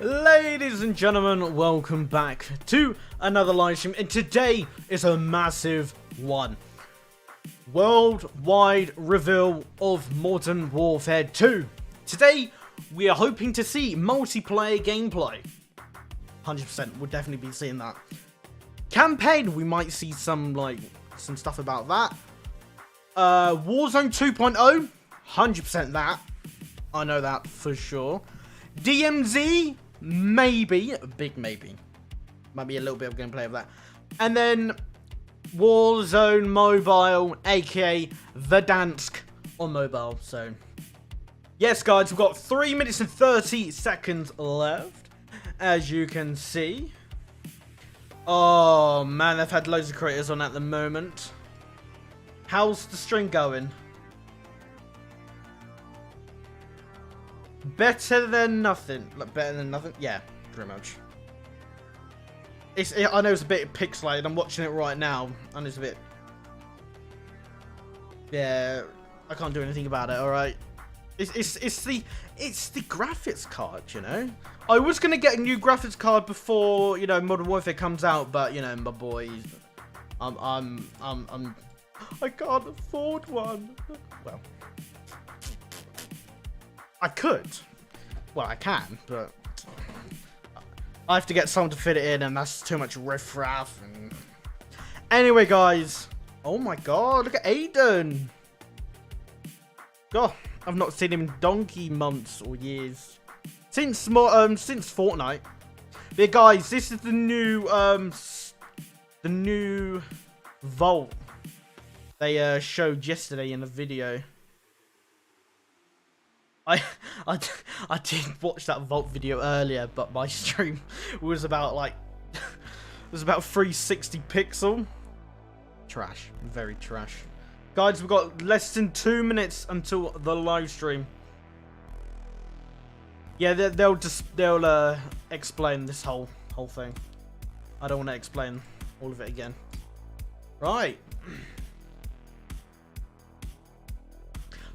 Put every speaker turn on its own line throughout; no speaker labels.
Ladies and gentlemen, welcome back to another live stream, and today is a massive one. Worldwide reveal of Modern Warfare 2. Today, we are hoping to see multiplayer gameplay. 100%, we'll definitely be seeing that. Campaign, we might see some stuff about that. Warzone 2.0, 100% that. I know that for sure. DMZ, maybe, a big maybe. Might be a little bit of gameplay of that. And then Warzone Mobile, aka Verdansk on mobile. So, yes, guys, we've got 3 minutes and 30 seconds left, as you can see. Oh man, they've had loads of creators on at the moment. How's the stream going? Better than nothing. Better than nothing? Yeah, pretty much. I know it's a bit pixelated. I'm watching it right now, and it's a bit... Yeah, I can't do anything about it, alright? It's the graphics card, you know? I was going to get a new graphics card before, you know, Modern Warfare comes out, but, you know, my boy... I can't afford one. Well... I could. Well, I can, but I have to get someone to fit it in, and that's too much riffraff. And... Anyway, guys. Oh my god, look at Aiden. God, I've not seen him in donkey months or years. Since Fortnite. But yeah, guys, this is the new vault they showed yesterday in the video. I did watch that vault video earlier, but my stream was about it was about 360 pixel. Trash, very trash. Guys, we've got less than 2 minutes until the live stream. Yeah, they'll explain this whole thing. I don't want to explain all of it again. Right.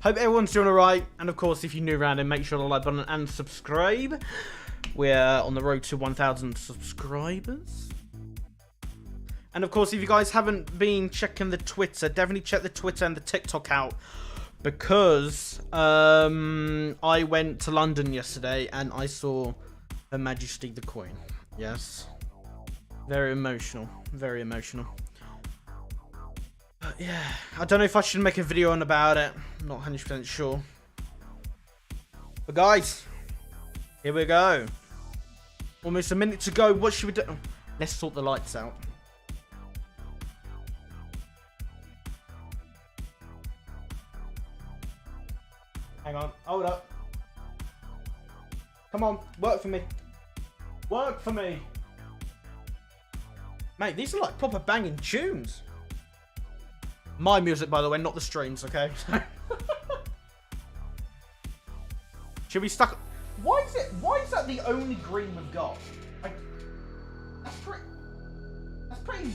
Hope everyone's doing alright, and of course, if you're new around, make sure to like button and subscribe. We're on the road to 1,000 subscribers. And of course, if you guys haven't been checking the Twitter, definitely check the Twitter and the TikTok out, because I went to London yesterday and I saw Her Majesty the Queen. Yes, very emotional, very emotional. But yeah, I don't know if I should make a video on about it. I'm not 100% sure. But guys, here we go. Almost a minute to go. What should we do? Oh, let's sort the lights out. Hang on, hold up. Come on, work for me. Work for me. Mate, these are like proper banging tunes. My music, by the way, not the streams, okay? Should we stuck... Why is that the only green we've got? That's pretty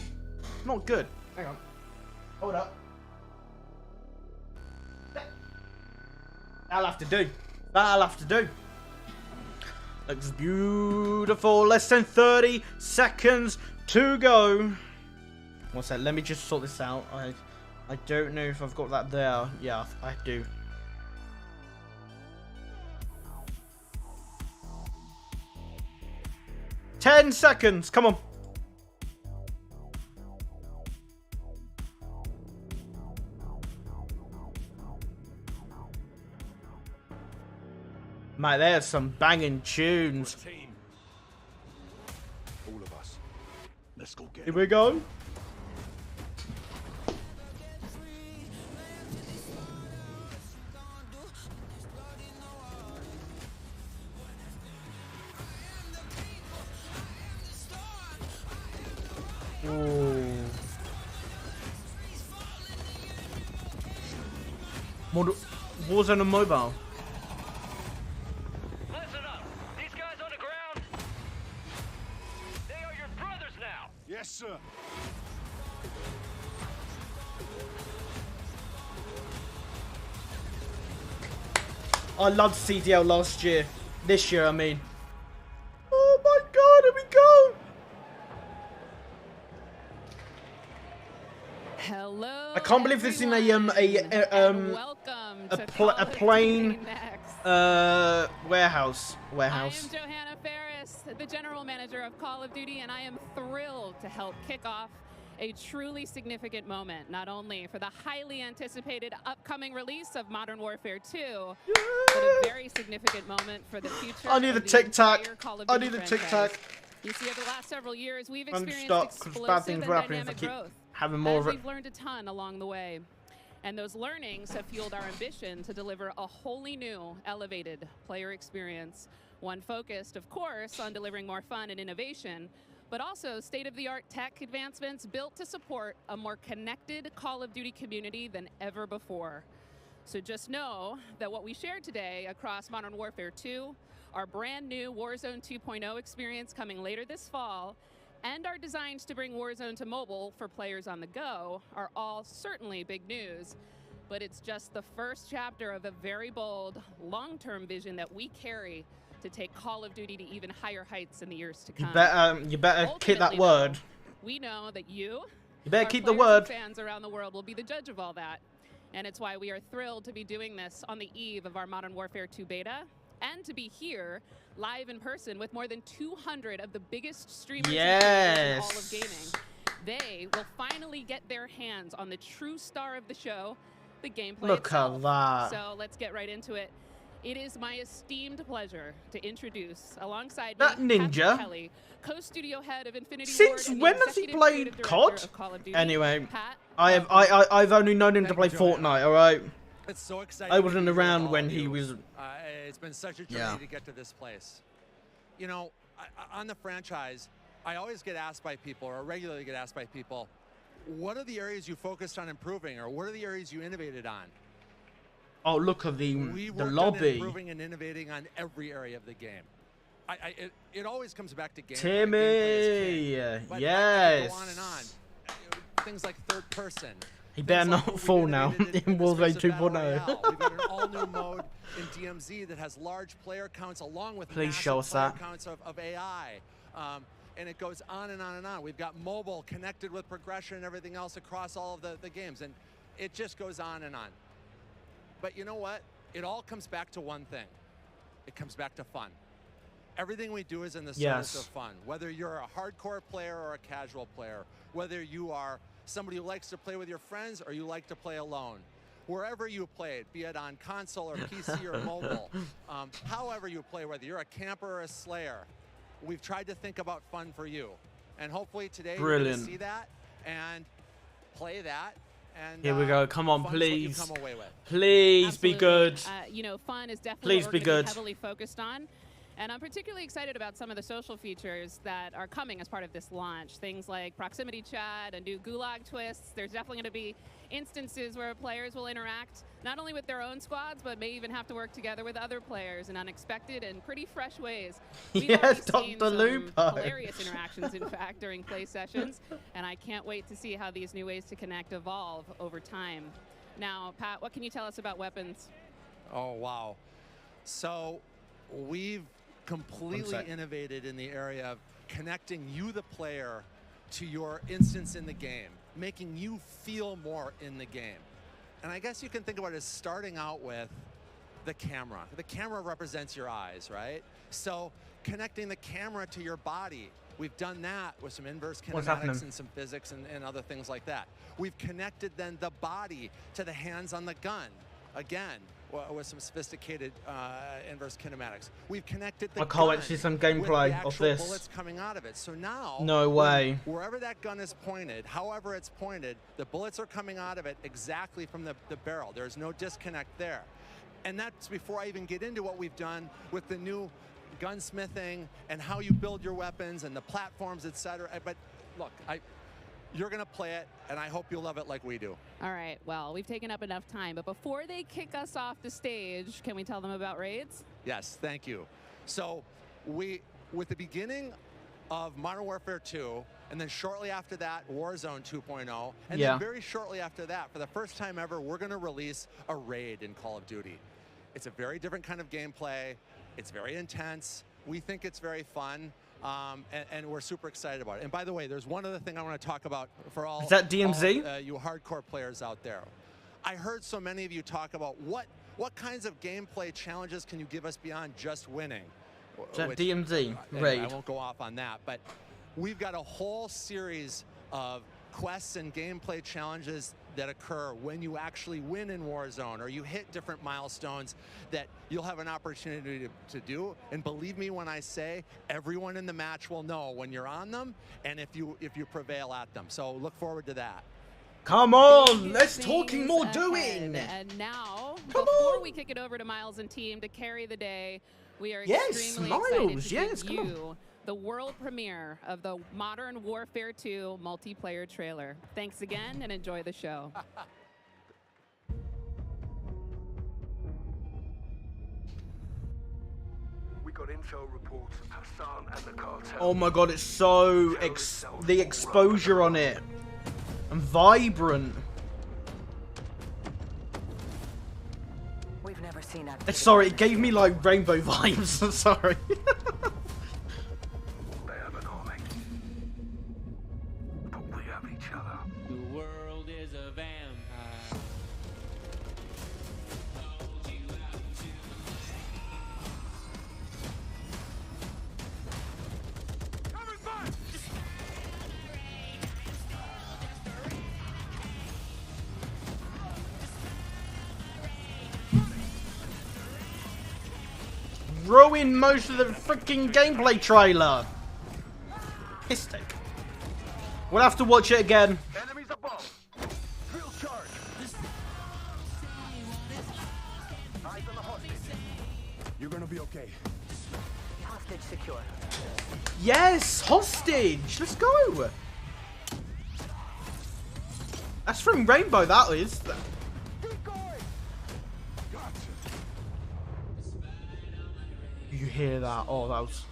not good. Hang on. Hold up. That'll have to do. That'll have to do. Looks beautiful. Less than 30 seconds to go. What's that? Let me just sort this out. I don't know if I've got that there. Yeah, I do. Ten seconds. Come on. Mate, there's some banging tunes.
All of us. Let's go get
Here we go. Warzone on mobile.
Listen up. These guys on the ground, they are your brothers now.
Yes, sir.
I loved CDL last year. This year, I mean.
Hello.
I can't believe this is in
everyone, and welcome to Call of
plain
Duty Next.
warehouse.
I am Johanna Ferris, the general manager of Call of Duty, and I am thrilled to help kick off a truly significant moment, not only for the highly anticipated upcoming release of Modern Warfare 2, but a very significant moment for the future
I need
of
the
the
tic-tac.
entire Call of
I
Duty
need the
franchise.
tic-tac.
You see, over the last several years, we've
And
experienced
stop, 'cause bad
explosive
things
and
will happen if I
dynamic
keep
growth.
having more of
And
it.
we've learned a ton along the way. And those learnings have fueled our ambition to deliver a wholly new, elevated player experience. One focused, of course, on delivering more fun and innovation, but also state-of-the-art tech advancements built to support a more connected Call of Duty community than ever before. So just know that what we shared today across Modern Warfare 2, our brand new Warzone 2.0 experience coming later this fall, and our designs to bring Warzone to mobile for players on the go are all certainly big news. But it's just the first chapter of a very bold, long-term vision that we carry to take Call of Duty to even higher heights in the years to come.
You better keep that
Ultimately,
word.
though, we know that you
better
our
keep the
players and
word.
fans around the world will be the judge of all that. And it's why we are thrilled to be doing this on the eve of our Modern Warfare 2 beta, and to be here live in person with more than 200 of the biggest streamers and creators in all of gaming. They will finally get their hands on the true star of the show, the gameplay
Look
itself.
at that.
So let's get right into it. It is my esteemed pleasure to introduce, alongside
That
me,
ninja.
Patrick Kelly, co-studio head of Infinity
Since
Ward and the
when has he
executive
played
creative director
COD?
of Call of Duty.
Anyway,
Pat,
I've only known him to play Fortnite. All right.
It's so exciting.
I wasn't
to be here with
around
all
when
of
he
you.
was.
It's been such a journey to get to this place. You know, on the franchise, I always get asked by people, or regularly get asked by people, what are the areas you focused on improving, or what are the areas you innovated on?
Oh, look at the
worked on
lobby.
improving and innovating on every area of the game. It always comes back to gameplay.
Timmy,
Gameplay is king. But I could go on and on. Things like third person.
He better
Things like
not
what
fall
we've
now
innovated
in
the
Warzone
space of Battle
2.0.
Royale. We've got an all-new mode in DMZ that has large player counts along with
Please
massive
show us
player
that.
counts of AI. And it goes on and on and on. We've got mobile connected with progression and everything else across all of the games. And it just goes on and on. But you know what? It all comes back to one thing. It comes back to fun. Everything we do is in the service of fun. Whether you're a hardcore player or a casual player, whether you are somebody who likes to play with your friends or you like to play alone, wherever you play it, be it on console or PC or mobile, however you play, whether you're a camper or a slayer, we've tried to think about fun for you. And hopefully today you're going to see that and play that. And,
Here we go. Come on,
fun's what you
please.
come away with.
Please
Absolutely.
be good.
You know, fun is definitely
Please
what
be
we're gonna
good.
be heavily focused on. And I'm particularly excited about some of the social features that are coming as part of this launch. Things like proximity chat and new gulag twists. There's definitely going to be instances where players will interact not only with their own squads, but may even have to work together with other players in unexpected and pretty fresh ways. We've
Yes,
already seen
Dr.
some
Lupo.
hilarious interactions, in fact, during play sessions. And I can't wait to see how these new ways to connect evolve over time. Now, Pat, what can you tell us about weapons?
Oh, wow. So we've completely innovated in the area of connecting you, the player, to your instance in the game, making you feel more in the game. And I guess you can think about it as starting out with the camera. The camera represents your eyes, right? So connecting the camera to your body. We've done that with some inverse kinematics and some physics and other things like that. We've connected then the body to the hands on the gun. Again, with some sophisticated inverse kinematics. We've connected the
I can't wait to see some gameplay
with
of
the actual
this.
bullets coming out of it. So now,
No way.
wherever that gun is pointed, however it's pointed, the bullets are coming out of it exactly from the barrel. There's no disconnect there. And that's before I even get into what we've done with the new gunsmithing and how you build your weapons and the platforms, etc. But look, you're going to play it, and I hope you'll love it like we do.
All right, well, we've taken up enough time, but before they kick us off the stage, can we tell them about raids?
Yes, thank you. So with the beginning of Modern Warfare 2, and then shortly after that, Warzone 2.0, and then very shortly after that, for the first time ever, we're going to release a raid in Call of Duty. It's a very different kind of gameplay. It's very intense. We think it's very fun. and we're super excited about it. And by the way, there's one other thing I want to talk about for all,
Is that DMZ?
all, you hardcore players out there. I heard so many of you talk about what kinds of gameplay challenges can you give us beyond just winning?
Is that
Which-
DMZ?
I
Raid.
won't go off on that, but we've got a whole series of quests and gameplay challenges that occur when you actually win in Warzone or you hit different milestones that you'll have an opportunity to do. And believe me when I say everyone in the match will know when you're on them and if you prevail at them. So look forward to that.
Come on,
Big
let's
things
talking more
ahead.
doing.
And now,
Come
before
on.
we kick it over to Miles and team to carry the day, we are
Yes,
extremely
Miles,
excited to
yes,
give
come on.
you the world premiere of the Modern Warfare 2 multiplayer trailer. Thanks again and enjoy the show.
We got intel reports of Hassan and the cartel.
Oh my god, it's so the exposure on it and vibrant.
We've never seen activity.
Sorry, it gave me like rainbow vibes. Sorry.
They have an army. But we have each other.
The world is a vampire. Hold you out to
Ruin most of the freaking gameplay trailer. Piss take. We'll have to watch it again.
Enemies above. Drill charge. Eyes on the hostage. You're gonna be okay.
Hostage secure.
Yes, hostage. Let's go. That's from Rainbow. That is.
Keep going. Gotcha.
You hear that? Oh, that was.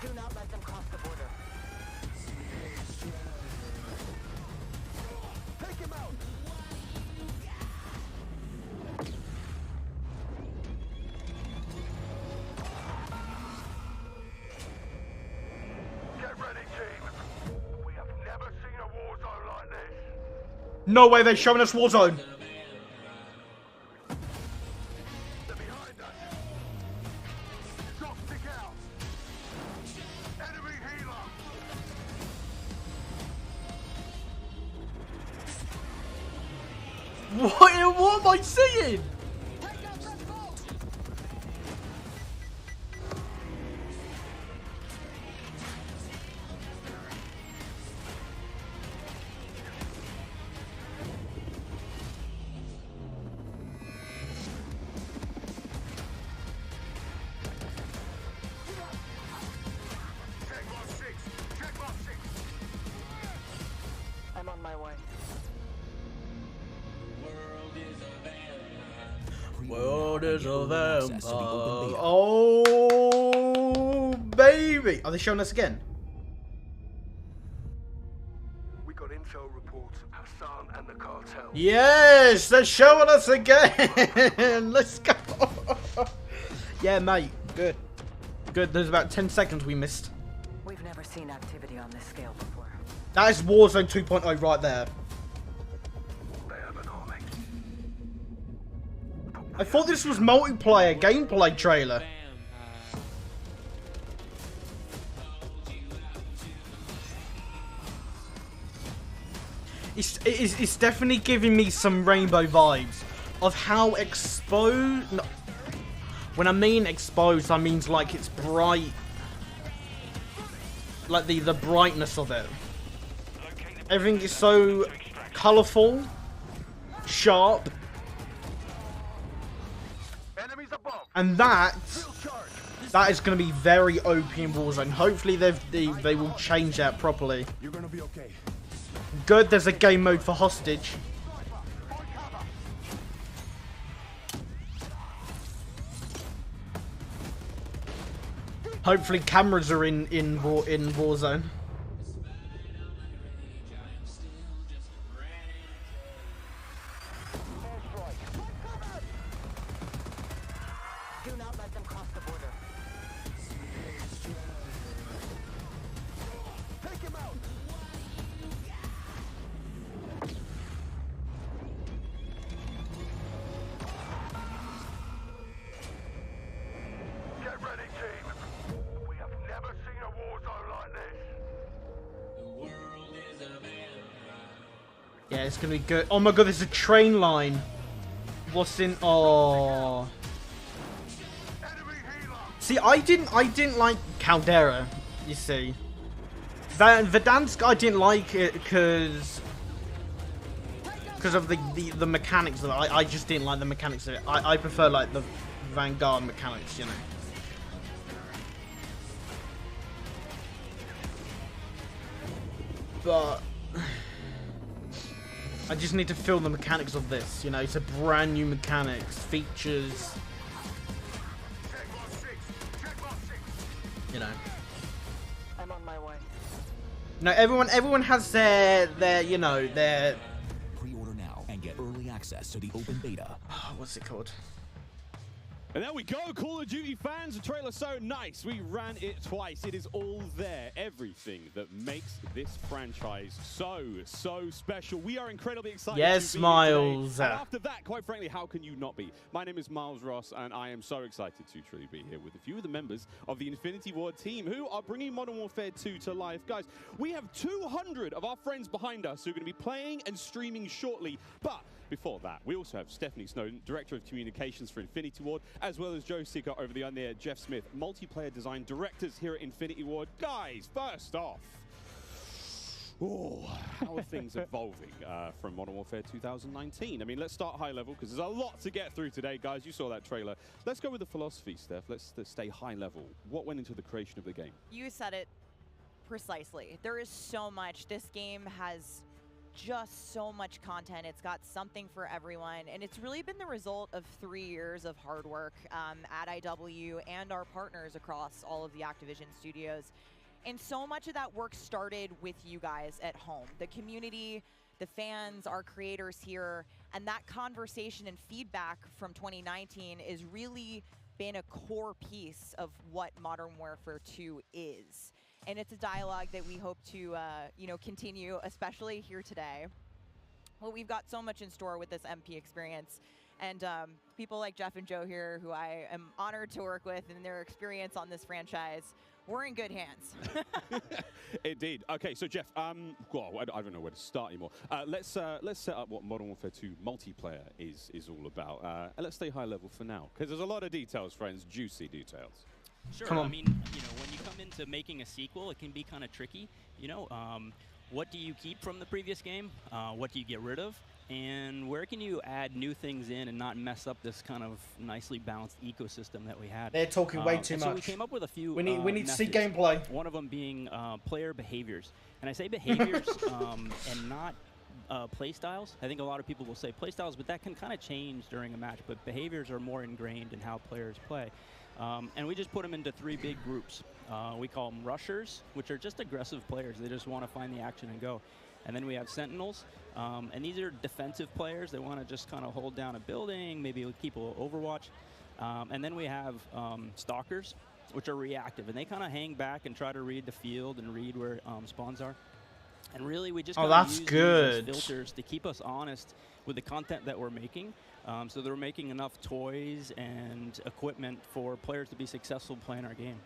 Do not let them cross the border.
Take him out. Get ready, team. We have never seen a war zone like this.
No way. They're showing us Warzone.
They're behind us. Shot stick out. Enemy healer.
What am I seeing?
Check box 6. Check box 6.
I'm on my way.
World is a vampire. Oh, baby. Are they showing us again?
We got intel reports of Hassan and the cartel.
Yes, they're showing us again. Let's go. Yeah, mate. Good. Good. There's about 10 seconds we missed.
We've never seen activity on this scale before.
That is Warzone 2.0 right there.
They have an army.
I thought this was multiplayer gameplay trailer.
vampire.
It's definitely giving me some Rainbow vibes of how exposed. No, when I mean exposed, I mean like it's bright, like the brightness of it. Everything is so colourful, sharp,
Enemies above.
and that
Drill charge.
is going to be very OP in Warzone. Hopefully they will change that properly.
You're gonna be okay.
Good, there's a game mode for hostage. Hopefully cameras are in Warzone. Yeah, it's gonna be good. Oh my god, there's a train line. What's in? Oh. See, I didn't like Caldera. You see, Verdansk I didn't like it because of the mechanics of it. I just didn't like the mechanics of it. I prefer like the Vanguard mechanics, you know. But I just need to feel the mechanics of this, you know. It's a brand new mechanics, features, you know.
I'm on my way.
No, everyone has their you know, their
Pre-order now and get early access to the open beta.
what's it called?
And there we go, Call of Duty fans. The trailer's so nice. We ran it twice. It is all there. Everything that makes this franchise so special. We are incredibly excited.
Yes,
to be here today.
Miles.
And after that, quite frankly, how can you not be? My name is Miles Ross, and I am so excited to truly be here with a few of the members of the Infinity Ward team who are bringing Modern Warfare 2 to life. Guys, we have 200 of our friends behind us who are going to be playing and streaming shortly. But before that, we also have Stephanie Snowden, Director of Communications for Infinity Ward, as well as Joe Seeker over the on-air, Jeff Smith, Multiplayer Design Directors here at Infinity Ward. Guys, first off, how are things evolving from Modern Warfare 2019? I mean, let's start high level, because there's a lot to get through today, guys. You saw that trailer. Let's go with the philosophy, Steph. Let's stay high level. What went into the creation of the game?
You said it precisely. There is so much. This game has just so much content. It's got something for everyone, and it's really been the result of 3 years of hard work at IW and our partners across all of the Activision studios. And so much of that work started with you guys at home, the community, the fans, our creators here, and that conversation and feedback from 2019 is really been a core piece of what Modern Warfare 2 is. And it's a dialogue that we hope to, you know, continue, especially here today. Well, we've got so much in store with this MP experience, and people like Jeff and Joe here, who I am honored to work with, and their experience on this franchise, we're in good hands.
Indeed. Okay, so Jeff, well, I don't know where to start anymore. Let's set up what Modern Warfare 2 multiplayer is all about, and let's stay high level for now, because there's a lot of details, friends, juicy details.
Sure.
Come on.
I mean, you know, when you come into making a sequel, it can be kind of tricky. You know, what do you keep from the previous game? What do you get rid of? And where can you add new things in and not mess up this kind of nicely balanced ecosystem that we had?
They're talking way too
so we
much.
came up with a few.
We need to see
methods.
gameplay.
One of them being player behaviors, and I say behaviors and not play styles. I think a lot of people will say play styles, but that can kind of change during a match. But behaviors are more ingrained in how players play. And we just put them into 3 big groups. We call them rushers, which are just aggressive players. They just want to find the action and go. And then we have sentinels, and these are defensive players. They want to just kind of hold down a building, maybe keep a little overwatch. And then we have stalkers, which are reactive, and they kind of hang back and try to read the field and read where spawns are. And really, we just
that's
use
good.
these as filters to keep us honest with the content that we're making. So they're making enough toys and equipment for players to be successful playing our game.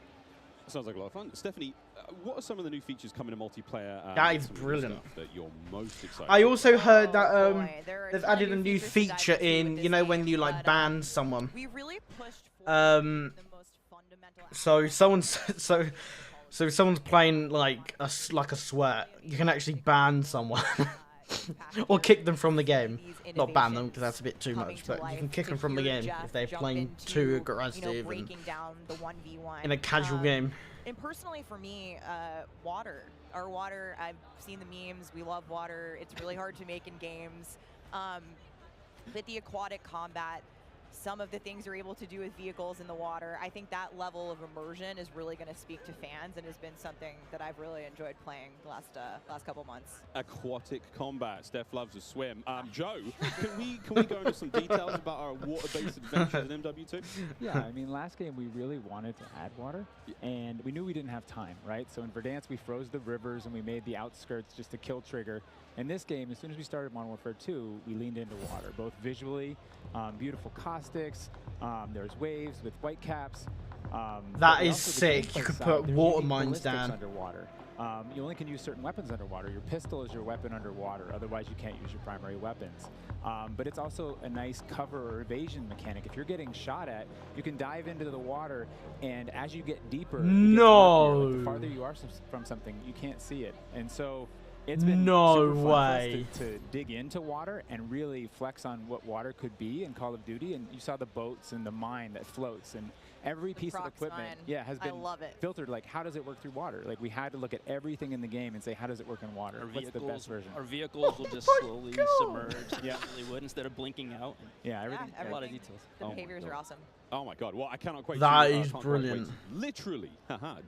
Sounds like a lot of fun. Stephanie, what are some of the new features coming to multiplayer?
That is
some of the
brilliant.
stuff that you're most excited
I also heard that
boy, there are
they've
some
added a new
features to dive
feature
into with
in,
this
you know, when
game,
you like
but,
ban someone.
we really pushed for
Um,
the most fundamental
So someone's playing like a sweat. You can actually ban someone. Or kick them from the game. Not ban them, because that's a bit too much, but you can kick them from the game if they're playing too aggressive and in a casual game.
And personally for me, water. Our water, I've seen the memes, we love water. It's really hard to make in games. But the aquatic combat, some of the things you're able to do with vehicles in the water, I think that level of immersion is really going to speak to fans and has been something that I've really enjoyed playing the last couple months.
Aquatic combat. Steph loves to swim. Joe, can we go into some details about our water-based adventures in MW2?
Yeah, I mean, last game we really wanted to add water, and we knew we didn't have time, right? So in Verdansk, we froze the rivers and we made the outskirts just a kill trigger. In this game, as soon as we started Modern Warfare 2, we leaned into water, both visually, beautiful caustics, there's waves with white caps,
That is sick. You could put water mines down.
Underwater. You only can use certain weapons underwater. Your pistol is your weapon underwater. Otherwise, you can't use your primary weapons. But it's also a nice cover or evasion mechanic. If you're getting shot at, you can dive into the water, and as you get deeper,
no,
the farther you are from something, you can't see it. And so it's been
no
super fun
way
for us to dig into water and really flex on what water could be in Call of Duty. And you saw the boats and the mine that floats, and every piece of equipment has been filtered. Like, how does it work through water? Like, we had to look at everything in the game and say, how does it work in water? What's the best version?
Our vehicles will just slowly submerge. Yeah, really would, instead of blinking out.
Yeah, everything.
A lot of details.
The behaviors are awesome.
Oh my god, well, I cannot quite.
That is brilliant.
Literally,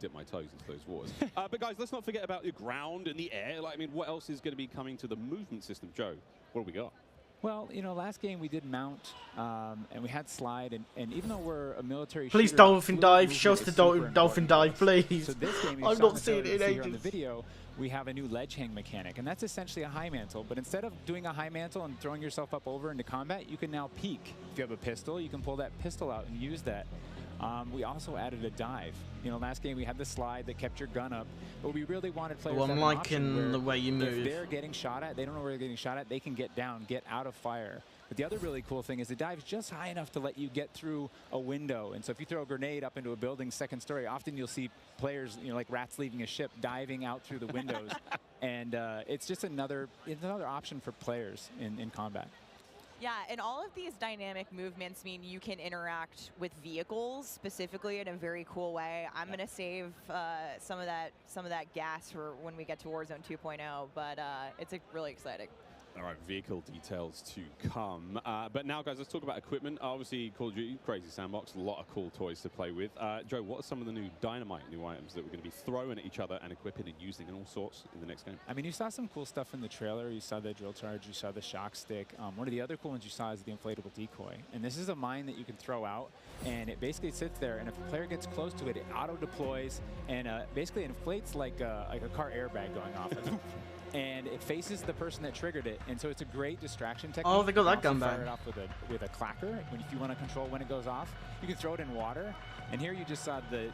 dip my toes into those waters. But guys, let's not forget about the ground and the air. Like, I mean, what else is going to be coming to the movement system? Joe, what do we got?
Well, you know, last game we did mount, and we had slide, and even though we're a military
please
shooter,
dolphin dive, show us the dolphin dive, please.
So this game,
I'm not seeing it in ages.
On the video, we have a new ledge hang mechanic, and that's essentially a high mantle. But instead of doing a high mantle and throwing yourself up over into combat, you can now peek. If you have a pistol, you can pull that pistol out and use that. We also added a dive. You know, last game we had the slide that kept your gun up, but we really wanted players to have an option where
the way you move.
If they're getting shot at, they don't know where they're getting shot at, they can get down, get out of fire. But the other really cool thing is the dive is just high enough to let you get through a window. And so if you throw a grenade up into a building's second story, often you'll see players, you know, like rats leaving a ship, diving out through the windows. And it's just another option for players in combat.
Yeah, and all of these dynamic movements mean you can interact with vehicles specifically in a very cool way. I'm going to save some of that gas for when we get to Warzone 2.0, but it's really exciting.
All right, vehicle details to come. But now, guys, let's talk about equipment. Obviously, Call of Duty, crazy sandbox, a lot of cool toys to play with. Joe, what are some of the new dynamite new items that we're going to be throwing at each other and equipping and using and all sorts in the next game?
I mean, you saw some cool stuff in the trailer. You saw the drill charge. You saw the shock stick. One of the other cool ones you saw is the inflatable decoy. And this is a mine that you can throw out, and it basically sits there. And if a player gets close to it, it auto-deploys and basically inflates like a car airbag going off. And it faces the person that triggered it, and so it's a great distraction technique.
Oh, they got that gun back.
Fire it off with a clacker. If you want to control when it goes off, you can throw it in water. And here you just saw the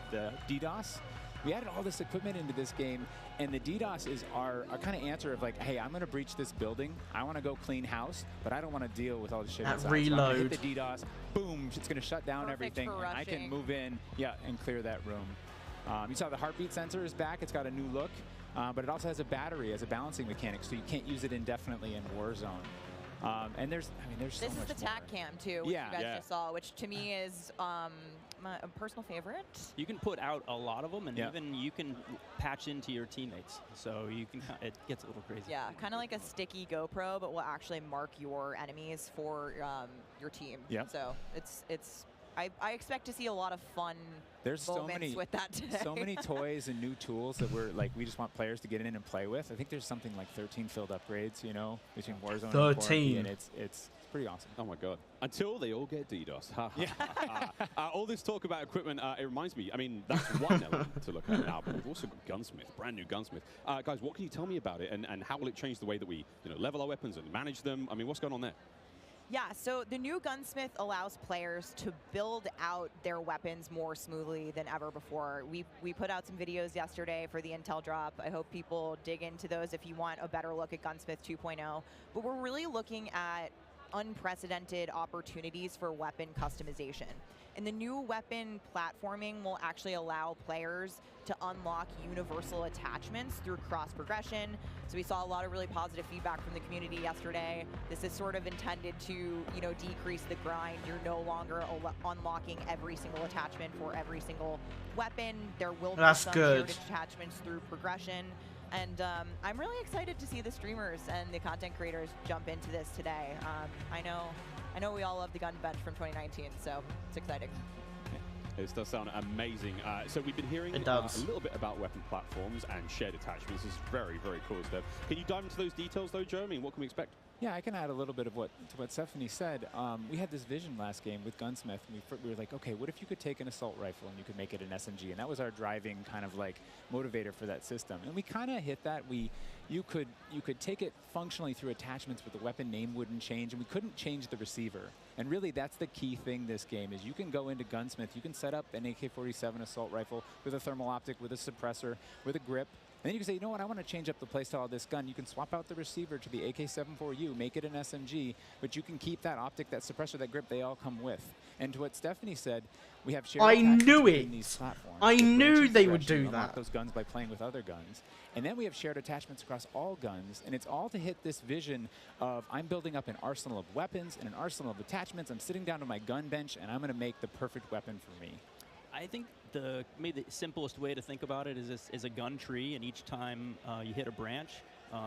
DDoS. We added all this equipment into this game, and the DDoS is our kind of answer of like, hey, I'm going to breach this building. I want to go clean house, but I don't want to deal with all the shit inside.
Reload.
So I'm gonna hit the DDoS, boom, it's going to shut down everything. And I can move in, and clear that room. You saw the heartbeat sensor is back. It's got a new look. But it also has a battery as a balancing mechanic, so you can't use it indefinitely in Warzone. And there's so much more.
This is the TAC cam too, which you guys just saw, which to me is my personal favorite.
You can put out a lot of them, and even you can patch into your teammates, so you can. It gets a little crazy.
Yeah, kind of like a sticky GoPro, but will actually mark your enemies for your team.
Yeah.
So it's. I expect to see a lot of fun moments with that today.
So many toys and new tools that we just want players to get in and play with. I think there's something like 13 field upgrades, you know, between Warzone
13.
and it's pretty awesome.
Oh my god. Until they all get DDoS. All this talk about equipment, it reminds me, I mean, that's one element to look at now, but we've also got Gunsmith, brand new Gunsmith. Guys, what can you tell me about it, and how will it change the way that we level our weapons and manage them? I mean, what's going on there?
Yeah, so the new Gunsmith allows players to build out their weapons more smoothly than ever before. We put out some videos yesterday for the Intel drop. I hope people dig into those if you want a better look at Gunsmith 2.0. But we're really looking at unprecedented opportunities for weapon customization. And the new weapon platforming will actually allow players to unlock universal attachments through cross progression. So we saw a lot of really positive feedback from the community yesterday. This is sort of intended to, decrease the grind. You're no longer unlocking every single attachment for every single weapon. There will be some shared attachments through progression. And I'm really excited to see the streamers and the content creators jump into this today. I know we all love the gun bench from 2019, so it's exciting.
This does sound amazing. So we've been hearing a little bit about weapon platforms and shared attachments. This is very, very cool stuff. Can you dive into those details, though, Joe? I mean, what can we expect?
Yeah, I can add a little bit of to what Stephanie said. We had this vision last game with Gunsmith, and we were like, okay, what if you could take an assault rifle and you could make it an SMG? And that was our driving kind of like motivator for that system. And we kind of hit that. You could take it functionally through attachments, but the weapon name wouldn't change, and we couldn't change the receiver. And really, that's the key thing this game is you can go into Gunsmith, you can set up an AK-47 assault rifle with a thermal optic, with a suppressor, with a grip. And then you can say, you know what, I want to change up the playstyle of this gun. You can swap out the receiver to the AK-74U, make it an SMG, but you can keep that optic, that suppressor, that grip, they all come with. And to what Stephanie said, we have shared attachments between these platforms.
I knew they would
You
do
unlock
that.
those guns by playing with other guns. And then we have shared attachments across all guns, and it's all to hit this vision of I'm building up an arsenal of weapons and an arsenal of attachments. I'm sitting down to my gun bench, and I'm going to make the perfect weapon for me.
I think maybe the simplest way to think about it is a gun tree, and each time you hit a branch,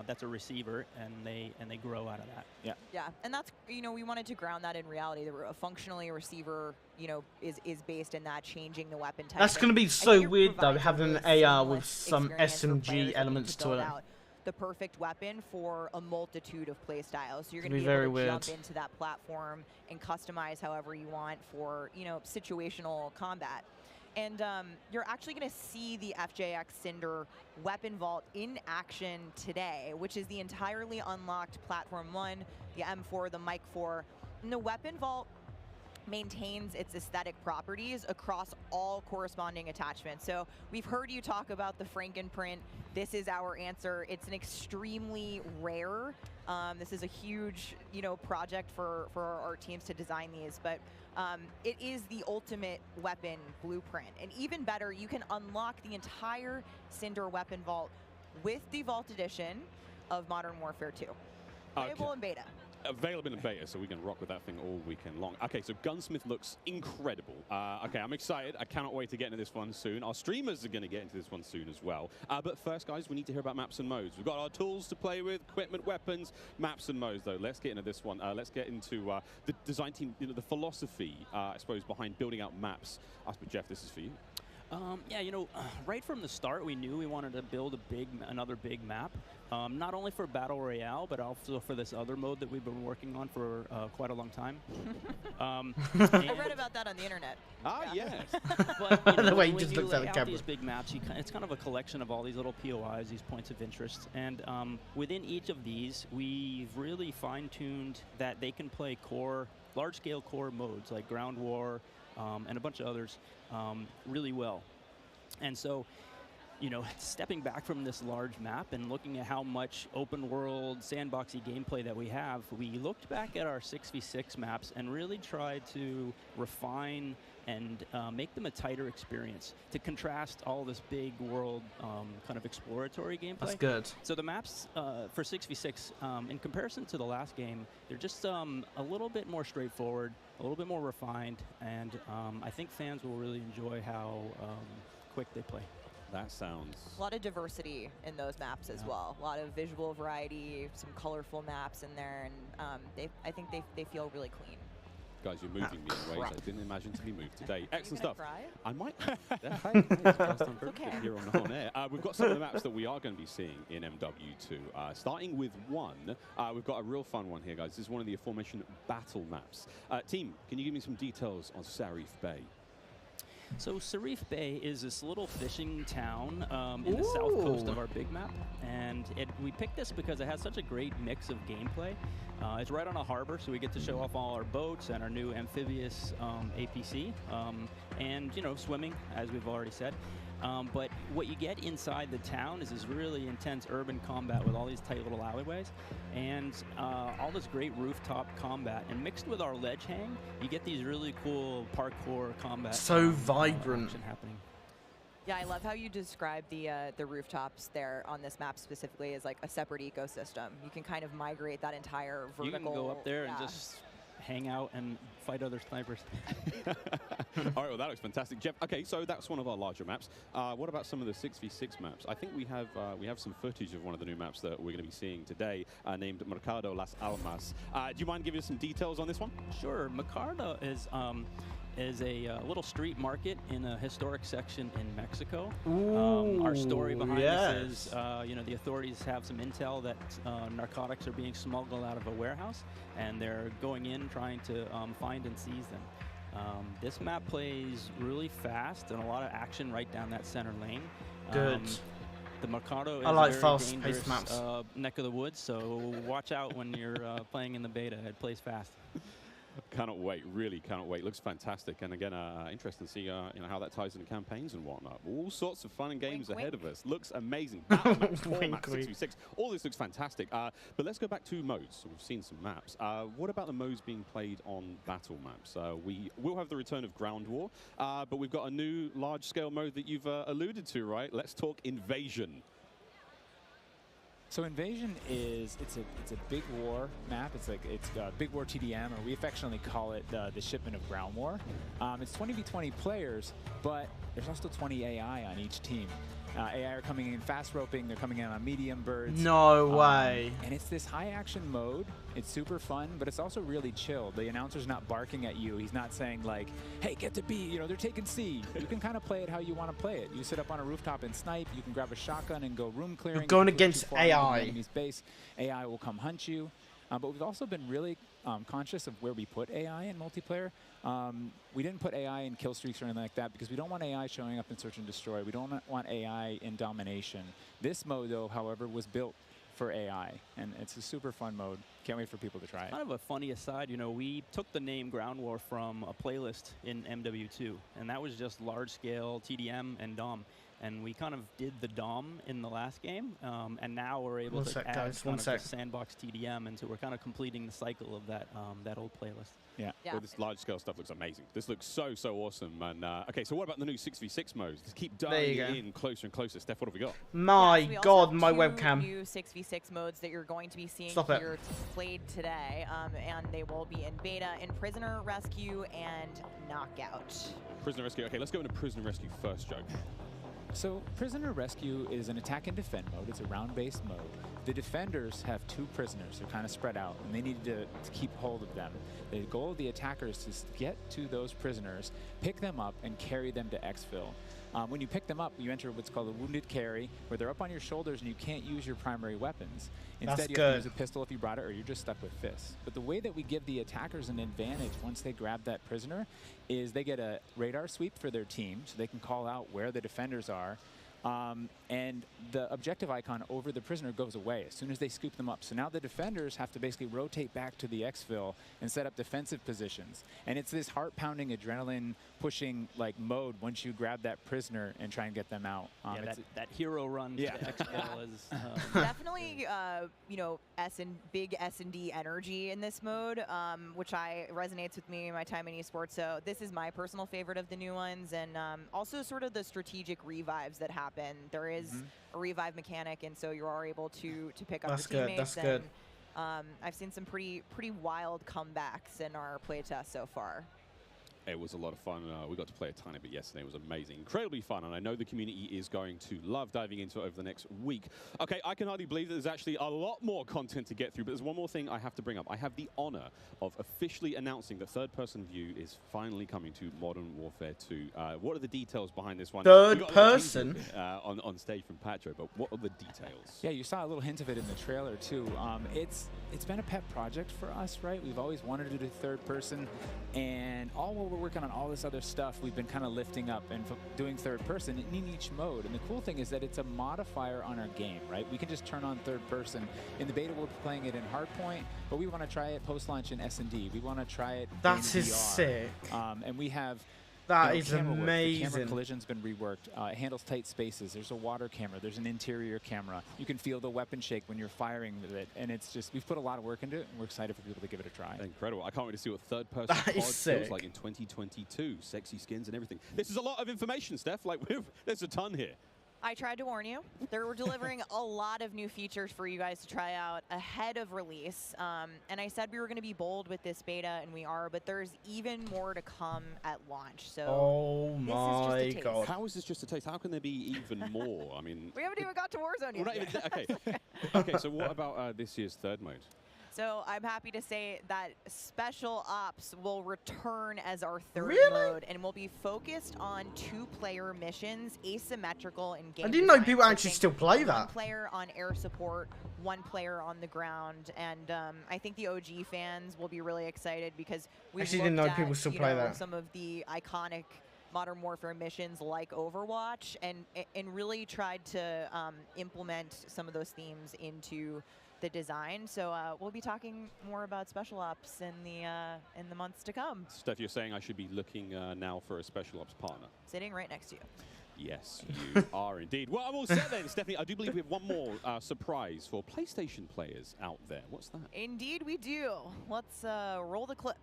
that's a receiver, and they grow out of that.
Yeah.
Yeah, and that's, you know, we wanted to ground that in reality. Functionally, a receiver, you know, is based in that, changing the weapon type.
That's going to be so weird though, having an AR with some SMG elements to it.
The perfect weapon for a multitude of play styles. So you're going
It'd
to
be
be
very
able to
weird.
jump into that platform and customize however you want for, you know, situational combat. And you're actually going to see the FJX Cinder weapon vault in action today, which is the entirely unlocked Platform 1, the M4, the Mic 4. And the weapon vault maintains its aesthetic properties across all corresponding attachments. So we've heard you talk about the Frankenprint. This is our answer. It's an extremely rare. This is a huge, you know, project for our teams to design these, but it is the ultimate weapon blueprint. And even better, you can unlock the entire Cinder weapon vault with the Vault Edition of Modern Warfare 2. Playable in beta.
Available in beta, so we can rock with that thing all weekend long. Okay, so Gunsmith looks incredible. Okay, I'm excited. I cannot wait to get into this one soon. Our streamers are going to get into this one soon as well. But first, guys, we need to hear about maps and modes. We've got our tools to play with, equipment, weapons, maps and modes, though. Let's get into this one. Let's get into the design team, you know, the philosophy, I suppose, behind building out maps. Jeff, this is for you.
Yeah, you know, right from the start, we knew we wanted to build another big map, not only for Battle Royale, but also for this other mode that we've been working on for quite a long time.
I read about that on the internet.
Ah, yes.
But, you know,
The way he
when
just
you
looks at
lay
the
out
camera.
these big maps, it's kind of a collection of all these little POIs, these points of interest. And within each of these, we've really fine-tuned that they can play large-scale core modes like Ground War, and a bunch of others really well. And so, you know, stepping back from this large map and looking at how much open world sandboxy gameplay that we have, we looked back at our 6v6 maps and really tried to refine and make them a tighter experience to contrast all this big world kind of exploratory gameplay.
That's good.
So the maps for 6v6, in comparison to the last game, they're just a little bit more straightforward, a little bit more refined, and I think fans will really enjoy how quick they play.
That sounds...
A lot of diversity in those maps as well. A lot of visual variety, some colorful maps in there, and I think they feel really clean.
Guys, you're moving me in ways I didn't imagine to be moved today. Excellent stuff.
Cry?
I might. Here on air. We've got some of the maps that we are going to be seeing in MW2. Starting with one, we've got a real fun one here, guys. This is one of the aforementioned battle maps. Team, can you give me some details on Sarif Bay?
So Sarif Bay is this little fishing town in the south coast of our big map, and we picked this because it has such a great mix of gameplay. It's right on a harbor, so we get to show off all our boats and our new amphibious APC, and, you know, swimming, as we've already said. But what you get inside the town is this really intense urban combat with all these tight little alleyways and all this great rooftop combat. And mixed with our ledge hang, you get these really cool parkour combat.
So vibrant.
Happening.
Yeah, I love how you describe the rooftops there on this map specifically as like a separate ecosystem. You can kind of migrate that entire vertical.
You can go up there and just hang out and fight other snipers.
All right, well, that looks fantastic. Jeff, okay, so that's one of our larger maps. What about some of the 6v6 maps? I think we have some footage of one of the new maps that we're going to be seeing today, named Mercado Las Almas. Do you mind giving us some details on this one?
Sure. Mercado is is a little street market in a historic section in Mexico.
Ooh,
Our story behind
yes.
this is, you know, the authorities have some intel that narcotics are being smuggled out of a warehouse, and they're going in trying to find and seize them. This map plays really fast and a lot of action right down that center lane.
Good.
The Mercado is
I like
a very
fast-paced
dangerous
maps.
neck of the woods, so watch out when you're playing in the beta. It plays fast.
Cannot wait, really cannot wait. Looks fantastic, and again, interesting to see you know, how that ties into campaigns and whatnot. All sorts of fun and games
Wink,
ahead
wink.
of us. Looks amazing. Battle maps, core
Wink,
maps,
wink.
6v6. All this looks fantastic. But let's go back to modes. So we've seen some maps. What about the modes being played on battle maps? We will have the return of Ground War, but we've got a new large-scale mode that you've alluded to, right? Let's talk Invasion.
So Invasion is it's a big war map. It's Big War TDM, or we affectionately call it the shipment of Ground War. It's 20v20 players, but there's also 20 AI on each team. AI are coming in fast roping. They're coming in on medium birds.
No way.
And it's this high action mode. It's super fun, but it's also really chill. The announcer's not barking at you. He's not saying like, hey, get to B. You know, they're taking C. You can kind of play it how you want to play it. You sit up on a rooftop and snipe. You can grab a shotgun and go room clearing.
You're going
If you push
against
too far into the
AI.
enemy's base, AI will come hunt you. But we've also been really conscious of where we put AI in multiplayer. We didn't put AI in kill streaks or anything like that because we don't want AI showing up in search and destroy. We don't want AI in domination. This mode, though, however, was built for AI, and it's a super fun mode. Can't wait for people to try it.
Kind of a funny aside, you know, we took the name Ground War from a playlist in MW2, and that was just large-scale TDM and DOM. And we kind of did the DOM in the last game, and now we're able to add kind of the sandbox TDM, and so we're kind of completing the cycle of that that old playlist.
Yeah.
Well, this large-scale stuff looks amazing. This looks so awesome. And okay, so what about the new 6v6 modes? Let's keep diving in closer and closer. Steph, what have we got?
My
we also
God,
have
my
two
webcam.
New 6v6 modes that you're going to be seeing
Stop it.
here played today, and they will be in beta in Prisoner Rescue and Knockout.
Prisoner Rescue. Okay, let's go into Prisoner Rescue first, Joe.
So Prisoner Rescue is an attack and defend mode. It's a round-based mode. The defenders have 2 prisoners. They're kind of spread out, and they need to keep hold of them. The goal of the attackers is to get to those prisoners, pick them up, and carry them to exfil. When you pick them up, you enter what's called a wounded carry, where they're up on your shoulders and you can't use your primary weapons. Instead, you have to use a pistol if you brought it, or you're just stuck with fists. But the way that we give the attackers an advantage once they grab that prisoner is they get a radar sweep for their team, so they can call out where the defenders are. And the objective icon over the prisoner goes away as soon as they scoop them up. So now the defenders have to basically rotate back to the exfil and set up defensive positions. And it's this heart-pounding, adrenaline-pushing like mode once you grab that prisoner and try and get them out.
Yeah, that hero run to the exfil is
definitely, you know, big S&D energy in this mode, which resonates with me in my time in esports. So this is my personal favorite of the new ones, and also sort of the strategic revives that happen. There is a revive mechanic, and so you are able to pick up your teammates.
That's good.
I've seen some pretty wild comebacks in our playtest so far.
It was a lot of fun. We got to play a tiny bit yesterday. It was amazing. Incredibly fun, and I know the community is going to love diving into it over the next week. Okay, I can hardly believe that there's actually a lot more content to get through, but there's one more thing I have to bring up. I have the honor of officially announcing that third-person view is finally coming to Modern Warfare 2. What are the details behind this one?
Third person?
On stage from Patro, but what are the details?
Yeah, you saw a little hint of it in the trailer, too. It's been a pet project for us, right? We've always wanted to do third person, and all while we're working on all this other stuff, we've been kind of lifting up and doing third person in each mode. And the cool thing is that it's a modifier on our game, right? We can just turn on third person. In the beta, we're playing it in Hardpoint, but we want to try it post-launch in S&D. We want to try it in VR.
Sick.
And we have...
That is
camera work.
amazing.
The camera collision's been reworked. It handles tight spaces. There's a water camera. There's an interior camera. You can feel the weapon shake when you're firing with it. And it's just, we've put a lot of work into it, and we're excited for people to give it a try.
Incredible. I can't wait to see what third-person COD feels like in 2022. Sexy skins and everything. This is a lot of information, Steph. Like, there's a ton here.
I tried to warn you. We're delivering a lot of new features for you guys to try out ahead of release. And I said we were going to be bold with this beta, and we are, but there's even more to come at launch. So
oh my God.
How is this just a taste? How can there be even more? I mean,
we haven't even got to Warzone yet.
Okay. Okay, so what about this year's third mode?
So I'm happy to say that Special Ops will return as our third
Really?
mode, and will be focused on 2-player missions, asymmetrical in game.
I didn't know
design.
people
So
actually
think
still play
1
that.
player on air support, 1 player on the ground, and I think the OG fans will be really excited because we
Actually didn't know
looked
people
at,
still
you
play
know,
that.
some of the iconic Modern Warfare missions like Overwatch, and really tried to implement some of those themes into the design. So we'll be talking more about Special Ops in the months to come.
Steph, you're saying I should be looking now for a Special Ops partner.
Sitting right next to you.
Yes, you are indeed. Well, I'm all set then, Stephanie. I do believe we have one more surprise for PlayStation players out there. What's that?
Indeed we do. Let's roll the clip.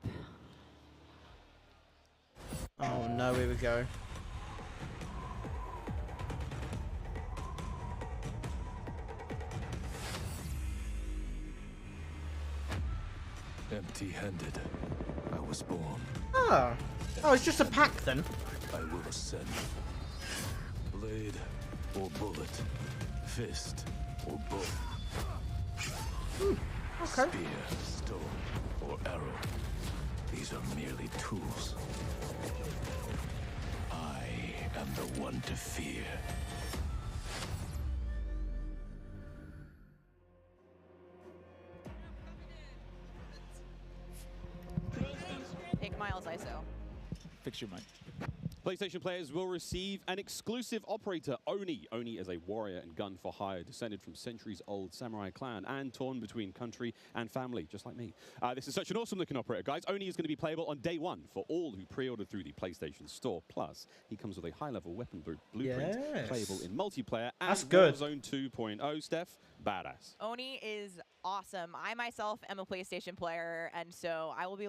Oh no, here we go.
Empty-handed, I was born.
Oh, it's just a pack then.
I will ascend. Blade or bullet, fist or bow.
Okay.
Spear, stone, or arrow. These are merely tools. I am the one to fear.
Take Miles ISO.
Fix your mic.
PlayStation players will receive an exclusive operator, Oni. Oni is a warrior and gun for hire, descended from centuries-old samurai clan and torn between country and family, just like me. This is such an awesome-looking operator, guys. Oni is going to be playable on day 1 for all who pre-ordered through the PlayStation Store. Plus, he comes with a high-level weapon blueprint,
Yes.
playable in multiplayer and
That's good.
Warzone 2.0. Steph, badass.
Oni is awesome. I myself am a PlayStation player, and so I will be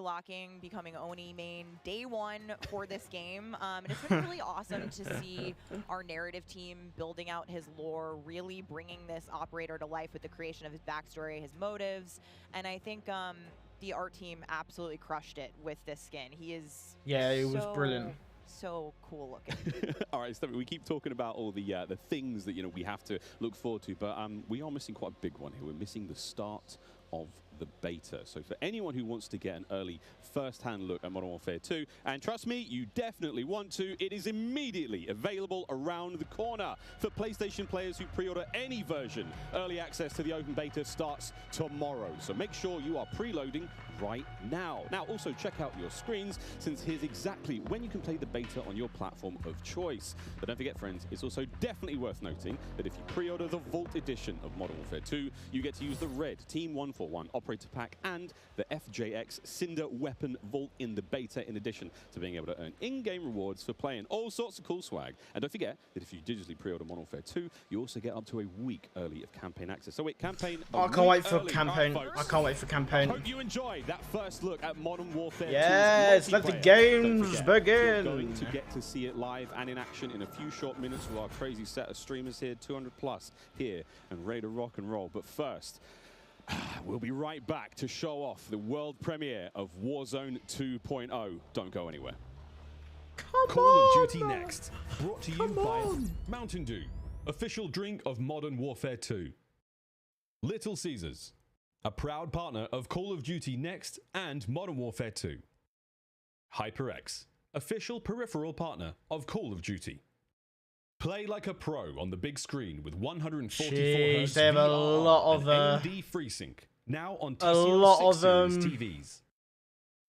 becoming Oni main day 1 for this game. And it's been really awesome to see our narrative team building out his lore, really bringing this operator to life with the creation of his backstory, his motives, and I think the art team absolutely crushed it with this skin. He is
it was brilliant.
So cool looking.
All right, Stephanie, we keep talking about all the things that we have to look forward to, but we are missing quite a big one here. We're missing the start of the beta. So for anyone who wants to get an early first-hand look at Modern Warfare 2, and trust me, you definitely want to, it is immediately available around the corner. For PlayStation players who pre-order any version, early access to the open beta starts tomorrow. So make sure you are preloading right now. Now, also check out your screens, since here's exactly when you can play the beta on your platform of choice. But don't forget, friends, it's also definitely worth noting that if you pre-order the Vault edition of Modern Warfare 2, you get to use the red Team 141 Operator Pack and the FJX Cinder Weapon Vault in the beta, in addition to being able to earn in-game rewards for playing all sorts of cool swag. And don't forget that if you digitally pre-order Modern Warfare 2, you also get up to a week early of campaign access. So wait, campaign.
I can't wait for
early.
campaign.
Right,
I can't wait for campaign.
Hope you enjoyed that first look at Modern Warfare 2's
Yes, let the
multiplayer.
games
Don't forget,
begin.
You're going to get to see it live and in action in a few short minutes with our crazy set of streamers here, 200 plus here, and ready to rock and roll. But first, we'll be right back to show off the world premiere of Warzone 2.0. Don't go anywhere.
Call of Duty Next, brought to you by Mountain Dew, official drink of Modern Warfare 2. Little Caesars, a proud partner of Call of Duty Next and Modern Warfare 2. HyperX, official peripheral partner of Call of Duty. Play like a pro on the big screen with 144
Jeez,
Hz
they have a
VR
lot of,
and AMD FreeSync, now on
a
TCL
lot
6
of,
Series TVs.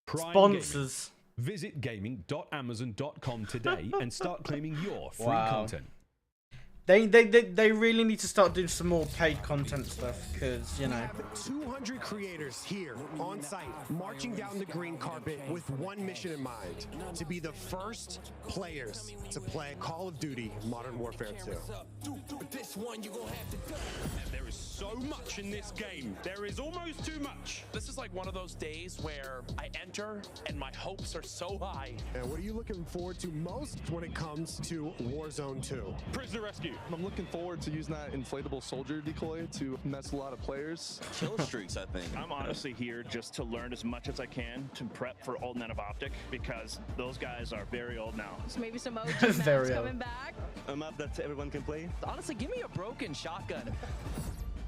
Prime
sponsors.
Gaming. Visit gaming.amazon.com today and start claiming your free
Wow.
content.
They really need to start doing some more paid content stuff, because,
200 creators here on site, marching down the green carpet with one mission in mind: to be the first players to play Call of Duty Modern Warfare 2.
There is so much in this game. There is almost too much. This is like one of those days where I enter and my hopes are so high.
And what are you looking forward to most when it comes to Warzone 2?
Prisoner rescue.
I'm looking forward to using that inflatable soldier decoy to mess a lot of players.
Kill streaks, I think.
I'm honestly here just to learn as much as I can to prep for Old Men of Optic, because those guys are very old now.
So maybe some OG
Very
maps
old.
coming back.
A map that everyone can play.
Honestly, give me a broken shotgun.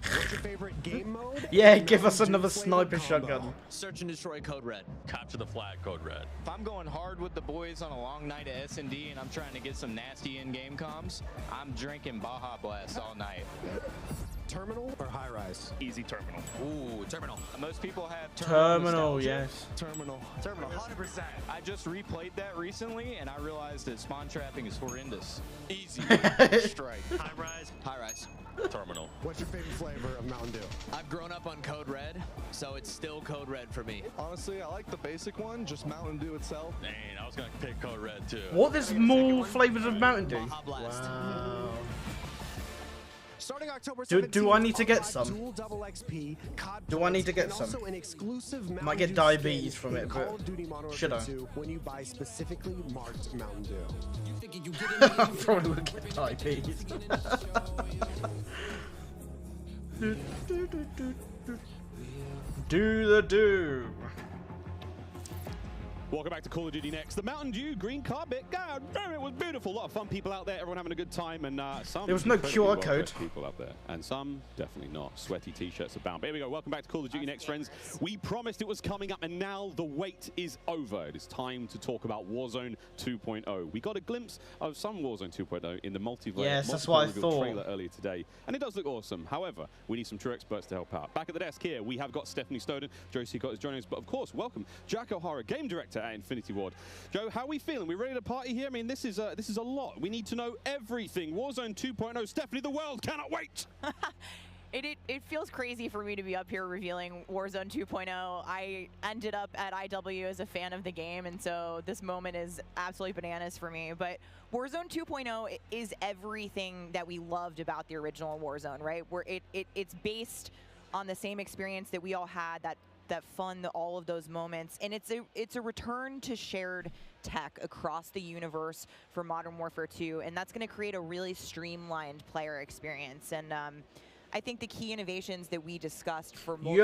What
What's your favorite game mode?
Yeah,
And
give us
Mountain Dew
another
flavored
sniper
combo.
shotgun.
Search and destroy Code Red.
Capture the flag, Code Red.
If I'm going hard with the boys on a long night of S&D and I'm trying to get some nasty in-game comms, I'm drinking Baja Blast all night.
Terminal or high rise?
Easy terminal.
Ooh, terminal.
Most people have
Terminal,
nostalgia.
yes.
Terminal.
Terminal, 100%. I just replayed that recently and I realized that spawn trapping is horrendous.
Easy.
Strike.
High rise. High rise.
Terminal.
What's your favorite flavor of Mountain Dew?
I've grown up on Code Red, so it's still Code Red for me.
Honestly, I like the basic one, just Mountain Dew itself.
Dang, I was gonna pick Code Red too.
What? There's more flavors of Mountain Dew?
Baja Blast.
Wow.
Starting October
Do
17th,
I need to get
unlock
some?
dual double XP, COD
Do I need to get
and
some?
Also an exclusive Mountain
Might get
Dew
diabetes
skin
from
in
it,
Call
but
of Duty Modern
should
Warfare
I?
2 when you buy specifically marked Mountain Dew.
Probably would get diabetes. Do the do.
Welcome back to Call of Duty Next. The Mountain Dew green carpet. God damn, it was beautiful. A lot of fun people out there. Everyone having a good time, and some.
There was no
incredibly
QR
well-dressed
code.
People out there, and some definitely not. Sweaty T-shirts abound. But here we go. Welcome back to Call of Duty Next, friends. We promised it was coming up, and now the wait is over. It is time to talk about Warzone 2.0. We got a glimpse of some Warzone 2.0 in the multiplayer.
Yes, that's what I
reveal
thought.
trailer earlier today, and it does look awesome. However, we need some true experts to help out. Back at the desk here, we have got Stephanie Snowden, Joe Seacott is joining us, but of course, welcome Jack O'Hara, game director at Infinity Ward. Joe, how are we feeling? We ready to party here? I mean, this is a lot. We need to know everything. Warzone 2.0. Stephanie, the world cannot wait.
It feels crazy for me to be up here revealing Warzone 2.0. I ended up at IW as a fan of the game, and so this moment is absolutely bananas for me. But Warzone 2.0 is everything that we loved about the original Warzone, right? Where it's based on the same experience that we all had, that fun, all of those moments, and it's a return to shared tech across the universe for Modern Warfare 2, and that's going to create a really streamlined player experience. And I think the key innovations that we discussed for multiplayer,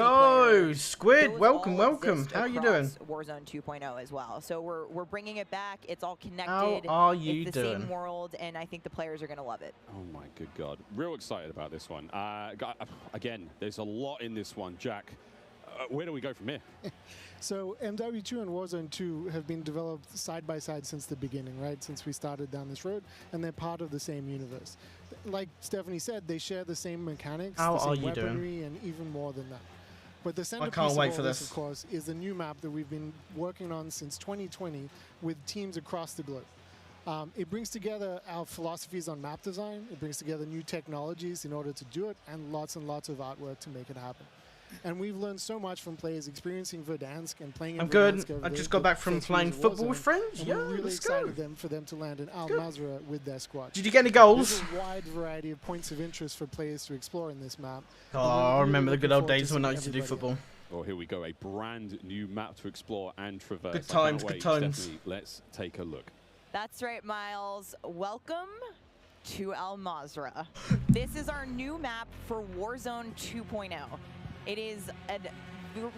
Yo, Squid,
those
welcome,
all
welcome.
exist
How you doing?
across Warzone 2.0 as well. So we're bringing it back. It's all connected.
How are you
it's the
doing?
same world, and I think the players are going to love it.
Oh my good God. Real excited about this one. Again, there's a lot in this one. Jack, where do we go from here?
So MW2 and Warzone 2 have been developed side by side since the beginning, right? Since we started down this road, and they're part of the same universe. Like Stephanie said, they share the same mechanics,
How
the same
are you
weaponry,
doing?
and even more than that. But the centerpiece
can't
of
wait
all
for
this,
this.
of course, is the new map that we've been working on since 2020 with teams across the globe. It brings together our philosophies on map design. It brings together new technologies in order to do it, and lots of artwork to make it happen. And we've learned so much from players experiencing Verdansk and playing in
I'm good.
Verdansk over
I just
the
got back from
first
playing
years of
football with
Warzone,
friends.
and
Yeah,
we're really
let's
excited
go.
for them to land in Al Mazrah with their squad.
Did you get any goals?
There's a wide variety of points of interest for players to explore in this map.
Oh,
and we're
I
really
remember the
looking
good old
forward
days when I
seeing
used to do
everybody.
football.
Well, here we go. A brand new map to explore and traverse.
Good
I can't
times, good
wait.
times.
Stephanie, let's take a look.
That's right, Miles. Welcome to Al Mazrah. This is our new map for Warzone 2.0. It is a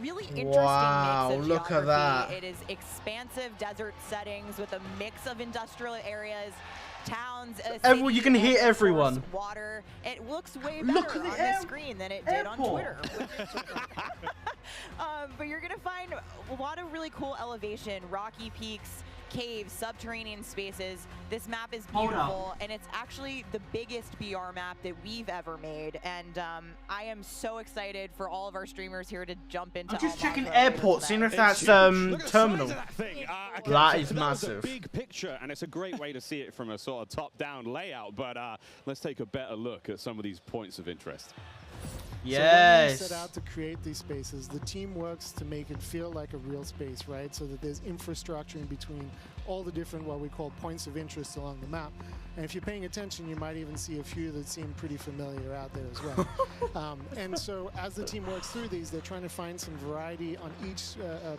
really interesting
Wow,
mix of
look at
geography.
that.
It is expansive desert settings with a mix of industrial areas, towns,
Everyone, you can
cities,
hear
and, of
everyone.
course, water. It looks way
Look
better
at
on
the
the screen than it did on
airport.
Twitter. But you're going to find a lot of really cool elevation, rocky peaks, caves, subterranean spaces. This map is
Hold
beautiful, and it's actually the biggest BR map that we've ever made. And I am so excited for all of our streamers here to jump into.
I'm just
Al
checking
Mazrah
airport,
later
seeing if
today.
that's
Look at the size
terminal.
of that thing. Okay,
That
so
is
that was
massive.
a big picture, and it's a great way to see it from a sort of top-down layout. But let's take a better look at some of these points of interest.
Yes.
So when we set out to create these spaces, the team works to make it feel like a real space, right? So that there's infrastructure in between all the different, what we call points of interest along the map. And if you're paying attention, you might even see a few that seem pretty familiar out there as well. And so as the team works through these, they're trying to find some variety on each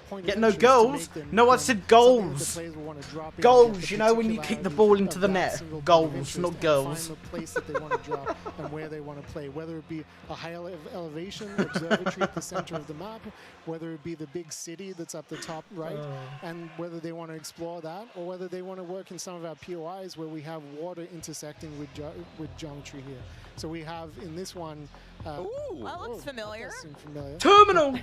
point
Get
of
no
interest to
goals.
make them
No, I
become
said
something that
goals.
the players will want to drop in and get
Goals,
the
you know, when you kick the
particularity
ball into
of
the
that
net.
single point of
Goals,
interest
not
and
girls.
find the place that they want to drop and where they want to play, whether it be a high elevation observatory at the center of the map, whether it be the big city that's up the top right, and whether they want to explore that, or whether they want to work in some of our POIs where we have water intersecting with geometry here. So we have in this one
Well, that looks familiar.
That does seem familiar.
Terminal!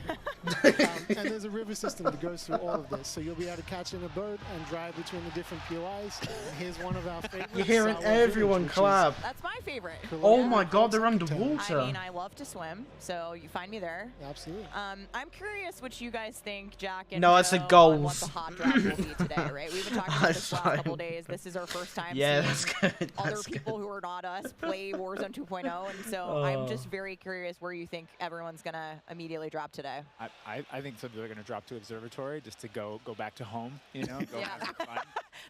And there's a river system that goes through all of this. So you'll be able to catch in a boat and drive between the different POIs. And here's one of our favorites.
You're hearing
Sour
everyone
Village,
clap.
That's my favorite.
Oh my god, they're underwater.
I mean, I love to swim, so you find me there.
Absolutely.
I'm curious what you guys think, Jack and
No, I said
Joe, on what
goals.
the hot drop will be today, right? We've been talking about this last couple of days. This is our first time
Yeah,
seeing
that's good.
other
That's
people
good.
who are not us play Warzone 2.0, and so I'm just very curious where you think everyone's going to immediately drop today.
I think some people are going to drop to Observatory just to go back to home, you know, go have some fun.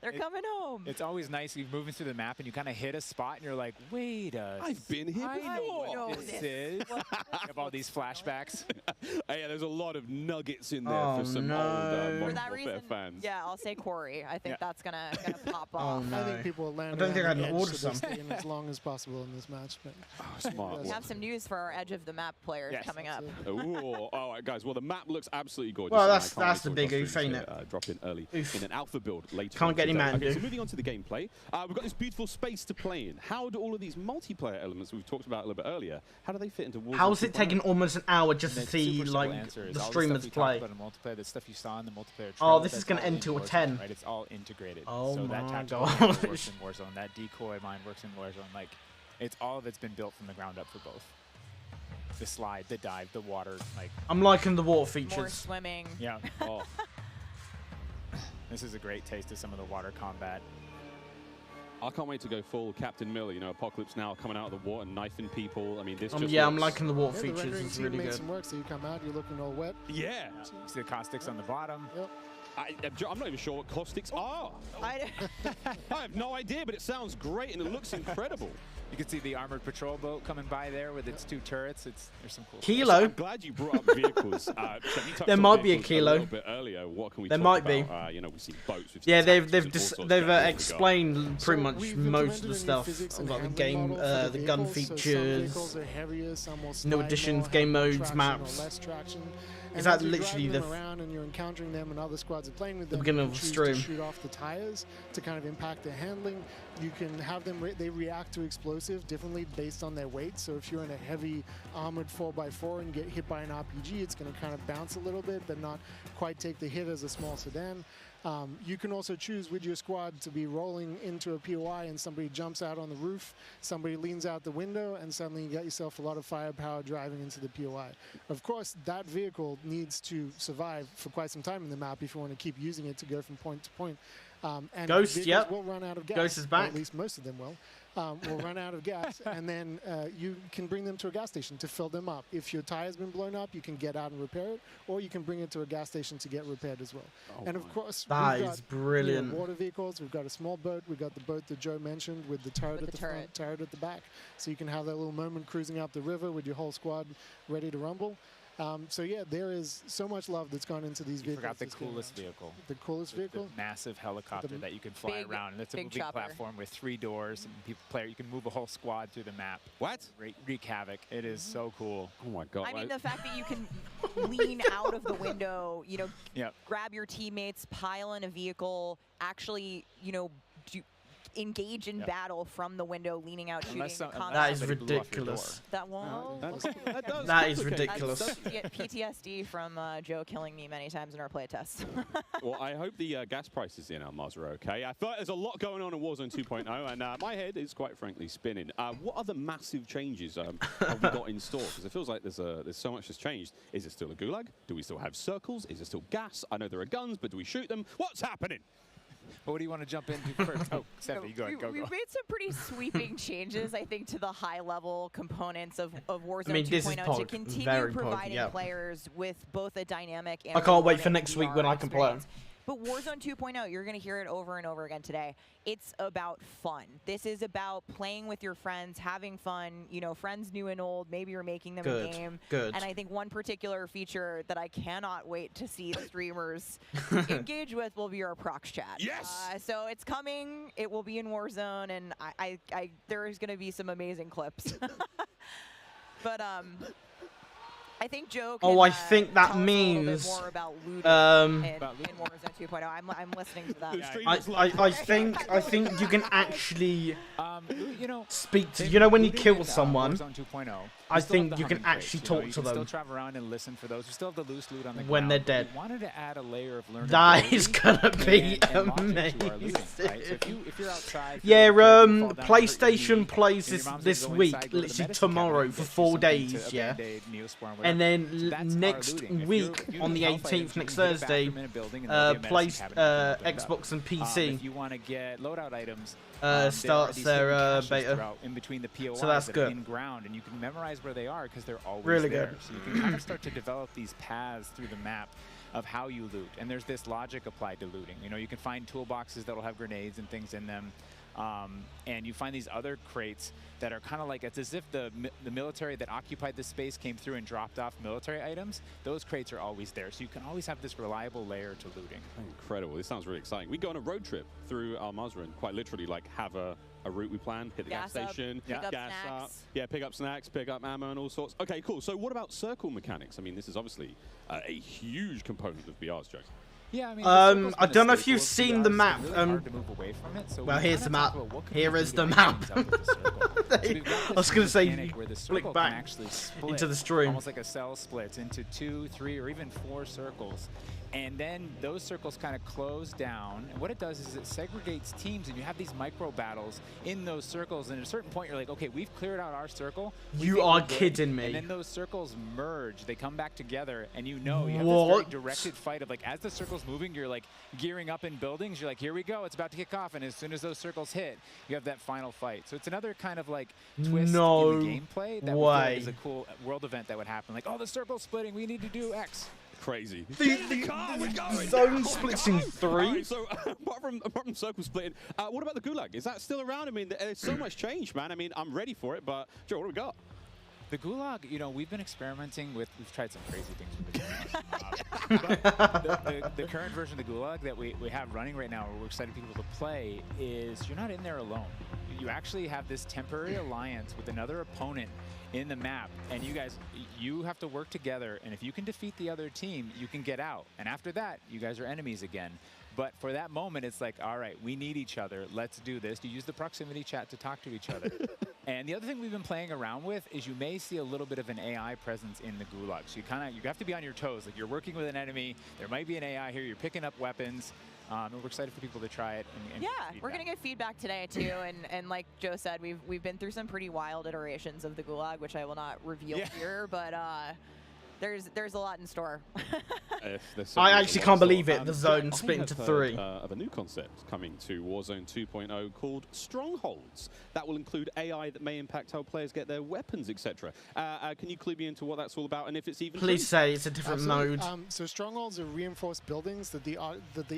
They're coming home.
It's always nice. You're moving through the map and you kind of hit a spot and you're like, wait a
I've been here
I
before.
know what this is. You have all these flashbacks.
Yeah, there's a lot of nuggets in there for some old
For
Modern
that
Warfare
reason,
fans.
yeah, I'll say Corey. I think that's gonna pop
Oh,
off.
no.
I think people will land
I don't think
around
I'd
the edge
order
so they
some.
stay in as long as possible in this match. But
smart.
We have some news for our edge of the map players coming up.
Ooh, all right, guys. Well, the map looks absolutely gorgeous.
Well,
and I
that's-
can't
that's
wait
the
till
big
Josh
oof, ain't
Jones,
it?
drop in early
Oof.
in an alpha build later.
Can't
on
get any
today.
man
Okay,
do.
so moving on to the gameplay, we've got this beautiful space to play in. How do all of these multiplayer elements we've talked about a little bit earlier? How do they fit into Warzone?
How's it
2.0?
taking almost an hour just
And
to
the
see
super simple
like
answer is
the
all
streamers
stuff we
play?
talked about in multiplayer, the stuff you saw in the multiplayer.
Oh,
trailer,
this is
that's
gonna
all
end
in
till
Warzone,
10.
Right, it's all integrated.
Oh
so that
my
tactical
gosh.
mind works in Warzone. That decoy mind works in Warzone. Like, it's all of it's been built from the ground up for both. The slide, the dive, the water, like.
I'm liking the water
More
features.
swimming.
Yeah. Oh. This is a great taste of some of the water combat.
I can't wait to go full Captain Miller. You know, Apocalypse Now coming out of the water, knifing people. I mean, this just
Yeah, I'm
looks-
liking the water
the
features.
rendering
It's
team
really
made
good.
some work, so you come out, you're looking all wet.
Yeah.
You see the caustics on the bottom.
Yep.
I'm not even sure what caustics are.
I
have no idea, but it sounds great and it looks incredible.
You can see the armored patrol boat coming by there with its 2 turrets. There's some cool.
Kilo.
I'm glad you brought up vehicles. So you touched
There
on
might be a
vehicles
kilo.
little bit earlier. What can we
There
talk
might be.
about? You know, we've seen boats. We've seen
Yeah,
tanks,
they've
we've seen all sorts of
they've
vehicles.
explained pretty much
we've
most of
implemented
the
a new
stuff
physics and
about the
handling
game,
model for
the
the
gun
vehicles, so some
features,
vehicles are heavier, some will
new
slide
additions,
more,
game
have more
modes,
traction
maps.
or less traction.
Is
And
that
as you're
literally
driving
the
them around and you're encountering them and other squads are playing with
the
them,
beginning
you
of the
choose
stream?
to shoot off the tires to kind of impact their handling. You can have them, they react to explosive differently based on their weight. So if you're in a heavy armored 4x4 and get hit by an RPG, it's going to kind of bounce a little bit, but not quite take the hit as a small sedan. You can also choose with your squad to be rolling into a POI and somebody jumps out on the roof, somebody leans out the window, and suddenly you got yourself a lot of firepower driving into the POI. Of course, that vehicle needs to survive for quite some time in the map if you want to keep using it to go from point to point. And
Ghost,
vehicles
yep.
will run out of gas.
Ghost is
or
back.
at least most of them will. Will run out of gas, and then you can bring them to a gas station to fill them up. If your tire's been blown up, you can get out and repair it, or you can bring it to a gas station to get repaired as well. And of course,
That
we've
is
got,
brilliant.
water vehicles. We've got a small boat. We've got the boat that Joe mentioned with the turret at the front, turret at the back. So you can have that little moment cruising up the river with your whole squad ready to rumble. So yeah, there is so much love that's gone into these vehicles.
Forgot the
this game
coolest
round.
vehicle.
The coolest vehicle?
The massive helicopter that you can fly
big-
around. And it's a
big
moving
chopper.
platform with 3 doors. And you can move a whole squad through the map.
What?
Wreak havoc. It is so cool.
Oh my god.
I mean, the fact that you can lean out of the window, you know,
Yep.
grab your teammates, pile in a vehicle, actually, you know, engage in
Yep.
battle from the window, leaning out, shooting.
That is ridiculous.
That won't.
That is ridiculous.
PTSD from Joe killing me many times in our play tests.
Well, I hope the gas prices in Almaz are okay. I feel like there's a lot going on in Warzone 2.0, and my head is quite frankly spinning. What other massive changes have we got in store? Because it feels like there's so much that's changed. Is it still a gulag? Do we still have circles? Is it still gas? I know there are guns, but do we shoot them? What's happening?
Well, what do you want to jump into first? Oh, Stephanie, go ahead. Go.
We've made some pretty sweeping changes, I think, to the high-level components of Warzone
this is
2.0 to
Pog,
continue
very Pog,
providing
yeah.
players with both a dynamic and
I can't wait for
rewarding
next week
VR
when I can play.
experience. But Warzone 2.0, you're going to hear it over and over again today. It's about fun. This is about playing with your friends, having fun, you know, friends new and old. Maybe you're making them
Good,
a game.
good.
And I think one particular feature that I cannot wait to see the streamers engage with will be our prox chat.
Yes!
So it's coming. It will be in Warzone, and there is going to be some amazing clips. But I think Joe
Oh,
can,
I think that
tell us a little bit
means.
more about looting in Warzone 2.0. I'm listening to that.
I think you can actually
you know,
speak to. You know when you
looting
kill
in,
someone.
Warzone 2.0,
I
we still have
think
the
you can
humming
actually
crates, you know,
talk
you
to
can
them
still travel around and listen for those. We still have the loose loot on the
when
ground,
they're
but
dead.
We wanted to add a layer of learnability.
That is gonna be
and logic to our looting,
amazing.
right? So if you're outside,
Yeah,
fall down, hurt your
PlayStation
knee,
plays
and your mom's
this
gonna go
week,
inside, go to the
literally
medicine
tomorrow
cabinet and
for
get you
4
something to
days,
a
yeah.
Band-Aid, Neosporin, whatever.
And then
So that's our
next
looting. If
week
you
on
need
the
health
18th,
items,
next
you can hit a
Thursday,
bathroom in a building and there'll be a medicine cabinet you can open up.
Xbox and PC
If you want to get loadout items, there
starts
are these
their
hidden caches
beta.
throughout in between the POIs
So that's
that
good.
are in ground, and you can memorize where they are because they're always
Really
there.
good.
So you can kind of start to develop these paths through the map of how you loot, and there's this logic applied to looting. You know, you can find toolboxes that'll have grenades and things in them, and you find these other crates that are kind of like, it's as if the military that occupied this space came through and dropped off military items. Those crates are always there, so you can always have this reliable layer to looting.
Incredible. This sounds really exciting. We go on a road trip through Al Mazrah, quite literally, like, have a route we plan, hit the gas station,
pick up
gas
snacks.
up, yeah, pick up snacks, pick up ammo and all sorts. Okay, cool. So what about circle mechanics? I mean, this is obviously a huge component of BR's, Jokes.
Yeah, I mean,
I don't know if you've seen the map. Well, here's the map. Here is the map. I was gonna say,
where the
flick
circle
back
can actually split
into the stream.
almost like a cell splits into 2, 3, or even 4 circles. And then those circles kind of close down. And what it does is it segregates teams, and you have these micro battles in those circles. And at a certain point, you're like, okay, we've cleared out our circle.
You are kidding me.
And then those circles merge. They come back together, and you know, you have this
What?
very directed fight of, like, as the circle's moving, you're like gearing up in buildings. You're like, here we go, it's about to kick off. And as soon as those circles hit, you have that final fight. So it's another kind of like twist in the gameplay that would feel like is a cool world event that would happen. Like, oh, the circle's splitting, we need to do X.
Crazy.
The zone splits in 3.
Right, so apart from circle splitting, what about the Gulag? Is that still around? I mean, there's so much change, man. I mean, I'm ready for it, but Joe, what do we got?
The Gulag, you know, we've been experimenting with, we've tried some crazy things with the Gulag. But the current version of the Gulag that we have running right now, where we're excited people to play, is you're not in there alone. You actually have this temporary alliance with another opponent in the map, and you have to work together, and if you can defeat the other team, you can get out. And after that, you guys are enemies again. But for that moment, it's like, all right, we need each other. Let's do this. You use the proximity chat to talk to each other. And the other thing we've been playing around with is you may see a little bit of an AI presence in the Gulag. So you have to be on your toes. Like, you're working with an enemy. There might be an AI here. You're picking up weapons. And we're excited for people to try it. And
yeah, we're gonna get feedback today too, and like Joe said, we've been through some pretty wild iterations of the Gulag, which I will not reveal here, but there's a lot in store.
I actually can't believe it. The zone split into 3.
Of a new concept coming to Warzone 2.0 called Strongholds. That will include AI that may impact how players get their weapons, etc. Can you clue me into what that's all about, and if it's even?
Please say it's a different mode.
So strongholds are reinforced buildings that the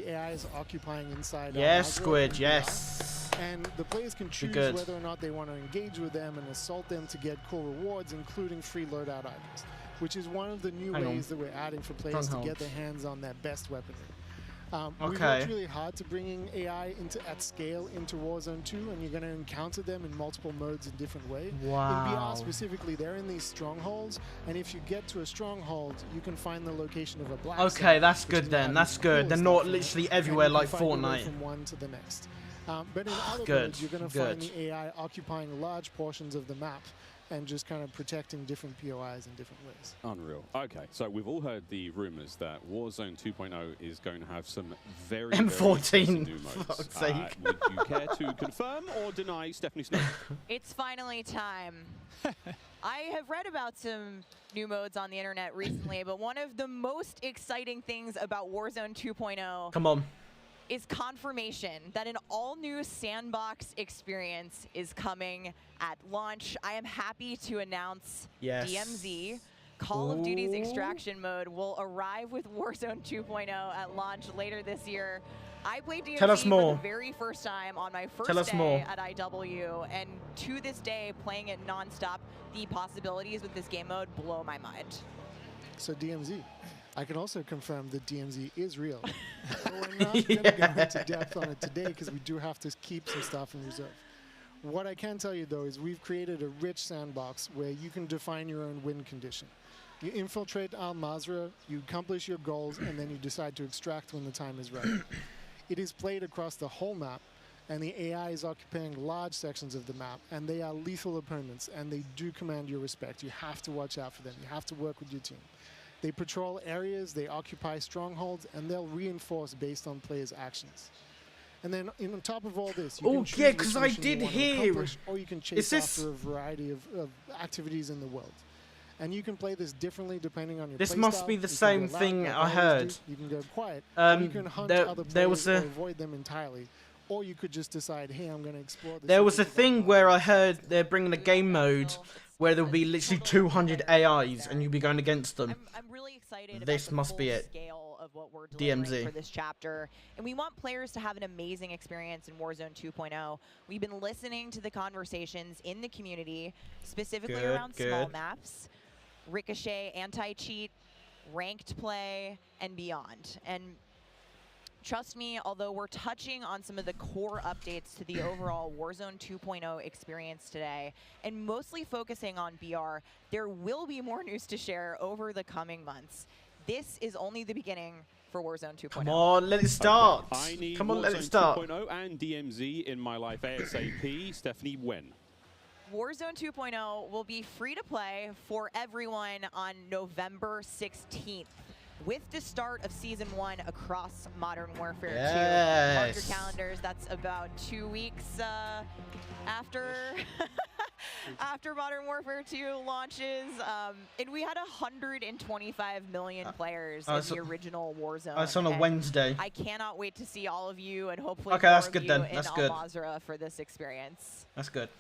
AI is occupying inside.
Yes, Squid. Yes.
And the players can choose whether or not they want to engage with them and assault them to get cool rewards, including free loadout items, which is one of the new ways that we're adding for players to get their hands on their best weaponry. We've worked really hard to bringing AI at scale into Warzone 2, and you're going to encounter them in multiple modes in different ways.
Wow.
In BR specifically, they're in these strongholds, and if you get to a stronghold, you can find the location of a black
Okay, that's good then. That's good. They're not literally everywhere like Fortnite.
From one to the next. But in other modes, you're going to find the AI occupying large portions of the map and just kind of protecting different POIs in different ways.
Unreal. Okay, so we've all heard the rumors that Warzone 2.0 is going to have some very
M14
very new modes.
for fuck's sake.
Would you care to confirm or deny, Stephanie Snow?
It's finally time. I have read about some new modes on the internet recently, but one of the most exciting things about Warzone 2.0
Come on.
is confirmation that an all-new sandbox experience is coming at launch. I am happy to announce DMZ, Call of Duty's extraction mode, will arrive with Warzone 2.0 at launch later this year. I played DMZ for the very first time on my first day at IW, and to this day, playing it non-stop, the possibilities with this game mode blow my mind.
So DMZ. I can also confirm that DMZ is real. But we're not going to go into depth on it today because we do have to keep some stuff in reserve. What I can tell you, though, is we've created a rich sandbox where you can define your own win condition. You infiltrate Al Mazrah, you accomplish your goals, and then you decide to extract when the time is right. It is played across the whole map, and the AI is occupying large sections of the map, and they are lethal opponents, and they do command your respect. You have to watch out for them. You have to work with your team. They patrol areas, they occupy strongholds, and they'll reinforce based on players' actions. And then on top of all this, you can choose
yeah,
which
because I
mission you
did
want to
hear.
accomplish, or you can chase after a variety of activities in the world. And you can play this differently depending on your
This
play
must
style.
be the
You can
same
go loud,
thing
like
I
always
heard.
do. You can go quiet. And you can hunt other
there was
players
a
or avoid them entirely. Or you could just decide, hey, I'm going to explore this.
There was a thing where I heard they're bringing a game mode where there'll be literally 200 AIs and you'll be going against them.
I'm really excited
This
about the
must
full
be it.
scale of what we're delivering
DMZ.
for this chapter. And we want players to have an amazing experience in Warzone 2.0. We've been listening to the conversations in the community, specifically around small maps, Ricochet, anti-cheat, ranked play, and beyond. And trust me, although we're touching on some of the core updates to the overall Warzone 2.0 experience today, and mostly focusing on BR, there will be more news to share over the coming months. This is only the beginning for Warzone 2.0.
Come on, let it start.
I need
Come on, let
Warzone
it start.
2.0 and DMZ in my life ASAP. Stephanie, when?
Warzone 2.0 will be free to play for everyone on November 16th. With the start of Season 1 across Modern Warfare 2. Mark your calendars, that's about 2 weeks after after Modern Warfare 2 launches. And we had 125 million players in the original Warzone.
It's on a Wednesday.
I cannot wait to see all of you and hopefully
Okay,
more
that's
of
good
you
then.
in
That's
Al
good.
Mazrah for this experience.
That's good.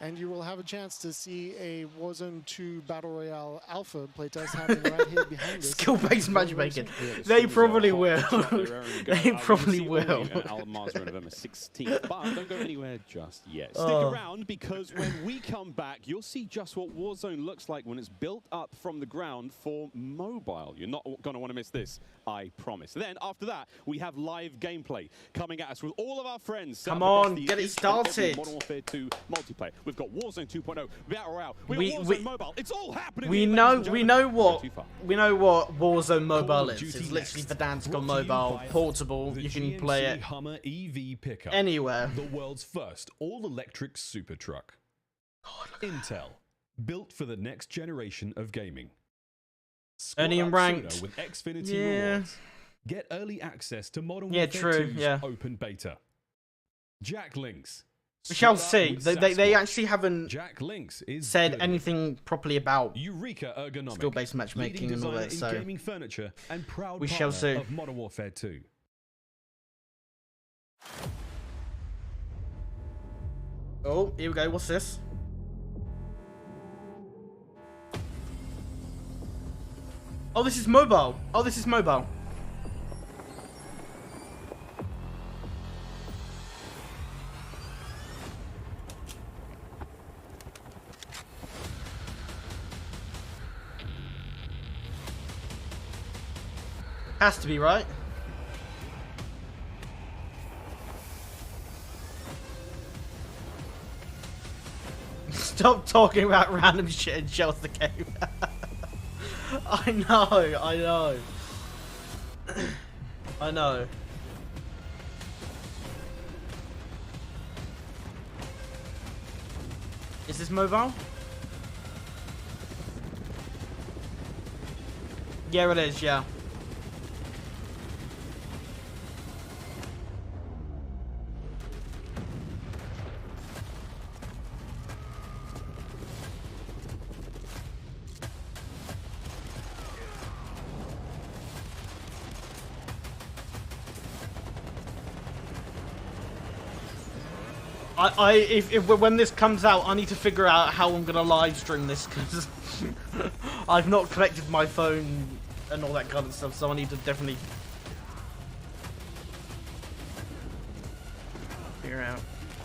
And you will have a chance to see a Warzone 2 Battle Royale Alpha playtest happening right here behind us.
Skill-based matchmaking. They probably will. They probably will.
Al Mazrah on November 16th, but don't go anywhere just yet. Stick around, because when we come back, you'll see just what Warzone looks like when it's built up from the ground for mobile. You're not going to want to miss this, I promise. Then, after that, we have live gameplay coming at us with all of our friends.
Come on, get it started.
Modern Warfare 2 multiplayer. We've got Warzone 2.0, Battle Royale, we've got Warzone Mobile. It's all happening.
We know what Warzone Mobile is. It's literally Verdansk on mobile, portable. You can play it
Hummer EV pickup.
anywhere.
The world's first all-electric super truck. Intel, built for the next generation of gaming.
Only in
Squad up
ranked.
sooner with Xfinity rewards. Get early access to Modern Warfare 2's open beta. Jack Links.
We shall see. They actually haven't
Jack Links is
said
good.
anything properly about
Eureka Ergonomic,
skill-based matchmaking
leading
and all that.
designer in
So
gaming furniture and proud
we shall
partner
see.
of Modern Warfare 2.
Oh, here we go. What's this? Oh, this is mobile. Oh, this is mobile. Has to be, right? Stop talking about random shit and shells the game. I know. I know. Is this mobile? Yeah, it is, yeah. If when this comes out, I need to figure out how I'm gonna live stream this, because I've not connected my phone and all that kind of stuff, so I need to definitely figure out.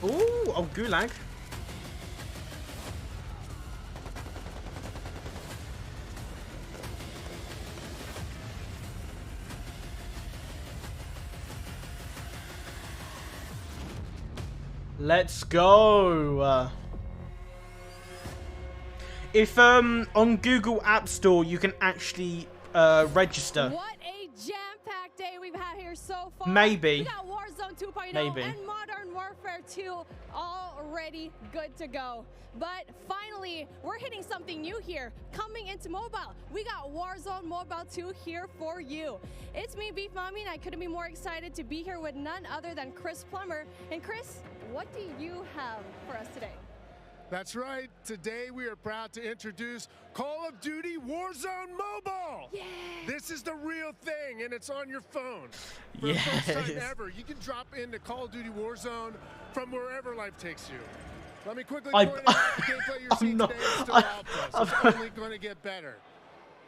Ooh, oh, Gulag. Let's go. if on Google App Store you can actually register.
What a jam-packed day we've had here so far.
Maybe.
We got Warzone 2.0
Maybe.
and Modern Warfare 2 already good to go. But finally, we're hitting something new here, coming into mobile. We got Warzone Mobile 2 here for you. It's me, Beef Mommy, and I couldn't be more excited to be here with none other than Chris Plummer. And Chris, what do you have for us today?
That's right. Today we are proud to introduce Call of Duty Warzone Mobile.
Yeah.
This is the real thing, and it's on your phone. For the first time ever, you can drop into Call of Duty Warzone from wherever life takes you. Let me quickly point out the gameplay you're seeing today is still alpha. It's only going to get better.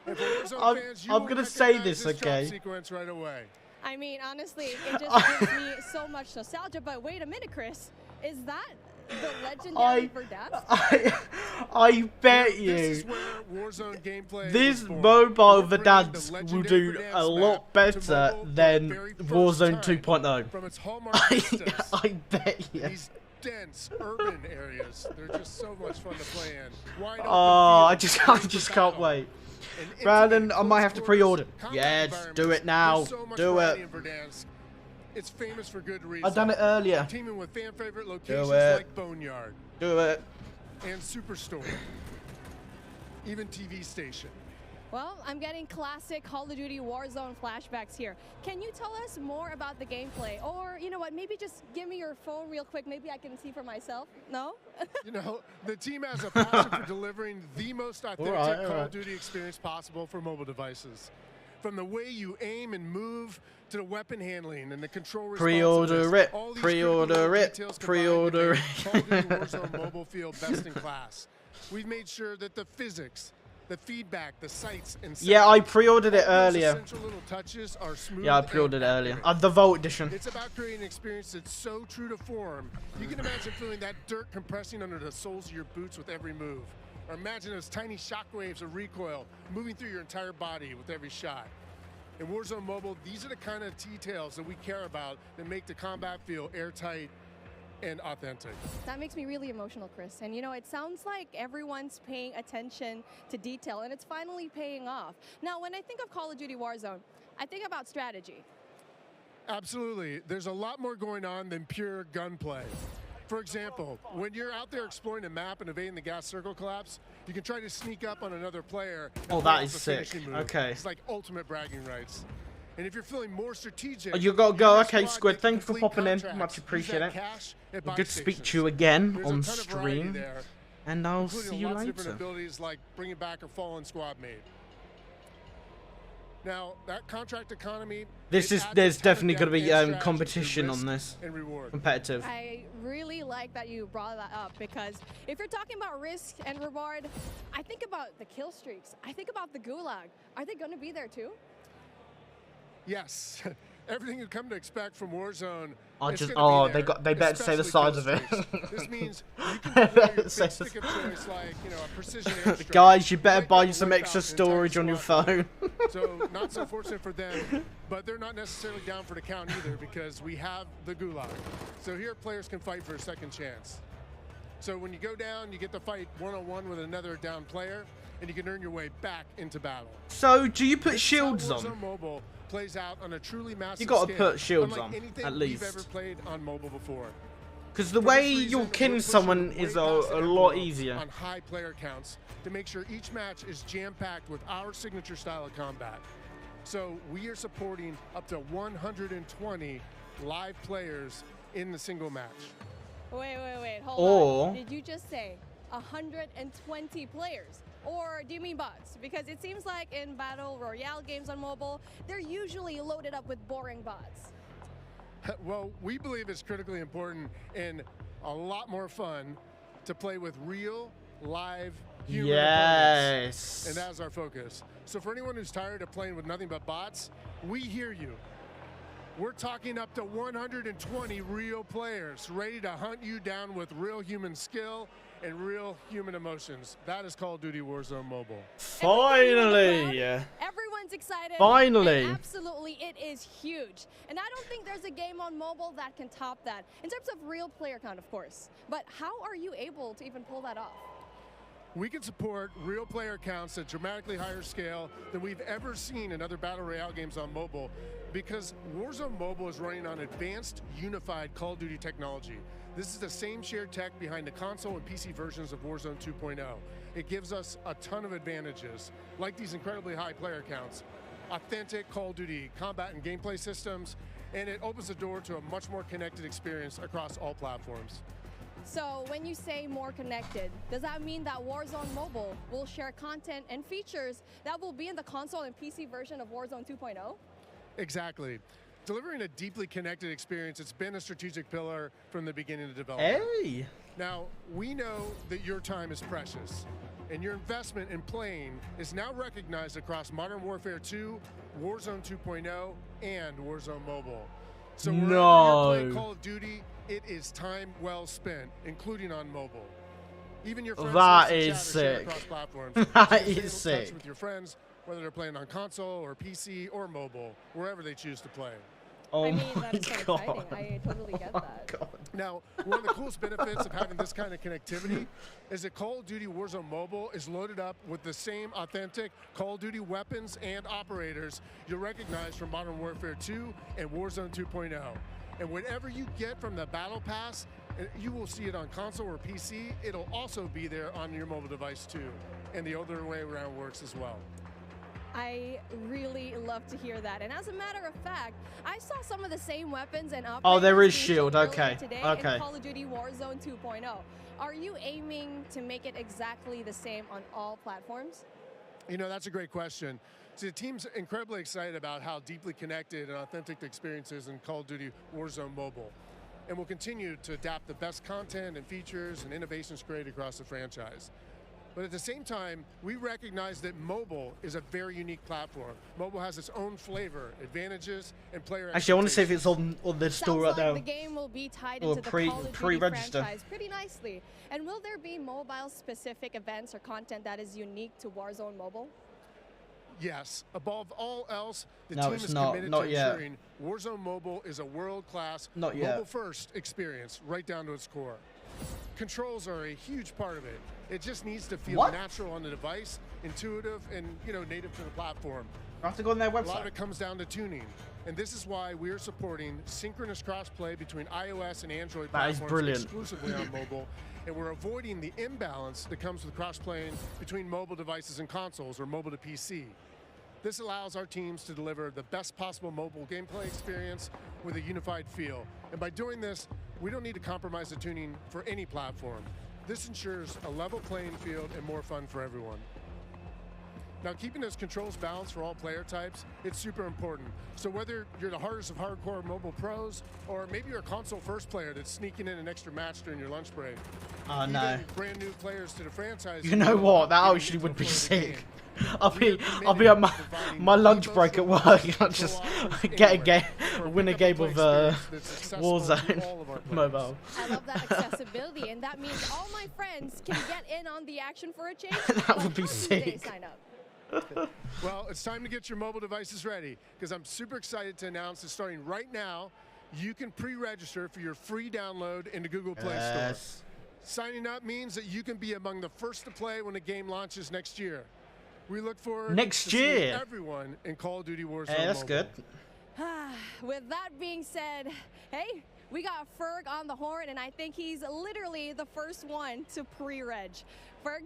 And for Warzone fans, you
I'm
will
gonna say
recognize
this, okay?
drop sequence right away.
I mean, honestly, it just gives me so much nostalgia. But wait a minute, Chris. Is that the legendary Verdansk?
I bet
This
you
is where Warzone gameplay
this
was born.
mobile
We're bringing the
Verdansk will
legendary
do
Verdansk
a
map
lot
to
better
mobile for the
than
very first
Warzone
time
2.0.
From its hallmark vistas.
I bet you.
These dense urban areas, they're just so much fun to play in. Wide open
Oh, I
fields,
just can't wait. Brandon, I might have to pre-order. Yes, do it now.
There's so much
Do
variety
it.
in Verdansk. It's famous for good reason.
I've done it earlier.
Teaming with fan favorite locations
it.
like Boneyard
Do it.
and Superstore, even TV station.
Well, I'm getting classic Call of Duty Warzone flashbacks here. Can you tell us more about the gameplay? Or, you know what, maybe just give me your phone real quick. Maybe I can see for myself. No?
You know, the team has a passion for delivering the most authentic Call of Duty experience possible for mobile devices. From the way you aim and move to the weapon handling and the control
Pre-order it.
all these
Pre-order
critical
it.
details combined
Pre-order
to make Call of Duty Warzone mobile feel best in class. We've made sure that the physics, the feedback, the sights, and
Yeah,
sound,
I pre-ordered it
all those
earlier.
essential little touches are smooth
Yeah, I
and
pre-ordered it earlier.
accurate.
The Vault Edition.
It's about creating an experience that's so true to form. You can imagine feeling that dirt compressing under the soles of your boots with every move. Or imagine those tiny shockwaves of recoil moving through your entire body with every shot. In Warzone Mobile, these are the kind of details that we care about that make the combat feel airtight and authentic.
That makes me really emotional, Chris. And you know, it sounds like everyone's paying attention to detail, and it's finally paying off. Now, when I think of Call of Duty Warzone, I think about strategy.
Absolutely. There's a lot more going on than pure gunplay. For example, when you're out there exploring a map and evading the gas circle collapse, you can try to sneak up on another player. And
Oh,
pull
that
off
is
a
sick.
finishing move.
Okay.
It's like ultimate bragging rights. And if you're feeling more strategic,
Oh, you gotta go.
your
Okay,
squad
Squid.
gets
Thanks for
complete
popping in.
contracts.
Much
Use
appreciate
that
it.
cash at buy
Good to speak
stations.
to you again
There's a
on
ton of variety
stream.
there,
And I'll
including
see you
lots of different
later.
abilities like bringing back a fallen squad mate. Now, that contract economy.
There's
it adds a
there's
ton of
definitely
depth
gonna be
and strategy to
competition
risk
on this.
and reward.
Competitive.
I really like that you brought that up, because if you're talking about risk and reward, I think about the kill streaks. I think about the gulag. Are they going to be there too?
Yes, everything you've come to expect from Warzone.
I
it's
just
gonna be
they
there,
better say the
especially
size of
kill
it.
streaks. This means you can deploy your big
Say
stick of
the-
choice, like a precision airstrike.
Guys, you better
Make
buy
that
you some
wipe
extra
out an entire
storage on your
squad.
phone.
So not so fortunate for them, but they're not necessarily down for the count either, because we have the gulag. So here players can fight for a second chance. So when you go down, you get to fight one-on-one with another down player, and you can earn your way back into battle.
So, do you put
This is
shields
how
on?
Warzone Mobile plays out on a truly massive
You gotta
scale,
put shields
unlike
on,
anything
at
we've
least.
ever played on mobile before.
Because the
For
way
this reason,
you're
we're
killing
pushing
someone
way
is
past
a
the
lot
envelope
easier.
on high player counts to make sure each match is jam-packed with our signature style of combat. So we are supporting up to 120 live players in the single match.
Wait, hold
Or-
on. Did you just say 120 players? Or do you mean bots? Because it seems like in Battle Royale games on mobile, they're usually loaded up with boring bots.
Well, we believe it's critically important and a lot more fun to play with real, live, human opponents.
Yes.
And that's our focus. So for anyone who's tired of playing with nothing but bots, we hear you. We're talking up to 120 real players ready to hunt you down with real human skill and real human emotions. That is Call of Duty Warzone Mobile.
Finally.
Everyone's excited.
Finally.
And absolutely, it is huge. And I don't think there's a game on mobile that can top that. In terms of real player count, of course. But how are you able to even pull that off?
We can support real player counts at dramatically higher scale than we've ever seen in other Battle Royale games on mobile because Warzone Mobile is running on advanced, unified Call of Duty technology. This is the same shared tech behind the console and PC versions of Warzone 2.0. It gives us a ton of advantages, like these incredibly high player counts, authentic Call of Duty combat and gameplay systems, and it opens the door to a much more connected experience across all platforms.
So when you say more connected, does that mean that Warzone Mobile will share content and features that will be in the console and PC version of Warzone 2.0?
Exactly. Delivering a deeply connected experience, it's been a strategic pillar from the beginning of development.
Hey!
Now, we know that your time is precious, and your investment in playing is now recognized across Modern Warfare 2, Warzone 2.0, and Warzone Mobile. So wherever you're playing Call of Duty, it is time well spent, including on mobile. Even your friends
that
and
is
chat are shared
sick.
across platforms.
That
So stay in
is
touch
sick.
with your friends, whether they're playing on console or PC or mobile, wherever they choose to play.
Oh
I mean,
my
that is so
god.
exciting. I totally get that.
Now, one of the coolest benefits of having this kind of connectivity is that Call of Duty Warzone Mobile is loaded up with the same authentic Call of Duty weapons and operators you'll recognize from Modern Warfare 2 and Warzone 2.0. And whatever you get from the Battle Pass, you will see it on console or PC. It'll also be there on your mobile device too. And the other way around works as well.
I really love to hear that. And as a matter of fact, I saw some of the same weapons and operators
Oh, there is
being
shield.
shown
Okay.
earlier today
Okay.
in Call of Duty Warzone 2.0. Are you aiming to make it exactly the same on all platforms?
You know, that's a great question. See, the team's incredibly excited about how deeply connected and authentic the experience is in Call of Duty Warzone Mobile. And we'll continue to adapt the best content and features and innovations created across the franchise. But at the same time, we recognize that mobile is a very unique platform. Mobile has its own flavor, advantages, and player
Actually, I want to see if it's on the store right
Sounds
now.
like the game will be tied
Or
into the Call of Duty
pre-register.
franchise pretty nicely. And will there be mobile-specific events or content that is unique to Warzone Mobile?
Yes. Above all else, the
No,
team
it's
is
not.
committed
Not
to
yet.
ensuring Warzone Mobile is a world-class,
Not yet.
mobile-first experience right down to its core. Controls are a huge part of it. It just needs to feel
What?
natural on the device, intuitive, and native to the platform.
I have to go on their
A lot
website.
of it comes down to tuning. And this is why we're supporting synchronous crossplay between iOS and Android
That is
platforms
brilliant.
exclusively on mobile. And we're avoiding the imbalance that comes with cross-playing between mobile devices and consoles or mobile to PC. This allows our teams to deliver the best possible mobile gameplay experience with a unified feel. And by doing this, we don't need to compromise the tuning for any platform. This ensures a level playing field and more fun for everyone. Now, keeping those controls balanced for all player types, it's super important. So whether you're the hardest of hardcore mobile pros, or maybe you're a console first player that's sneaking in an extra match during your lunch break.
Oh,
even
no.
brand new players to the franchise.
You know what? That actually would be sick. I'll be at my lunch break at work and I'll just get a game, win a game of Warzone mobile.
I love that accessibility, and that means all my friends can get in on the action for a change.
That would
But
be
how do
sick.
they sign up?
Well, it's time to get your mobile devices ready because I'm super excited to announce that starting right now, you can pre-register for your free download in the Google Play Store. Signing up means that you can be among the first to play when the game launches next year. We look forward
Next
to seeing
year?
everyone in Call of Duty Warzone
Hey, that's
Mobile.
good.
With that being said, hey, we got Ferg on the horn, and I think he's literally the first one to pre-reg. Ferg?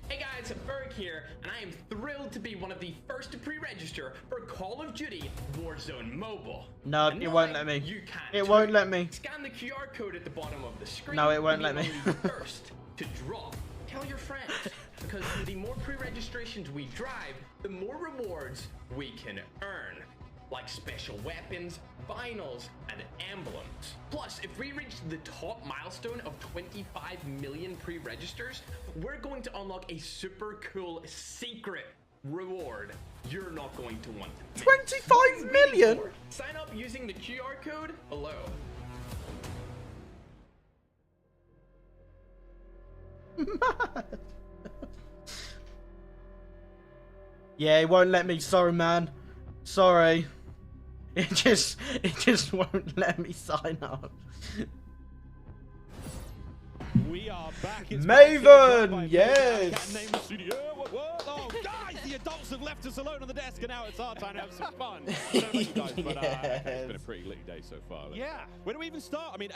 Hey guys, Ferg here, and I am thrilled to be one of the first to pre-register for Call of Duty Warzone Mobile.
No,
And
it
knowing
won't let me.
you can
It
too,
won't let me.
Scan the QR code at the bottom of the screen.
No, it won't
and
let
be
me.
only the first to drop. Tell your friends, because the more pre-registrations we drive, the more rewards we can earn. Like special weapons, vinyls, and emblems. Plus, if we reach the top milestone of 25 million pre-registers, we're going to unlock a super cool secret reward you're not going to want to miss.
25 million?
Sign up using the QR code below.
Yeah, it won't let me. Sorry, man. Sorry. It just won't let me sign up.
We are back. It's
Maven, yes.
Oh, guys, the adults have left us alone on the desk, and now it's our time to have some fun. I don't know about you guys, but it's been a pretty litty day so far.
Yeah.
Where do we even start? I mean,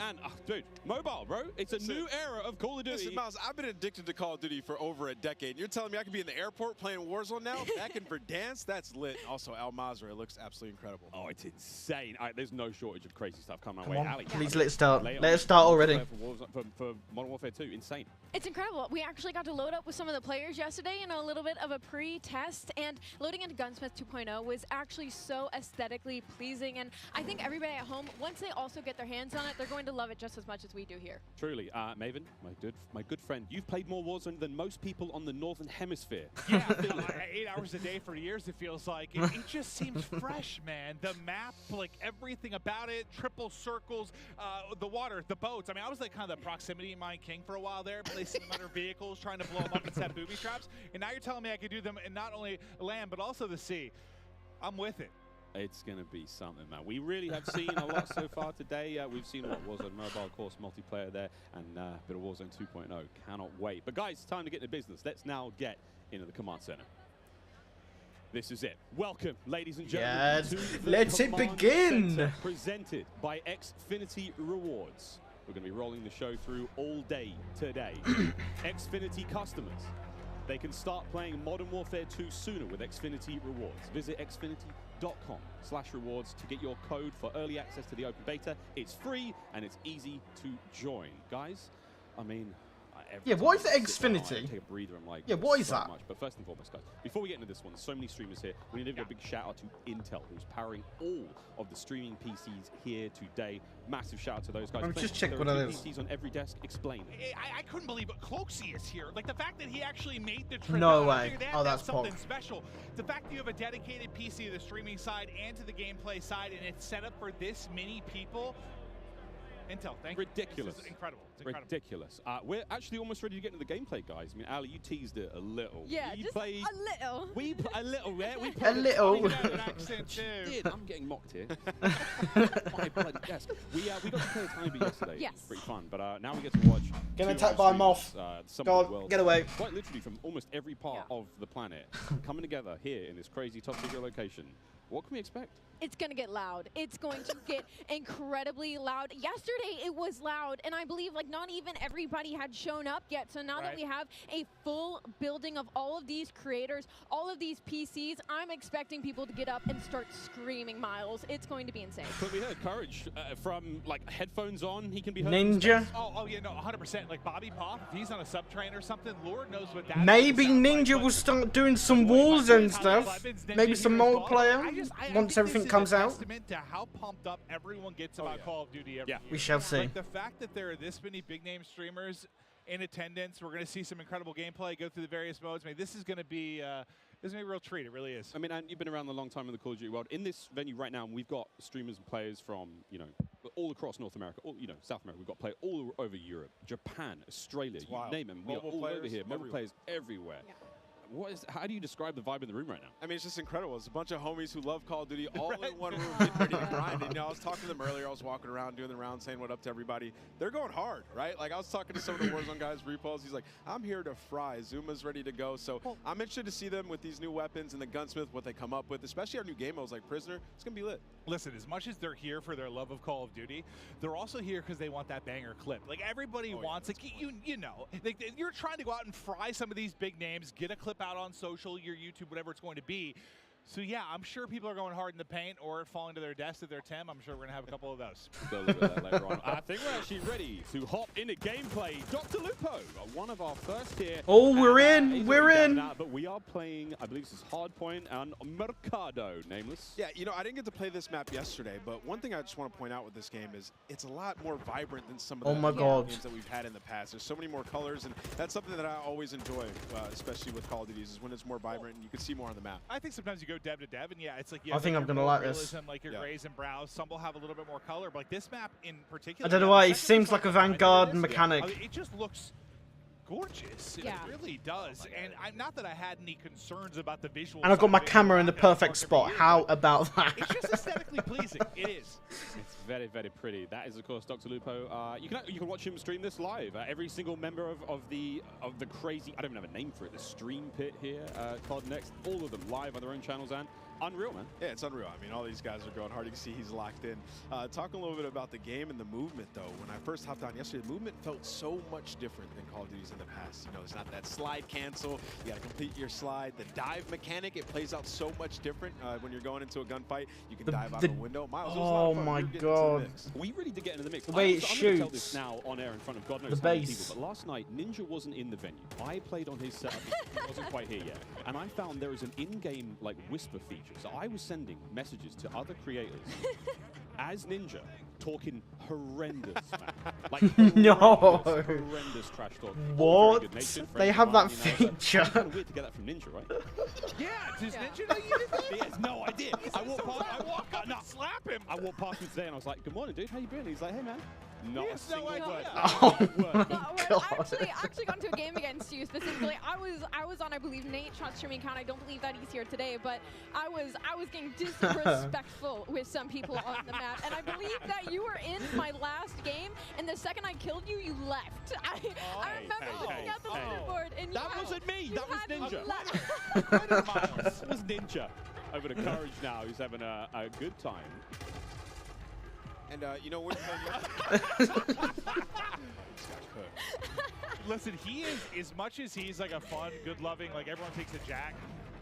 dude, mobile, bro. It's a new era of Call of Duty.
Listen, Miles, I've been addicted to Call of Duty for over a decade. You're telling me I could be in the airport playing Warzone now? Back in Verdansk? That's lit. Also, Al Mazrah looks absolutely incredible.
Oh, it's insane. There's no shortage of crazy stuff coming our
Come
way.
on,
Ali,
please let's start. Let's start already.
For Modern Warfare 2, insane.
It's incredible. We actually got to load up with some of the players yesterday in a little bit of a pre-test, and loading into Gunsmith 2.0 was actually so aesthetically pleasing, and I think everybody at home, once they also get their hands on it, they're going to love it just as much as we do here.
Truly. Maven, my good friend, you've played more Warzone than most people on the Northern Hemisphere.
Yeah, 8 hours a day for years, it feels like. It just seems fresh, man. The map, like everything about it, triple circles, the water, the boats. I mean, I was like kind of the proximity mine king for a while there, placing them under vehicles, trying to blow them up and set booby traps. And now you're telling me I could do them in not only land, but also the sea. I'm with it.
It's going to be something, man. We really have seen a lot so far today. We've seen what Warzone Mobile, of course, multiplayer there, and a bit of Warzone 2.0. Cannot wait. But guys, it's time to get into business. Let's now get into the command center. This is it. Welcome, ladies and gentlemen.
Yes,
to the
let's it
Command
begin.
Center, presented by Xfinity Rewards. We're going to be rolling the show through all day today. Xfinity customers, they can start playing Modern Warfare 2 sooner with Xfinity Rewards. Visit xfinity.com/rewards to get your code for early access to the open beta. It's free and it's easy to join. Guys, I mean,
yeah, what is the Xfinity?
Take a breather. I'm like,
yeah, what is
so
that?
Much. But first and foremost, guys, before we get into this one, so many streamers here. We need to give a big shout out to Intel, who's powering all of the streaming PCs here today. Massive shout out to those guys.
Let me just check
there
what
are
that
two
is.
PCs on every desk. Explain.
I couldn't believe it. Cloaksy is here. Like the fact that he actually made the trip.
No
out,
way.
Oh,
that's
something
Pog.
special. The fact that you have a dedicated PC to the streaming side and to the gameplay side, and it's set up for this many people. Intel, thank you.
Ridiculous.
This is incredible. It's incredible.
Ridiculous. We're actually almost ready to get into the gameplay, guys. I mean, Ali, you teased it a little.
Yeah,
you
just
played,
a little.
a little, yeah? We
A little.
I'm getting mocked here. My bloody desk. We got to play a tiny bit yesterday.
Yes.
Pretty fun. But now we get to watch.
Getting
two
attacked by a
streamers,
moth.
some
Go
of the
on,
world's-
get away.
Quite literally from almost every part of the planet coming together here in this crazy top secret location. What can we expect?
It's going to get loud. It's going to get incredibly loud. Yesterday, it was loud, and I believe like not even everybody had shown up yet. So now that we have a full building of all of these creators, all of these PCs, I'm expecting people to get up and start screaming, Miles. It's going to be insane.
But we heard Courage from like headphones on. He can be heard.
Ninja.
Oh yeah, no, 100%. Like Bobby Pop, if he's on a subtrain or something, Lord knows what that.
Maybe Ninja will start doing some Warzone stuff. Maybe some multiplayer once everything comes out.
Testament to how pumped up everyone gets about Call of Duty every year.
We shall see.
Like the fact that there are this many big name streamers in attendance, we're going to see some incredible gameplay, go through the various modes. I mean, this is going to be a real treat. It really is.
I mean, and you've been around a long time in the Call of Duty world. In this venue right now, we've got streamers and players from, all across North America, South America. We've got players all over Europe, Japan, Australia, you name them. We are all over here. Mobile players everywhere.
Yeah.
How do you describe the vibe in the room right now?
I mean, it's just incredible. It's a bunch of homies who love Call of Duty all in one room getting ready to grind. And, I was talking to them earlier. I was walking around doing the round saying what up to everybody. They're going hard, right? Like, I was talking to some of the Warzone guys, Repos. He's like, I'm here to fry. Zuma's ready to go. So I'm interested to see them with these new weapons and the Gunsmith, what they come up with, especially our new game modes like Prisoner. It's going to be lit.
Listen, as much as they're here for their love of Call of Duty, they're also here because they want that banger clip. Like, everybody wants, like, you're trying to go out and fry some of these big names, get a clip out on social, your YouTube, whatever it's going to be. So yeah, I'm sure people are going hard in the paint or falling to their desk at their Tim. I'm sure we're going to have a couple of those.
We'll look at that later on. I think we're actually ready to hop into gameplay. Dr. Lupo, one of our first here.
Oh, we're in. We're in.
But we are playing, I believe this is Hardpoint and Mercado, Nameless.
Yeah, I didn't get to play this map yesterday, but one thing I just want to point out with this game is it's a lot more vibrant than some of the games that we've had in the past. There's so many more colors, and that's something that I always enjoy, especially with Call of Duty, is when it's more vibrant and you can see more on the map.
I think sometimes you go dev to dev, and yeah, it's like
I think I'm gonna like this.
Like your grays and brows. Some will have a little bit more color, but like this map in particular.
I don't know why. It seems like a Vanguard mechanic.
It just looks gorgeous. It
Yeah.
really does. And not that I had any concerns about the visuals.
And I've got my camera in the perfect spot. How about that?
It's just aesthetically pleasing. It is.
It's very, very pretty. That is, of course, Dr. Lupo. You can watch him stream this live. Every single member of the crazy, I don't even have a name for it, the stream pit here, COD Next, all of them live on their own channels, and unreal, man.
Yeah, it's unreal. I mean, all these guys are going hard. You can see he's locked in. Talking a little bit about the game and the movement, though. When I first hopped on yesterday, the movement felt so much different than Call of Duty's in the past. You know, it's not that slide cancel. You got to complete your slide. The dive mechanic, it plays out so much different when you're going into a gunfight. You can dive out the window. Miles, it was a lot of fun.
my
We were getting into the
God.
mix.
We really did get into the mix.
The way it
I'm gonna tell
shoots.
this now on air in front of God knows
The
how many
bass.
people, but last night Ninja wasn't in the venue. I played on his setup. He wasn't quite here yet, and I found there is an in-game like whisper feature. So I was sending messages to other creators as Ninja, talking horrendous, man. Like
No.
horrendous trash talk. All
What?
very good-natured,
They
friendly
have that
fun, you know, but
feature.
it's kind of weird to get that from Ninja, right?
Yeah, does Ninja know you did that?
Yes, no, I did. I walked past.
I walk up and slap him.
I walked past him today and I was like, "Good morning, dude. How you been?" He's like, "Hey, man." Not
He
a
has no
single
idea.
word.
Oh
No,
my
when
God.
I actually got into a game against you specifically. I was on, I believe, Nate Shot's streaming account. I don't believe that he's here today, but I was getting disrespectful with some people on the map, and I believe that you were in my last game, and the second I killed you, you left. I remember looking at the leaderboard, and
That wasn't me. That was Ninja.
Miles.
That was Ninja. Over to Courage now, who's having a good time.
And, you know, when
Listen, he is, as much as he's like a fun, good-loving, like everyone takes a Jack,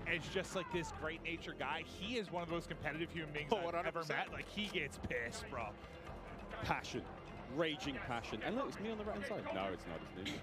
and it's just like this great-natured guy, he is one of the most competitive human beings I've ever met. Like, he gets pissed, bro.
Passion. Raging passion. And look, it's me on the right-hand side. No, it's not. It's Ninja.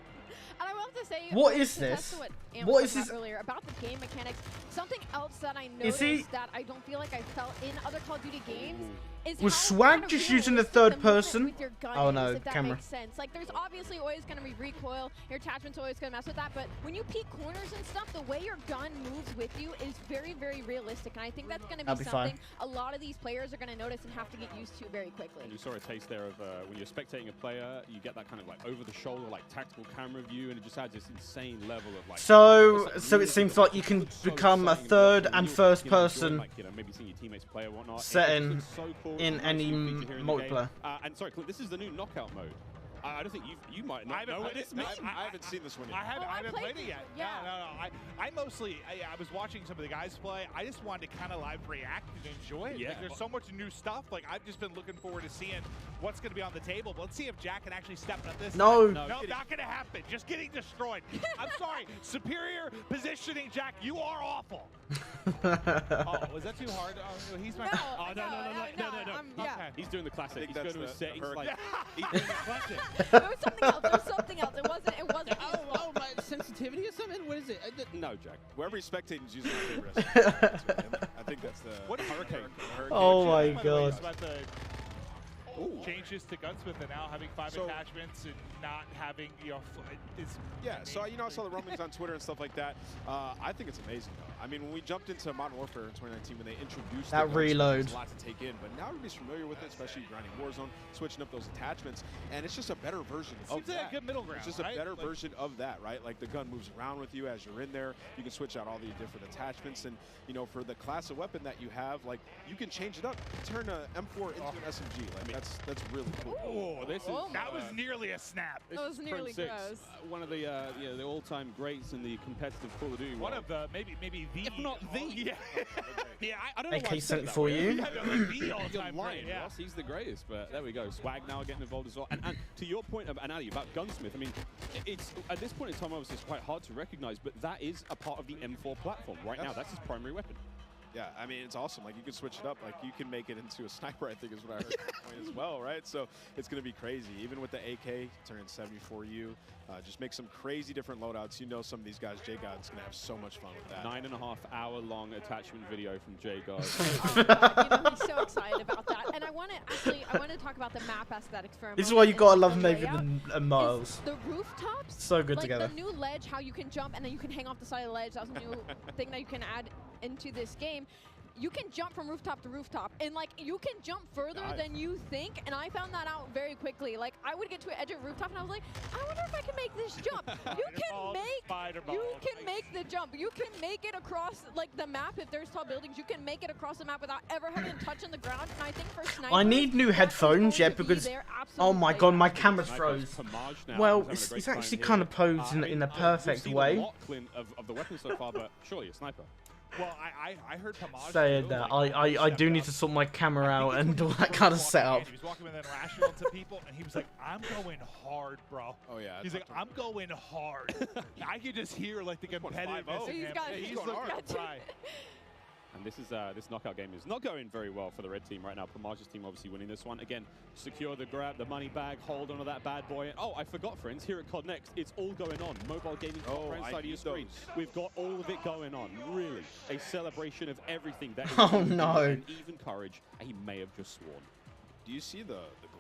And I will have to say,
What is
to test
this?
What, Am
What
was
is
talking
this?
about earlier about the game mechanics? Something else that I
Is he-
noticed that I don't feel like I felt in other Call of Duty games is
Was
how
Swag
kind of
just using the
realistic
third
movement
person?
with your gun
Oh
is,
no,
if that
camera.
makes sense. Like, there's obviously always going to be recoil. Your attachment's always going to mess with that. But when you peek corners and stuff, the way your gun moves with you is very, very realistic. And I think that's going to
That'll
be
be
something
fine.
a lot of these players are going to notice and have to get used to very quickly.
And you saw a taste there of when you're spectating a player, you get that kind of like over-the-shoulder, like tactical camera view, and it just adds this insane level of like.
So
it's
it
really
seems
good.
like you can
It looks so
become a
exciting
third
watching
and
you,
first
you know, enjoy,
person
like, you know, maybe seeing your teammates play or whatnot. It just
setting
looks so cool.
in
It's a nice
any
new feature here in the game.
multiplayer.
And sorry, Clint, this is the new knockout mode. I don't think you might not know what this means.
I haven't seen this one yet.
I haven't played it yet.
Yeah.
No. I mostly, I was watching some of the guys play. I just wanted to kind of live react and enjoy it.
Yeah.
Like, there's so much new stuff. Like, I've just been looking forward to seeing what's going to be on the table. But let's see if Jack can actually step up this
No.
time. No, not going to happen. Just getting destroyed. I'm sorry. Superior positioning, Jack. You are awful. Oh, was that too hard? Oh, he's my. Oh, no.
Yeah.
He's doing the classic.
think
He's going
that's
to his
the
set. He's
hurricane.
like, he's doing the classic.
There was something else. There was something else. It wasn't.
Oh, my sensitivity or something? What is it?
No, Jack.
Whoever he's spectating is using my favorite. I think that's the.
What hurricane?
Oh my
By the way,
God.
it's about the changes to Gunsmith and now having 5
So-
attachments and not having, you know, is
Yeah, so I saw the rumblings on Twitter and stuff like that. I think it's amazing though. I mean, when we jumped into Modern Warfare in 2019, when they introduced
That
the gunsmith,
reload.
it's a lot to take in. But now everybody's familiar with it, especially grinding Warzone, switching up those attachments, and it's just a better version of
seems like
that.
a good middle ground.
It's just a
right?
better
Like,
version of that, right? Like the gun moves around with you as you're in there. You can switch out all the different attachments, and you know, for the class of weapon that you have, like you can change it up, turn a M4 into an SMG. Like that's really cool.
Oh, this is
that was nearly a snap.
This
That
is
was nearly
Prince
gross.
6, one of the the all-time greats in the competitive Call of Duty.
One
world.
of the maybe the
if not the.
yeah.
Yeah, I don't know why I said it that
AK-74
way.
you?
Yeah, but like the
You're
all-time
lying,
great, yeah.
Ross. He's the greatest, but there we go. Swag now getting involved as well. And to your point, and Ali, about Gunsmith, I mean, it's at this point in time, obviously, it's quite hard to recognize, but that is a part of the M4 platform right now. That's his primary weapon.
Yeah, I mean, it's awesome. Like, you can switch it up. Like, you can make it into a sniper, I think is what I heard at that point as well, right? So it's going to be crazy. Even with the AK, turning 74U, just make some crazy different loadouts. You know some of these guys, J God's going to have so much fun with that.
9.5 hour long attachment video from J God.
You know, he's so excited about that. And I want to talk about the map aesthetics for a moment.
This is why you gotta
and
love
the
Nathan
layout.
and Miles.
The rooftops,
So good
like
together.
the new ledge, how you can jump and then you can hang off the side of the ledge. That was a new thing that you can add into this game. you can jump from rooftop to rooftop, and like you can jump further than you think. And I found that out very quickly. Like I would get to an edge of a rooftop, and I was like, I wonder if I can make this jump. You can make the jump. You can make it across like the map if there's tall buildings. You can make it across the map without ever having to touch on the ground. And I think for snipers,
I need new headphones, yeah, because oh my god, my camera's froze. Well, it's actually kind of posed in a perfect way.
Of the weapons so far, but surely a sniper.
Well, I heard Pamaj
Saying that, I do need to sort my camera out and all that kind of setup.
He was walking with rational to people, and he was like, "I'm going hard, bro."
Oh yeah.
He's like, "I'm going hard." I could just hear like the competitiveness in him.
He's
looking
hard.
right.
And this is this knockout game is not going very well for the red team right now. Pamaj's team obviously winning this one. Again, secure the grab, the money bag, hold onto that bad boy. Oh, I forgot, friends, here at COD Next, it's all going on. Mobile gaming right side of your screen. We've got all of it going on. Really, a celebration of everything that is
oh no.
and even courage. He may have just sworn.
Do you see the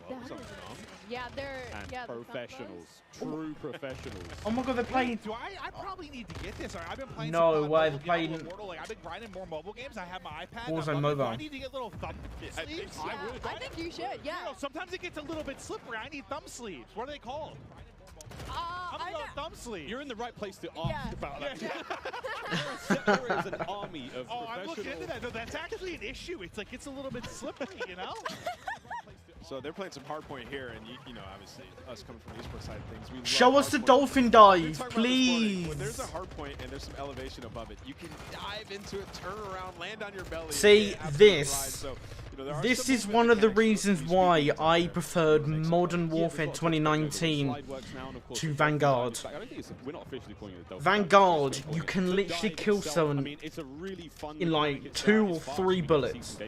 gloves on the thumb?
Yeah, they're
professionals, true professionals.
Oh my god, they're playing.
Do I probably need to get this? I've been playing.
No way, they're playing.
Like, I've been grinding more mobile games. I have my iPad.
Warzone Mobile.
Do I need to get little thumb sleeves?
I think you should. Yeah.
You know, sometimes it gets a little bit slippery. I need thumb sleeves. What are they called? Thumb sleeves.
You're in the right place to ask about that. There is an army of professionals.
I'm looking into that. No, that's actually an issue. It's like it's a little bit slippery, you know?
So they're playing some hardpoint here, and you know, obviously, us coming from the esports side of things, we
show us the dolphin dive, please.
When there's a hardpoint and there's some elevation above it, you can dive into it, turn around, land on your belly.
See, this is one of the reasons why I preferred Modern Warfare 2019 to Vanguard. Vanguard, you can literally kill someone in like 2 or 3 bullets.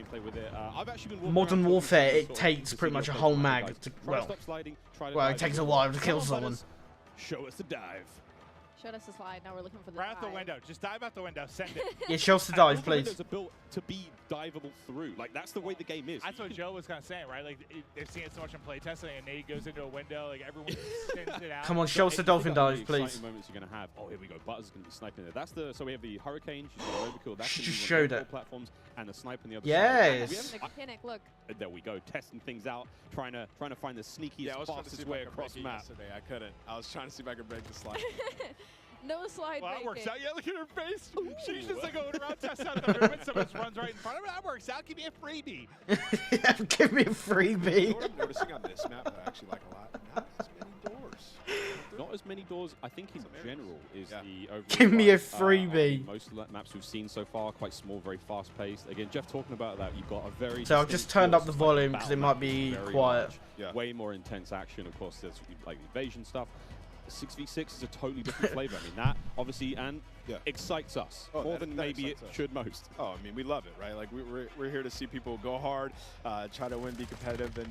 Modern Warfare, it takes pretty much a whole mag to, well, it takes a while to kill someone.
Show us the dive.
Showed us the slide. Now we're looking for the
right out the window. Just dive out the window. Send it.
Yeah, show us the dive, please.
Windows are built to be diveable through. Like that's the way the game is.
That's what Joe was kind of saying, right? Like they've seen it so much in playtesting, and Nate goes into a window. Like everyone sends it out.
Come on, show us the dolphin dive, please.
Moments you're gonna have. Oh, here we go. Butter's gonna be sniping there. That's the. So we have the Hurricane. She's gonna overkill. That's
just showed it.
Platforms and the sniper on the other
side.
The Kinnick, look.
There we go, testing things out, trying to find the sneakiest, fastest way across the map.
Yesterday. I couldn't. I was trying to see if I could break the slide.
No slide.
Well, that works out. Yeah, look at her face. She's just like going around, testing out the movement. Someone runs right in front of her. That works out. Give me a freebie.
Yeah, give me a freebie.
You know what I'm noticing on this map that I actually like a lot? Not as many doors.
Not as many doors, I think in general, is the overall.
Give me a freebie.
Most of the maps we've seen so far, quite small, very fast paced. Again, Jeff talking about that, you've got a very.
So I've just turned up the volume because it might be quiet.
Way more intense action, of course, there's like the evasion stuff. 6v6 is a totally different flavor. I mean, that obviously excites us more than maybe it should most.
Oh, I mean, we love it, right? Like we're here to see people go hard, try to win, be competitive, and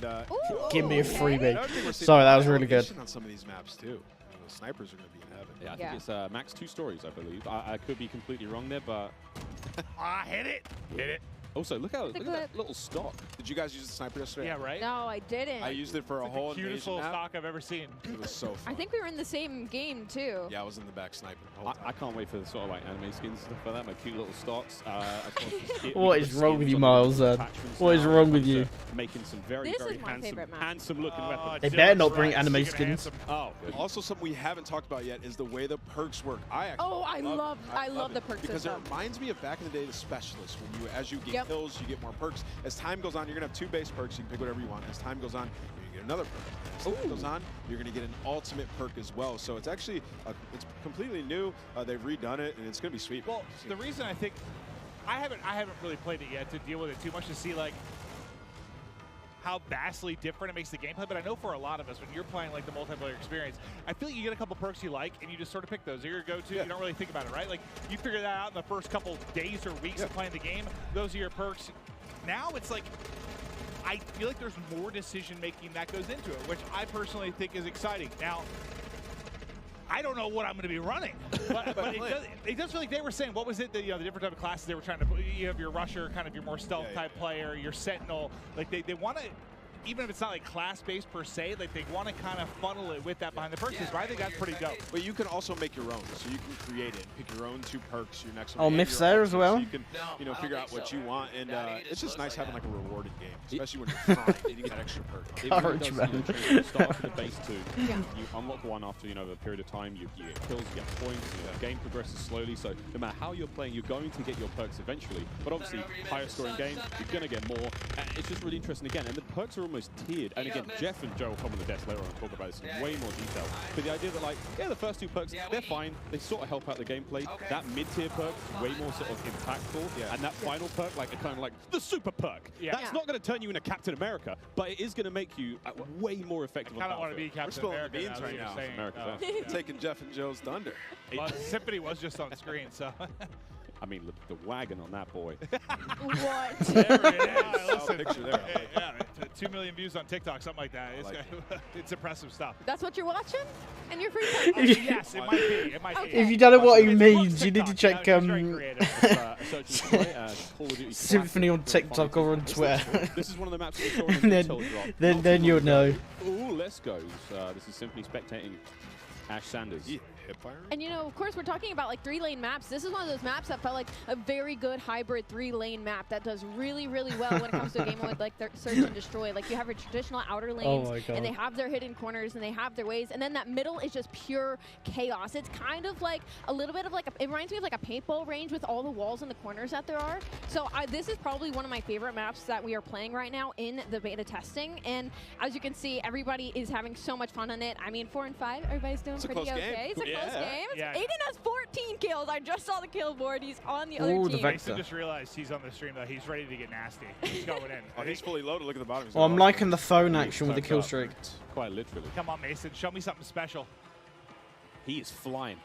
give me a freebie. Sorry, that was really good.
On some of these maps too, the snipers are going to be in heaven.
Yeah, I think it's max 2 stories, I believe. I could be completely wrong there, but
hit it, hit it.
Also, look at that little stock.
Did you guys use the sniper yesterday?
Yeah, right?
No, I didn't.
I used it for a whole invasion
cutest little
map.
stock I've ever seen.
It was so fun.
I think we were in the same game, too.
Yeah, I was in the back sniping the whole time.
I can't wait for the sort of like anime skins and stuff like that, my cute little stocks.
What is wrong with you, Miles? What is wrong with you?
Making some very handsome looking weapons.
They better not bring anime skins.
Oh,
also, something we haven't talked about yet is the way the perks work. I
love the perks
because
system.
it reminds me of back in the day, the specialists. When as you get kills, you get more perks. As time goes on, you're gonna have 2 base perks. You can pick whatever you want. As time goes on, you get another perk. As time goes on, you're gonna get an ultimate perk as well. So it's actually it's completely new. They've redone it, and it's gonna be sweet.
Well, the reason I think I haven't really played it yet to deal with it too much to see like how vastly different it makes the gameplay, but I know for a lot of us, when you're playing like the multiplayer experience, I feel like you get a couple perks you like, and you just sort of pick those. They're your go-to. You don't really think about it, right? Like you figure that out in the first couple days or weeks of playing the game. Those are your perks. Now it's like I feel like there's more decision making that goes into it, which I personally think is exciting. Now, I don't know what I'm going to be running, but it does feel like they were saying, what was it, the different type of classes they were trying to put? You have your rusher, kind of your more stealth type player, your sentinel. Like they want to even if it's not like class-based per se, like they want to kind of funnel it with that behind the perks. So I think that's pretty dope.
But you can also make your own, so you can create it, pick your own 2 perks, your next one.
Oh,
and
myths
your
there
own,
as well.
So you can, you know, figure out what you want, and it's just nice having like a rewarding game, especially when you're trying and you get that extra perk.
It really does, you know, you start with the base 2, you unlock 1 after, you know, a period of time, you get kills, you get points, the game progresses slowly, so no matter how you're playing, you're going to get your perks eventually, but obviously, higher scoring games, you're going to get more, and it's just really interesting again, and the perks are almost tiered, and again, Jeff and Joe will come on the desk later on and talk about this in way more detail, but the idea that like, yeah, the first 2 perks, they're fine, they sort of help out the gameplay, that mid-tier perk is way more sort of impactful, and that final perk, like, kind of like the super perk, that's not going to turn you into Captain America, but it is going to make you way more effective.
I kind of want to be Captain America
beans right now. Taking Jeff and Joe's thunder.
Well, Symphony was just on screen, so.
I mean, look, the wagon on that boy.
What?
There it is.
Listen, picture there.
Yeah, 2 million views on TikTok, something like that. It's, it's impressive stuff.
That's what you're watching? And you're free time?
Yes, it might be. It might be.
If you don't know what he means, you need to check Symphony on TikTok or on Twitter.
This is one of the maps
and then you'll know.
Ooh, let's go. This is Symphony spectating Ash Sanders.
Yeah.
And you know, of course, we're talking about like 3-lane maps. This is one of those maps that felt like a very good hybrid 3-lane map that does really, really well when it comes to a game with like search and destroy. Like you have your traditional outer lanes, and they have their hidden corners, and they have their ways, and then that middle is just pure chaos. It's kind of like a little bit of like it reminds me of like a paintball range with all the walls and the corners that there are. So this is probably one of my favorite maps that we are playing right now in the beta testing. And as you can see, everybody is having so much fun on it. I mean, 4 and 5, everybody's doing pretty okay. It's a close game.
Yeah.
Aiden has 14 kills. I just saw the kill board. He's on the other team.
Mason just realized he's on the stream though. He's ready to get nasty. He's going in.
Oh, he's fully loaded. Look at the bottom.
Well, I'm liking the phone action with the kill streak.
Quite literally.
Come on, Mason. Show me something special.
He is flying.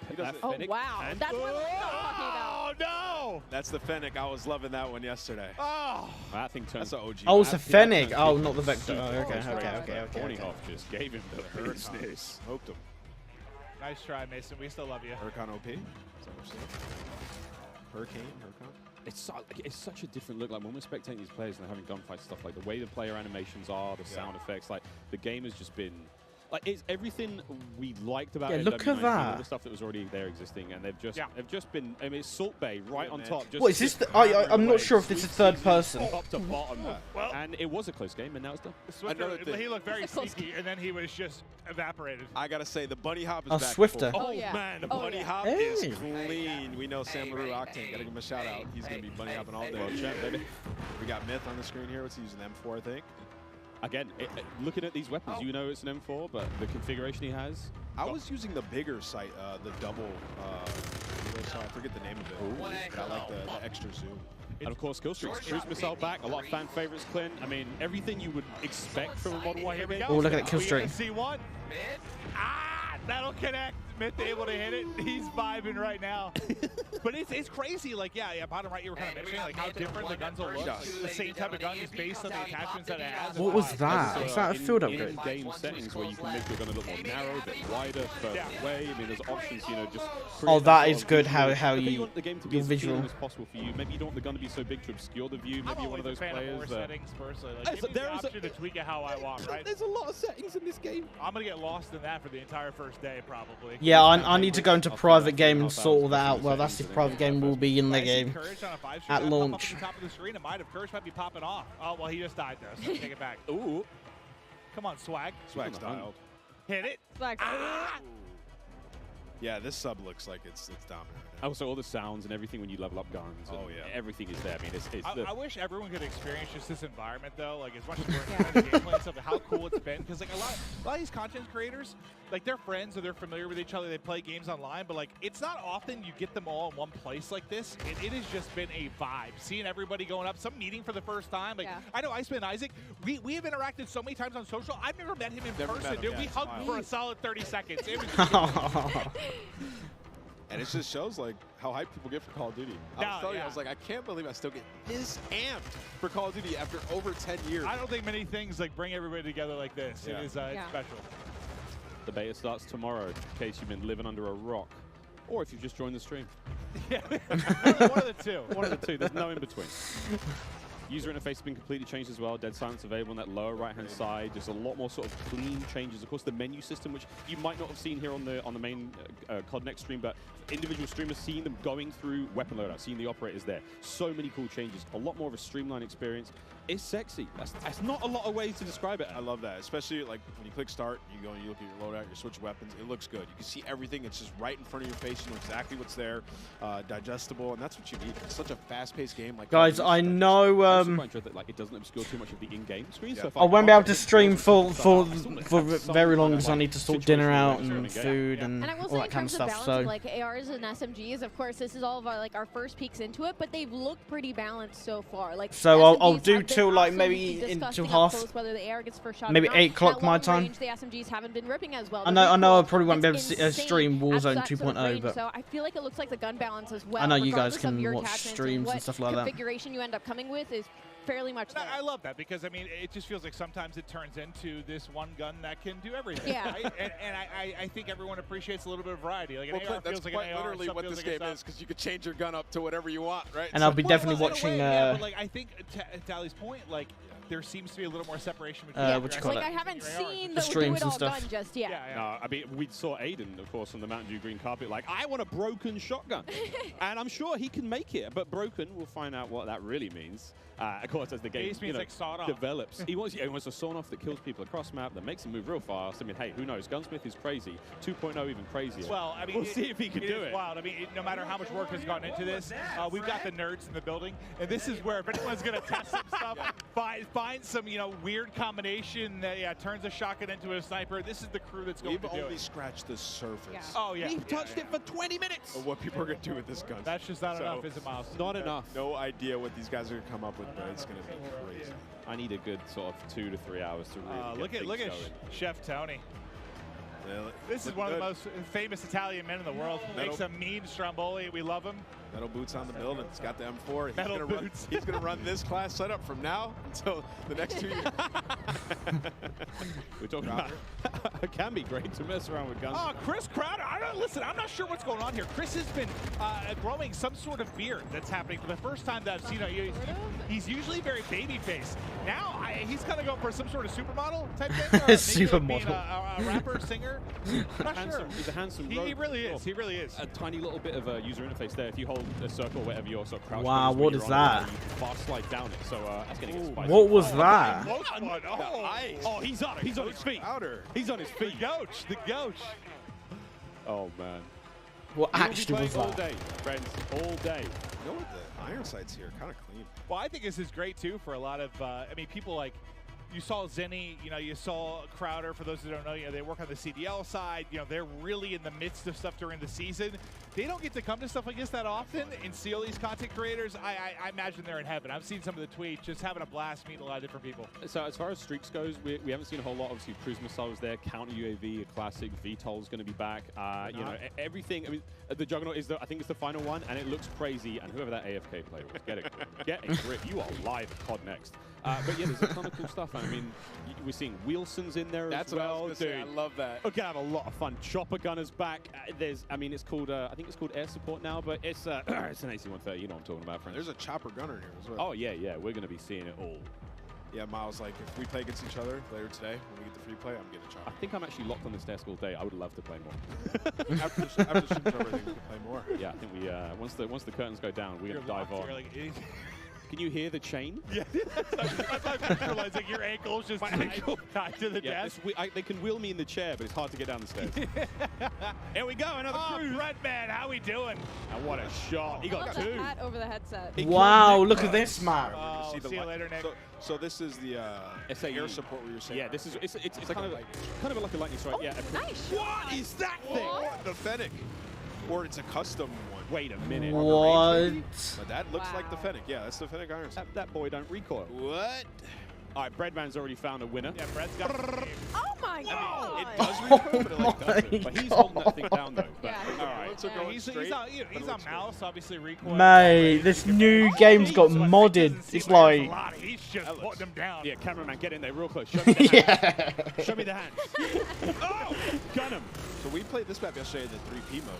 Oh, wow. That's what I'm talking about.
Oh, no.
That's the Fennec. I was loving that one yesterday.
Oh.
That thing turned.
That's an OG.
Oh, it's a Fennec. Oh, not the Vector. Oh, okay.
Hornyhoff just gave him the business.
Hoped him.
Nice try, Mason. We still love you.
Hurricane OP. Hurricane.
It's such a different look. Like when we're spectating these players and they're having gunfights, stuff like the way the player animations are, the sound effects, like the game has just been. Like it's everything we liked about it.
Look at that.
All the stuff that was already there existing, and they've just been. I mean, it's Salt Bay right on top. Just
what is this? I'm not sure if this is third person.
Top to bottom, and it was a close game, and now it's done.
Swifter, he looked very sneaky, and then he was just evaporated.
I gotta say, the bunny hop is
back.
Swifter.
Oh yeah.
Man, the bunny hop is clean. We know Sam LaRue Octane. Gotta give him a shout out. He's gonna be bunny hopping all day. Baby. We got Myth on the screen here. What's he using? M4, I think.
Again, looking at these weapons, you know it's an M4, but the configuration he has.
I was using the bigger sight, the double. I forget the name of it. But I like the extra zoom.
And of course, kill streaks. Cruise missile back. A lot of fan favorites, Clint. I mean, everything you would expect from a Modern Warfare game.
Oh, look at that kill streak.
See one. That'll connect. Myth able to hit it. He's vibing right now. But it's crazy. Like, yeah, bottom right, you were kind of mentioning like how different the guns will look. The same type of gun is based on the attachments that it has.
What was that? Was that a field upgrade?
In-game settings where you can make your gun a little more narrow, a bit wider, further away. I mean, there's options, you know, just.
Oh, that is good. How you
want the game to be as visual as possible for you. Maybe you don't want the gun to be so big to obscure the view. Maybe you're one of those players.
Settings personally. Like, give me the option to tweak it how I want, right?
There's a lot of settings in this game.
I'm gonna get lost in that for the entire first day, probably.
Yeah, I need to go into private game and sort all that out. Well, that's if private game will be in the game at launch.
Top of the screen, it might have. Courage might be popping off. Oh, well, he just died there, so take it back.
Ooh.
Come on, Swag.
Swag styled.
Hit it.
Swag.
Yeah, this sub looks like it's dominant.
Also, all the sounds and everything when you level up guns.
Oh, yeah.
Everything is there. I mean, it's
I wish everyone could experience just this environment, though. Like, as much as we're in gameplay and stuff, how cool it's been. Because, like, a lot of these content creators, like, they're friends or they're familiar with each other. They play games online. But, like, it's not often you get them all in one place like this. It has just been a vibe. Seeing everybody going up, some meeting for the first time. Like, I know Iceman and Isaac, we have interacted so many times on social. I've never met him in person, dude. We hugged for a solid 30 seconds. It was
And it just shows like how hyped people get for Call of Duty. I was telling you, I was like, I can't believe I still get this amped for Call of Duty after over 10 years.
I don't think many things like bring everybody together like this. It is it's special.
The beta starts tomorrow, in case you've been living under a rock, or if you've just joined the stream.
Yeah, one of the two.
One of the two. There's no in between. User interface has been completely changed as well. Dead silence available on that lower right-hand side. Just a lot more sort of clean changes. Of course, the menu system, which you might not have seen here on the main COD Next stream, but individual streamers seeing them going through weapon loadout, seeing the operators there. So many cool changes. A lot more of a streamlined experience. It's sexy. That's not a lot of ways to describe it.
I love that, especially like when you click start, you go and you look at your loadout, you switch weapons. It looks good. You can see everything. It's just right in front of your face. You know exactly what's there, digestible, and that's what you need. It's such a fast-paced game. Like
guys, I know.
I'm quite sure that like it doesn't obscure too much of the in-game screen.
Yeah.
So if
I won't be able to stream for
some
very long because I need to sort dinner out
situational
and food and
And I will
all
say,
that
in
kind of
terms of
stuff.
balance
So
of like ARs and SMGs, of course, this is all of our our first peeks into it, but they've looked pretty balanced so far. Like
I'll
SMGs
do
have been
till like
absolutely
maybe
disgusting
until
up
half,
close, whether the AR gets first shot
maybe
or not.
8 o'clock
At
my
long
time.
range, the SMGs haven't been ripping as well.
I
They're
know I
recoil.
probably won't be able
It's
to stream
insane
Warzone
at that sort of
2.0,
range,
but
so I feel like it looks like the gun balance as well.
I know you guys
regardless of
can
your
watch
attachments
streams and
what
stuff like that.
configuration you end up coming with is fairly much there.
I love that because, I mean, it just feels like sometimes it turns into this one gun that can do everything.
Yeah.
Right? And I think everyone appreciates a little bit of variety. Like an
Well,
AR
that's
feels like
quite
an AR,
literally
some
what
feels
this
like a
game
sub.
is, because you can change your gun up to whatever you want, right?
And I'll be
Well,
definitely
in a
watching.
way, yeah, but like I think to Ali's point, like there seems to be a little more separation between
what you call
like
it?
I haven't seen
The
the
streams and
do-it-all
stuff.
gun just yet.
No, I mean, we saw Aiden, of course, on the Mountain Dew green carpet, like, I want a broken shotgun. And I'm sure he can make it, but broken, we'll find out what that really means. Of course, as the game
means like sawed off.
develops. He wants a sawn off that kills people across map, that makes them move real fast. I mean, hey, who knows? Gunsmith is crazy. 2.0 even crazier.
Well, I mean,
we'll see if he can do
is
it.
wild. I mean, no matter how much work has gone into this, we've got the nerds in the building, and this is where if anyone's going to test some stuff, find some weird combination that turns a shotgun into a sniper. This is the crew that's going
We've
to do
only
it.
scratched the surface.
Yeah. Oh yeah,
He touched it for 20 minutes.
Of what people are going to do with this gun.
That's just not enough, is it, Miles?
Not enough.
No idea what these guys are going to come up with, but it's going to be crazy.
I need a good sort of 2 to 3 hours to really
Look at
going.
Chef Tony.
Yeah,
This is one of the most famous Italian men in the world. Makes a mean stromboli. We love him.
Metal boots on the building. He's got the M4.
Metal
boots. He's going to run this class setup from now until the next 2 years.
We're talking about it can be great to mess around with guns.
Oh, Chris Crowder. Listen, I'm not sure what's going on here. Chris has been growing some sort of beard that's happening for the first time that I've seen. He's usually very baby-faced. Now he's kind of going for some sort of supermodel type thing. Or maybe
Supermodel.
being a rapper, singer. I'm not sure.
He's a handsome
He
rogue.
really is. He really is.
A tiny little bit of a user interface there. If you hold a circle, whatever you're sort of crouched.
Wow, what is that?
You can fast slide down it. So that's going to get spicy.
What was that?
Oh, he's up. He's on his feet. He's on his feet.
The Gouch.
Oh man.
What
You'll be
actually was
playing all
that?
day, friends. All day.
You know what? The iron sights here kind of clean.
Well, I think this is great too for a lot of. People like. You saw Zenny, you saw Crowder. For those who don't know, they work on the CDL side. They're really in the midst of stuff during the season. They don't get to come to stuff like this that often and see all these content creators. I imagine they're in heaven. I've seen some of the tweets, just having a blast, meeting a lot of different people.
So as far as streaks goes, we haven't seen a whole lot. Obviously, cruise missiles there, counter UAV, a classic. VTOL is going to be back. Everything. I mean, the Juggernaut is I think it's the final one, and it looks crazy. And whoever that AFK player was, get a grip. You are live at COD Next. But yeah, there's a ton of cool stuff. I mean, we're seeing Wilson's in there as well.
What I was gonna say. I love that.
We're gonna have a lot of fun. Chopper Gunner's back. It's called. I think it's called air support now, but it's it's an AC-130. You know what I'm talking about, friends.
There's a chopper gunner here as well.
Oh yeah. We're gonna be seeing it all.
Yeah, Miles, like if we play against each other later today, when we get the free play, I'm getting a chopper.
I think I'm actually locked on this desk all day. I would love to play more.
after the show's over, I think we can play more.
Yeah, I think we once the curtains go down, we're gonna dive on. Can you hear the chain?
Yeah, that's how I visualize like your ankle's just tied to the desk.
They can wheel me in the chair, but it's hard to get down the stairs. Here we go, another cruise.
Brett, man, how we doing?
And what a shot! He got
The
two.
hat over the headset.
Wow, look at this map.
Oh, see you later, Nick.
So this is the air support we were saying.
Yeah, this is it's kind of like a lightning strike.
Oh,
yeah.
nice.
What is that thing?
The Fennec. Or it's a custom one.
Wait a minute.
What?
But that looks like the Fennec. Yeah, that's the Fennec iron sight.
That boy don't recoil.
What?
All right, Breadman's already found a winner.
Yeah, Brett's got
Oh my god!
It does recoil, but it like doesn't.
But he's holding that thing down though. But,
Yeah.
all right.
So going
he's
straight,
on mouse, obviously recoil.
Mate, this new game's got modded. It's like.
He's just putting them down.
Yeah, cameraman, get in there real close. Show me the hands.
Yeah.
Show me the hands. Oh, gun him.
So we played this map yesterday in the 3P mode.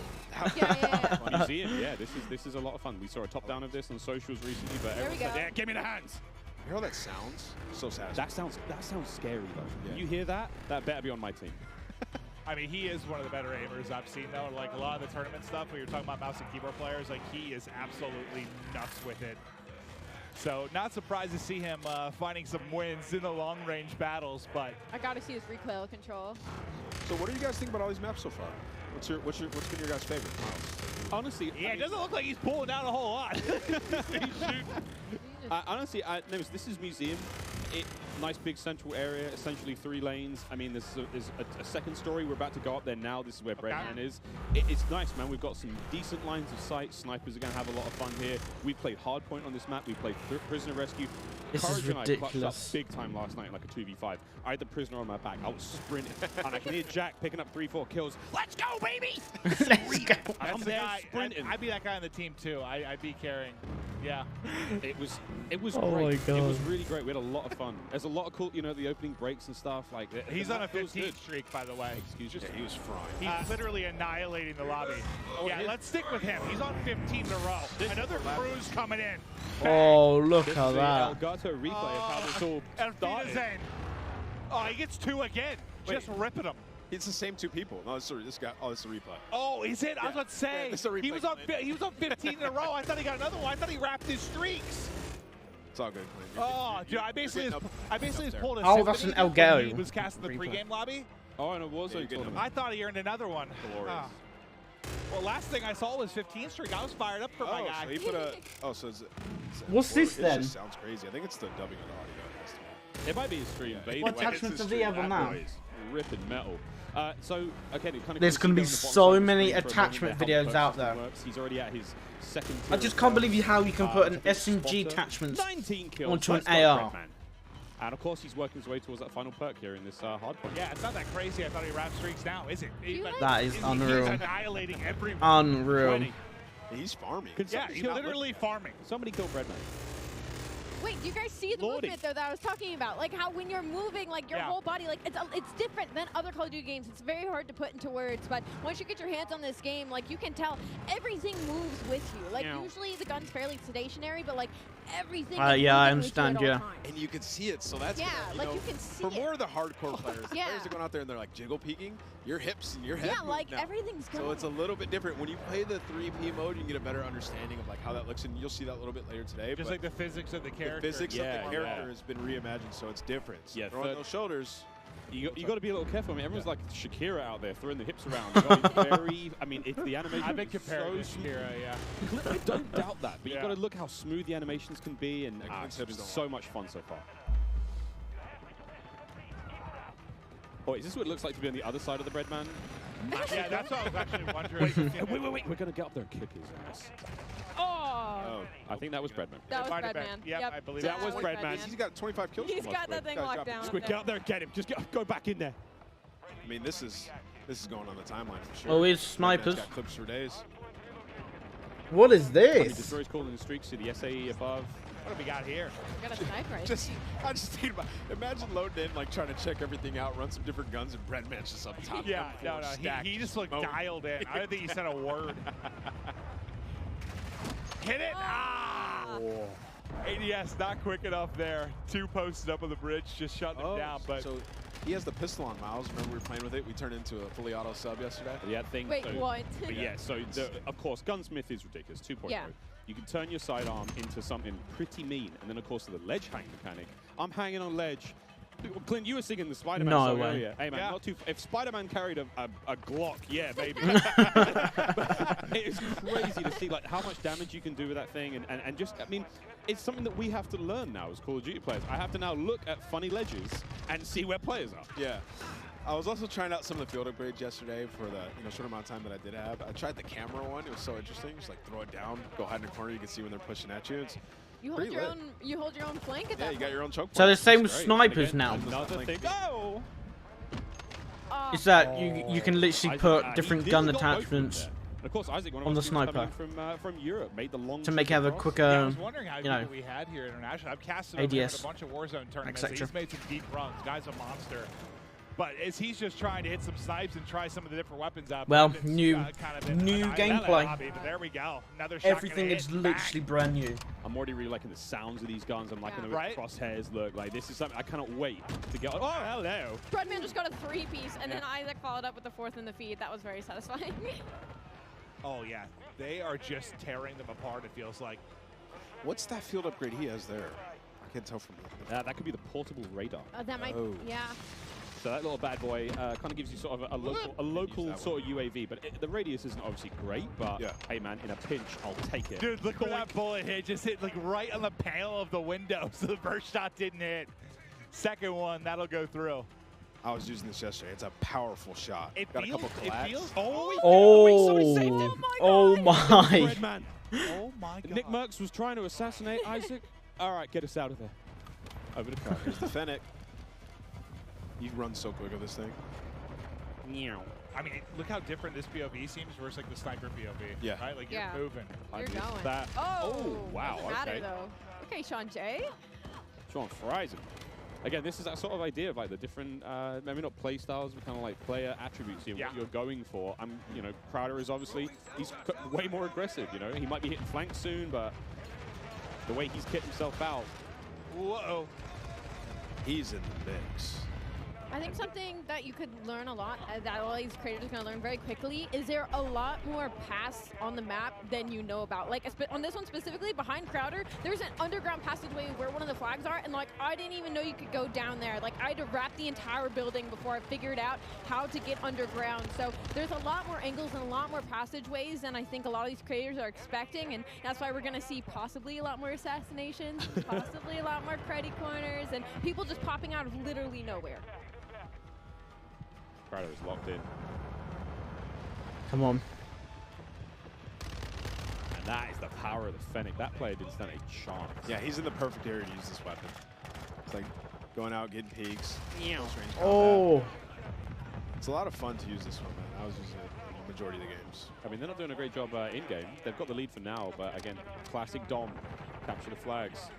Museum, yeah, this is a lot of fun. We saw a top down of this on socials recently, but
There we
everyone's like,
go.
yeah, give me the hands.
You hear how that sounds? So satisfying.
That sounds scary though.
Yeah.
You hear that? That better be on my team.
I mean, he is one of the better aimers I've seen, though. Like, a lot of the tournament stuff, when you're talking about mouse and keyboard players, like, he is absolutely nuts with it. So, not surprised to see him finding some wins in the long-range battles, but...
I gotta see his recoil control.
So, what do you guys think about all these maps so far? What's been your guys' favorite, Miles?
Honestly,
yeah, it doesn't look like he's pulling down a whole lot.
Honestly, this is Museum. Nice big central area, essentially 3 lanes. I mean, there's a second story. We're about to go up there now. This is where Breadman is. It's nice, man. We've got some decent lines of sight. Snipers are going to have a lot of fun here. We played Hardpoint on this map. We played Prisoner Rescue.
This
Courage
is
and I clutched
ridiculous.
up big time last night in like a 2v5. I had the Prisoner on my back. I was sprinting. And I can hear Jack picking up 3-4 kills. Let's go, baby!
Let's go.
I'm
the
there
guy,
sprinting.
I'd be that guy on the team, too. I'd be carrying. Yeah.
It was
Oh
great.
my God.
It was really great. We had a lot of fun. There's a lot of cool, you know, the opening breaks and stuff. Like
He's
the
on a
map feels
15
good.
streak, by the way.
Excuse me.
Yeah, he was frying.
He's literally annihilating the lobby.
Oh,
Yeah, let's stick with him. He's on 15 in a row. Another cruise coming in.
Oh, look
This
at
is the
that.
Elgato replay of how this all started.
Elfina Oh, he gets 2 again. Just ripping him.
It's the same 2 people. No, sorry, this guy. Oh, this is a replay.
Oh, is it? I was about to say.
Yeah, this is a replay
he was on.
coming in.
He was on 15 in a row. I thought he got another one. I thought he wrapped his streaks.
It's all good. You're
Oh, dude, I basically just pulled a.
Oh, that's an
Symphony when
Elgato
He was casting the
replay.
pregame lobby.
Oh, and it was a tournament.
I thought he earned another one.
Glorious.
Well, last thing I saw was 15 streak. I was fired up for my guy.
So he put a. Oh, so is it?
What's this
It
then?
just sounds crazy. I think it's the dubbing of the audio. It has to be.
It might be a stream, but either
What
way,
attachments
it's a
does he have
stream.
on
That
that?
boy is ripping metal. So again, it kind of
There's gonna be so many attachment videos out there.
He's already at his second.
I just can't believe how you can put an SMG attachment onto an AR.
And of course, he's working his way towards that final perk here in this hard point.
Yeah, it's not that crazy. I thought he wrapped streaks now, is it?
That is unreal.
He's annihilating everyone.
Unreal.
20.
He's farming.
Yeah, he's literally farming.
Somebody killed Breadman.
Wait, you guys see the
Lordy.
movement though that I was talking about? Like how when you're moving, like your whole body, like it's different than other Call of Duty games. It's very hard to put into words, but once you get your hands on this game, like you can tell everything moves with you. Like usually the gun's fairly stationary, but like everything. is
yeah, I
moving with you
understand.
at all
Yeah.
times.
And you can see it, so that's
Yeah,
gonna,
like
know,
you can see
for
it.
more of the hardcore players, the
Yeah.
players that go out there and they're like jiggle peeking, your hips and your head.
Yeah,
move
like
now.
everything's going.
So it's a little bit different. When you play the 3P mode, you get a better understanding of like how that looks, and you'll see that a little bit later today.
Just
but
like the physics of the character.
the physics of
Yeah,
the character
yeah.
has been reimagined, so it's different.
Yeah,
throwing those shoulders.
You got to be a little careful. I mean, everyone's like Shakira out there throwing the hips around. You gotta be very. I mean, the animation.
I've been
is
compared
so
to Shakira, yeah.
I don't doubt that, but
Yeah.
you've got to look how smooth the animations can be, and it's
hips
been
don't
so much fun so far. Oh, is this what it looks like to be on the other side of the Breadman?
Yeah, that's what I was actually wondering.
Wait. We're going to get up there and kick his ass.
Oh,
I think that was Breadman.
that was
might have been.
Breadman.
Yep, I believe
that was
was
Breadman.
He's got 25 kills.
He's
from
got
us,
that
Blake.
thing
Guys,
locked
drop it.
down.
Squid, get up there and get him. Just go back in there.
I mean, this is going on the timeline for sure.
Always
Breadman's
snipers.
got clips for days.
What is
He
this?
destroys calling the streaks to the SAE above.
What have we got here?
We got a sniper. I
Just,
see.
I just think about. Imagine loading in, like trying to check everything out, run some different guns, and Breadman's just up top.
Yeah, no.
stacked,
He just looked
smoking.
dialed in. I don't think he said a word. Hit it! Ah! ADS not quick enough there. 2 posted up on the bridge, just shutting him down. But
so he has the pistol on Miles. Remember we were playing with it? We turned into a fully auto sub yesterday.
Yeah, thing.
Wait,
so,
what?
But yeah, so of course, Gunsmith is ridiculous. 2.0.
Yeah.
You can turn your sidearm into something pretty mean, and then of course the ledge hang mechanic. I'm hanging on ledge. Clint, you were singing the Spider-Man
No
song
way.
earlier. Hey man,
Yeah.
not too. If Spider-Man carried a Glock, yeah, baby. It is crazy to see like how much damage you can do with that thing, and just I mean, it's something that we have to learn now as Call of Duty players. I have to now look at funny ledges and see where players are.
Yeah. I was also trying out some of the field upgrades yesterday for the short amount of time that I did have. I tried the camera one. It was so interesting. Just like throw it down, go hide in the corner. You can see when they're pushing at you. It's
You hold
pretty
your
lit.
own. You hold your own flank at
Yeah,
that
you got
point.
your own choke
So the
point.
same
It's
with
great.
snipers
Again,
now.
Another thing. Go!
Is that you can literally put
Isaac,
different
he
gun
got both of them
attachments
there. And of course, Isaac, one of
on
our
the
students coming
sniper
from Europe, made the long
to make
trip
have a
across.
quicker,
I was wondering how
you know,
we had here internationally. I've casted over him in
ADS,
a bunch of Warzone tournaments.
etc.
He's made some deep runs. Guy's a monster. But as he's just trying to hit some snipes and try some of the different weapons out.
Well,
Brandon's,
new
kind of
gameplay.
But there we go. Another shot
Everything
gonna
is
hit.
literally brand new.
I'm already really liking the sounds of these guns. I'm liking the
Right?
crosshairs look. Like, this is something I cannot wait to get. Oh, hello.
Breadman just got a 3-piece, and then Isaac followed up with the 4th in the feed. That was very satisfying.
Oh, yeah. They are just tearing them apart, it feels like.
What's that field upgrade he has there? I can't tell from here.
That could be the portable radar.
That might, yeah.
So that little bad boy kind of gives you sort of a local sort of UAV, but the radius isn't obviously great, but hey man, in a pinch, I'll take it.
Dude, look where that bullet hit. Just hit like right on the panel of the window, so the first shot didn't hit. Second one, that'll go through.
I was using this yesterday. It's a powerful shot.
It
Got
feels,
a couple
it
collabs.
feels,
Oh my.
Breadman.
Oh my God.
Nick Merckx was trying to assassinate Isaac. All right, get us out of there. Over to Crowder.
Here's the Fennec. You run so quick with this thing.
I mean, look how different this POV seems versus like the sniper POV.
Yeah.
Right? Like
Yeah.
you're moving.
You're
missed
going.
that.
Oh,
wow.
doesn't matter
Okay.
though. Okay, Sean J.
Sean fries him. Again, this is that sort of idea of like the different, maybe not play styles, but kind of like player attributes here, what you're going for. You know, Crowder is obviously, he's way more aggressive, you know. He might be hitting flanks soon, but the way he's kicked himself out.
Whoa.
He's in the mix.
I think something that you could learn a lot, that all these creators are going to learn very quickly, is there a lot more paths on the map than you know about. Like, on this one specifically, behind Crowder, there's an underground passageway where one of the flags are, and like, I didn't even know you could go down there. Like, I had to wrap the entire building before I figured out how to get underground. So there's a lot more angles and a lot more passageways than I think a lot of these creators are expecting, and that's why we're going to see possibly a lot more assassinations, possibly a lot more cruddy corners, and people just popping out of literally nowhere.
Crowder is locked in.
Come on.
And that is the power of the Fennec. That player didn't stand a chance.
Yeah, he's in the perfect area to use this weapon. It's like going out, getting peeks.
Oh.
It's a lot of fun to use this one, man. I was using it in the majority of the games.
I mean, they're not doing a great job in-game. They've got the lead for now, but again, classic Dom. Capture the flags.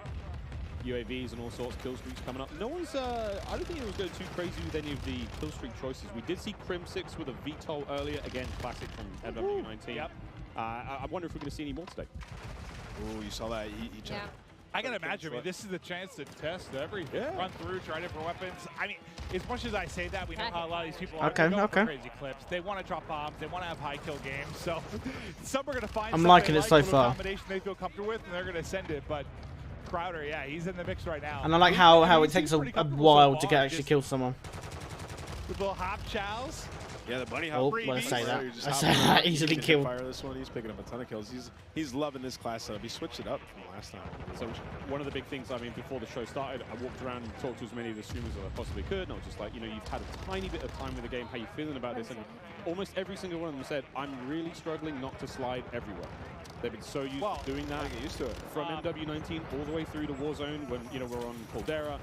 UAVs and all sorts, kill streaks coming up. No one's, I don't think anyone's going too crazy with any of the kill streak choices. We did see Crim6 with a VTOL earlier. Again, classic from MW19.
Yep.
I wonder if we're going to see any more today.
Oh, you saw that? He
I can imagine. I mean, this is the chance to test everything. Run through, try different weapons. I mean, as much as I say that, we know how a lot of these people are going for crazy clips. They want to drop bombs. They want to have high kill games. So some are going to find
I'm liking it so far.
combination they feel comfortable with, and they're going to send it. But Crowder, yeah, he's in the mix right now.
And I like how it takes a while to actually kill someone.
With little hop chows.
Yeah, the bunny
hop. Oh, let's say that. I say that easily killed.
Fire this one. He's picking up a ton of kills. He's loving this class setup. He switched it up from last time.
So one of the big things, I mean, before the show started, I walked around and talked to as many of the streamers as I possibly could, and I was just like, you know, you've had a tiny bit of time with the game. How you feeling about this? And almost every single one of them said, I'm really struggling not to slide everywhere. They've been so used to doing that.
Get used to it.
From MW19 all the way through to Warzone when, you know, we're on Caldera.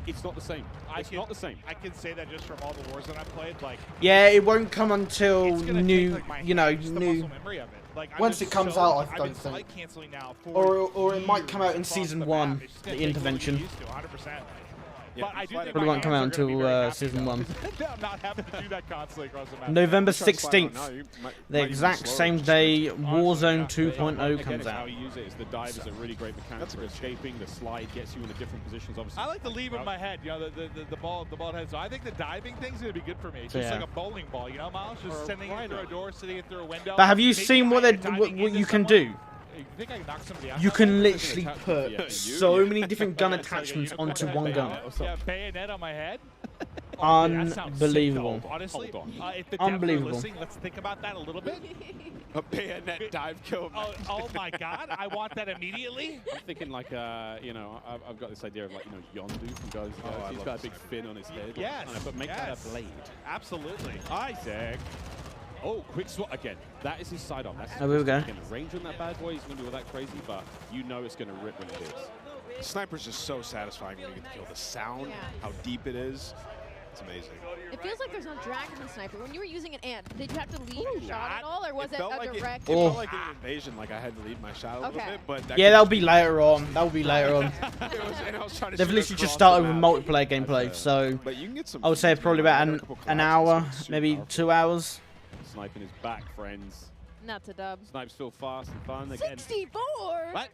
It's not the same. It's not the same.
I can say that just from all the Warzone I've played. Like,
yeah, it won't come until new,
take, like,
you know,
just the
new.
muscle memory of it. Like,
Once it comes out, I don't think.
Now
Or it might come out in season 1, the intervention.
100%.
Yeah,
but I do think
probably won't come out until season 1.
I'm not having to do that constantly across the map.
November 16th, the exact same day Warzone 2.0 comes out.
How you use it is the dive is a really great mechanic for escaping. The slide gets you into different positions. Obviously,
I like to leave in my head, you know, the ball head. So I think the diving thing's gonna be good for me. It's
Yeah.
just like a bowling ball, you know, Miles, just sending it through a door, sitting it through a window.
But have you
maybe
seen what you can do?
You think I can knock somebody out?
You can literally put so many different gun attachments onto one gun.
Yeah, bayonet on my head.
Unbelievable.
Honestly, if the devs are
Unbelievable.
listening, let's think about that a little bit.
A bayonet dive kill.
Oh my God, I want that immediately.
I'm thinking like, you know, I've got this idea of like, you know, Yondu from Guardians of the Galaxy. He's got a big fin on his head.
Yes,
but make that a blade.
Absolutely.
Isaac. Oh, quick swat again. That is his sidearm. That's
Oh, here we go.
Again, the range on that bad boy is going to do all that crazy, but you know it's going to rip when it is.
The sniper's just so satisfying when you get to kill the sound, how deep it is. It's amazing.
It feels like there's no drag in the sniper. When you were using an ant, did you have to lead your shot at all, or was it
felt
a
like
direct?
It felt like an invasion, like I had to lead my shot a little
Okay.
bit, but
Yeah, that'll be later on. That'll be later on.
and I was trying to
They've
shoot
literally just
across
started
the
with
map.
multiplayer gameplay, so
But you can get some
I would say probably about an hour, maybe 2 hours.
Sniping is back, friends.
Not to dub.
Snipes feel fast and fun again.
64.
What?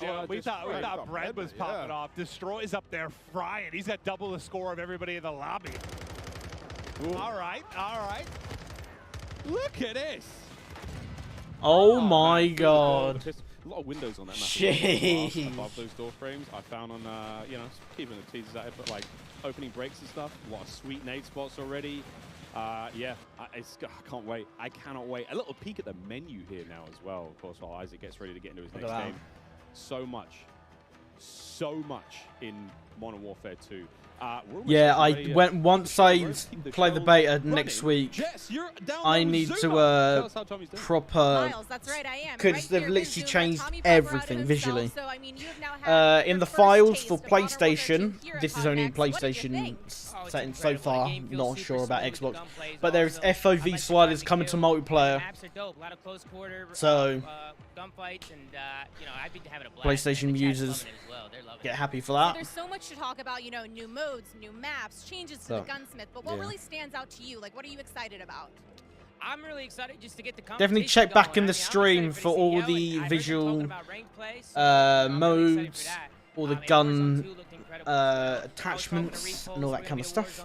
Yeah, we thought Bread was popping off. Destroy's up there frying. He's got double the score of everybody in the lobby. All right, all right.
Look at this.
Oh my god.
A lot of windows on that map.
Jeez.
Above those door frames, I found on, you know, keeping the teasers at it, but like opening breaks and stuff. A lot of sweet nade spots already. Yeah, I can't wait. I cannot wait. A little peek at the menu here now as well, of course, while Isaac gets ready to get into his next game. So much in Modern Warfare 2.
Yeah, once I play the beta next week, I need to proper, because they've literally changed everything visually. In the files for PlayStation, this is only PlayStation settings so far, not sure about Xbox, but there's FOV sliders coming to multiplayer, so PlayStation users get happy for that.
There's so much to talk about, you know, new modes, new maps, changes to the gunsmith, but what really stands out to you? Like, what are you excited about?
I'm really excited just to get the
Definitely check back in the stream for all the visual modes, all the gun attachments, and all that kind of stuff.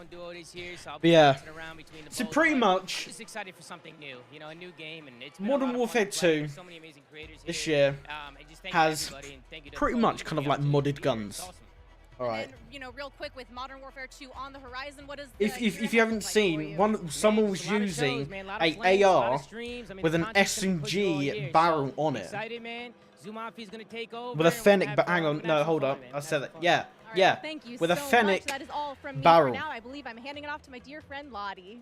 But yeah, so pretty much
just excited for something new, you know, a new game, and it's
Modern Warfare 2 this year has pretty much kind of like modded guns. Alright.
You know, real quick, with Modern Warfare 2 on the horizon, what is
If you haven't seen, someone was using a AR with an S&G barrel on it. With a Fennec, but hang on, no, hold up, I said that, yeah, yeah,
Thank you
with a
so
Fennec
much. That is all from me
barrel.
for now. I believe I'm handing it off to my dear friend Lottie.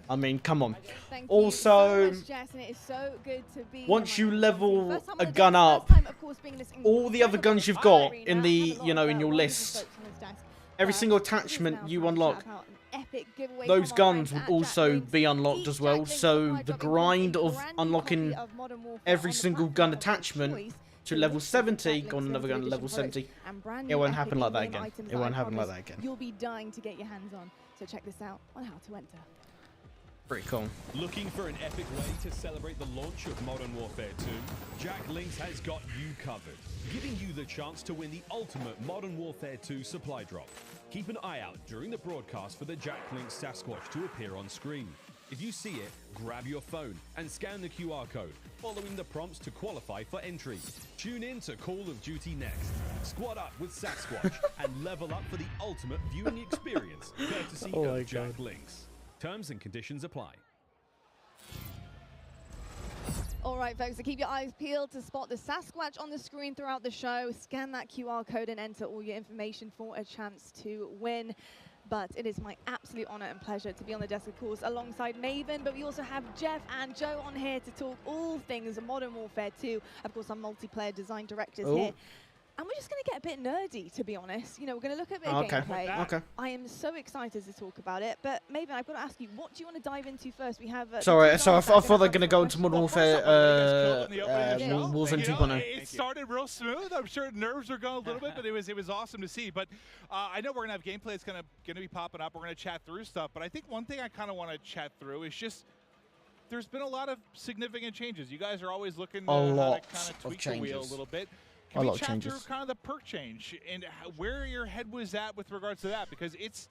I mean, come on.
Thank
Also,
you so much, Jess, and it is so good to be
once you level
First time
a
on the
gun
desk,
up,
first time, of course, being this
all the other guns you've got in the,
arena.
you know, in your
Wonderful
list,
folks on this desk.
every
But
single
it is
attachment
now
you
time to
unlock,
shout out an epic giveaway
those
from our
guns
friends
will
at
also
Jack
be
Links.
unlocked
Each
as well,
Jack Links
so
supply
the
drop includes
grind
a
of
brand new
unlocking
copy of Modern Warfare
every
on the
single
platform
gun
of your
attachment
choice.
to
The
level
link to
70,
Jack
go on
Links
another gun to
limited
level
edition
70.
and brand
It
new
won't
epic
happen like that
in-game
again.
items
It won't
I
happen like
promise
that again.
You'll be dying to get your hands on. So check this out on how to enter.
Pretty cool.
Looking for an epic way to celebrate the launch of Modern Warfare 2? Jack Links has got you covered, giving you the chance to win the ultimate Modern Warfare 2 supply drop. Keep an eye out during the broadcast for the Jack Links Sasquatch to appear on screen. If you see it, grab your phone and scan the QR code, following the prompts to qualify for entry. Tune in to Call of Duty Next. Squad up with Sasquatch and level up for the ultimate viewing experience, courtesy of Jack Links. Terms and conditions apply.
All right, folks, so keep your eyes peeled to spot the Sasquatch on the screen throughout the show. Scan that QR code and enter all your information for a chance to win. But it is my absolute honor and pleasure to be on the desk, of course, alongside Maven. But we also have Jeff and Joe on here to talk all things Modern Warfare 2. Of course, our multiplayer design directors here. And we're just going to get a bit nerdy, to be honest. You know, we're going to look at a bit of gameplay.
Okay.
I am so excited to talk about it. But Maven, I've got to ask you, what do you want to dive into first? We have.
Sorry, so I thought they were going to go into Modern Warfare Warzone 2.0.
It started real smooth. I'm sure nerves were going a little bit, but it was awesome to see. But I know we're going to have gameplay that's going to be popping up. We're going to chat through stuff. But I think one thing I kind of want to chat through is just there's been a lot of significant changes. You guys are always looking to kind of tweak the wheel a little bit. Can we chat through kind of the perk change and where your head was at with regards to that? Because it's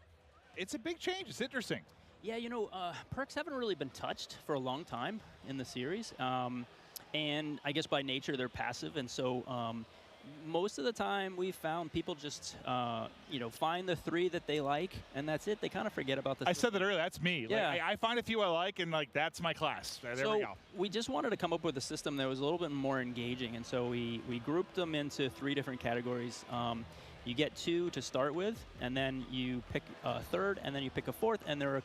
a big change. It's interesting.
Yeah, you know, perks haven't really been touched for a long time in the series. And I guess by nature they're passive. And so most of the time we found people just, you know, find the 3 that they like, and that's it. They kind of forget about the.
I said that earlier. That's me.
Yeah.
Like, I find a few I like, and like that's my class. There
so
we go.
We just wanted to come up with a system that was a little bit more engaging, and so we grouped them into 3 different categories. You get 2 to start with, and then you pick a third, and then you pick a fourth, and they're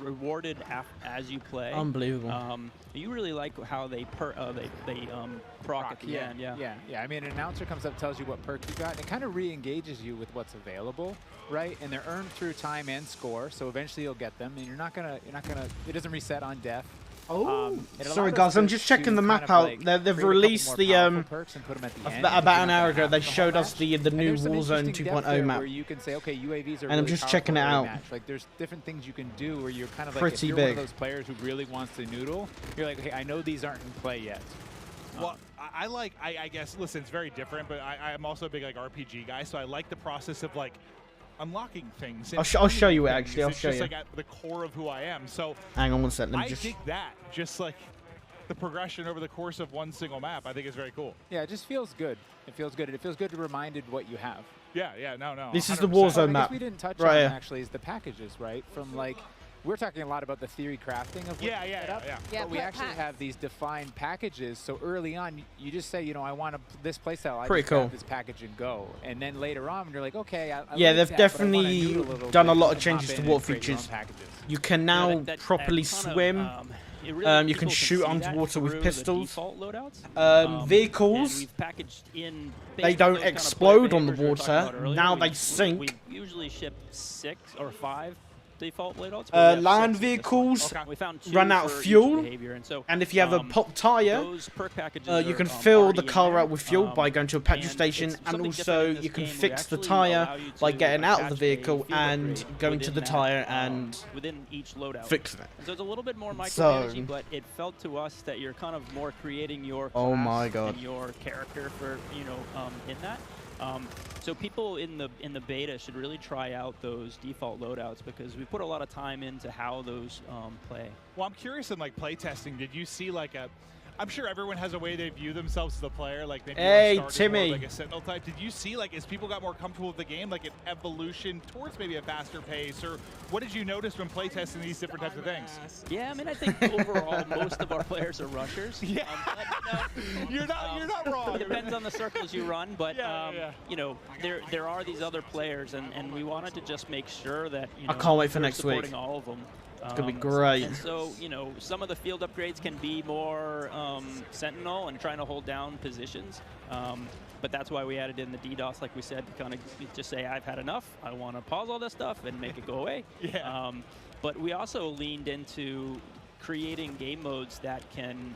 rewarded as you play.
Unbelievable.
You really like how they proc at the end. Yeah.
I mean, an announcer comes up, tells you what perk you got, and it kind of re-engages you with what's available, right? And they're earned through time and score, so eventually you'll get them, and you're not gonna. It doesn't reset on death.
Oh, sorry guys, I'm just checking the map out. They've released the about an hour ago. They showed us the new Warzone 2.0 map,
where you can say, okay, UAVs are
and I'm just checking it out.
Like, there's different things you can do where you're kind of like,
pretty
if you're
big.
one of those players who really wants to noodle, you're like, okay, I know these aren't in play yet.
Well, I guess, listen, it's very different, but I'm also a big like RPG guy, so I like the process of like unlocking things.
I'll show you it, actually. I'll show you.
It's just like at the core of who I am. So
hang on one second.
I dig that. Just like the progression over the course of one single map, I think is very cool.
Yeah, it just feels good. It feels good. It feels good to be reminded what you have.
Yeah, no.
This is
100%.
the Warzone map.
We didn't touch
right
on
here.
actually is the packages, right? From like, we're talking a lot about the theory crafting of what you set up,
Yeah,
but we actually have these defined packages. So early on, you just say, you know, I want this playstyle. I
Pretty
just
cool.
grab this package and go. And then later on, you're like, okay, I
Yeah,
like
they've
that, but I wanna
definitely
noodle a little
done a
bit.
lot
You
of
can hop
changes
in
to
and
water
create your own
features.
packages.
You can now
that
properly
kind of,
swim.
really,
You can
people
shoot
see that
underwater with
through the
pistols.
default loadouts.
Vehicles,
and we've packaged in
they
based on
don't
those kind of
explode
play
on the
behaviors we were talking
water.
about earlier.
Now
We-
they sink.
We usually ship 6 or 5 default loadouts. but we have
Land
6 in this one.
vehicles
We found 2
run out of
for each
fuel,
behavior, and so
and if you have a pop tire,
those perk packages
you
are,
can fill the
already in
car
there.
out with fuel by going to a petrol
and
station,
it's
and
something
also
different in this
you can
game. We
fix the
actually
tire
allow you
by
to
getting out of the
attach a
vehicle
field
and
upgrade
going to the
within
tire
that,
and
within each loadout.
fixing it.
And so it's a little bit more
So-
micromanaging, but it felt to us that you're kind of more creating your class
Oh my God.
and your character for in that. So people in the beta should really try out those default loadouts because we put a lot of time into how those play.
Well, I'm curious in like playtesting, did you see like I'm sure everyone has a way they view themselves as a player, like maybe
Hey,
you wanna start as more
Timmy.
like a sentinel type. Did you see like as people got more comfortable with the game, like an evolution towards maybe a faster pace, or what did you notice when playtesting these different types of things?
Yeah, I mean, I think overall most of our players are rushers.
Yeah, you're not wrong.
It depends on the circles you run, but you know, there are these other players, and we wanted to just make sure that
I can't wait for
we're
next week.
supporting all of them.
It's gonna be great.
And so, you know, some of the field upgrades can be more sentinel and trying to hold down positions. But that's why we added in the DDoS, like we said, to kind of just say, I've had enough. I want to pause all this stuff and make it go away.
Yeah.
But we also leaned into creating game modes that can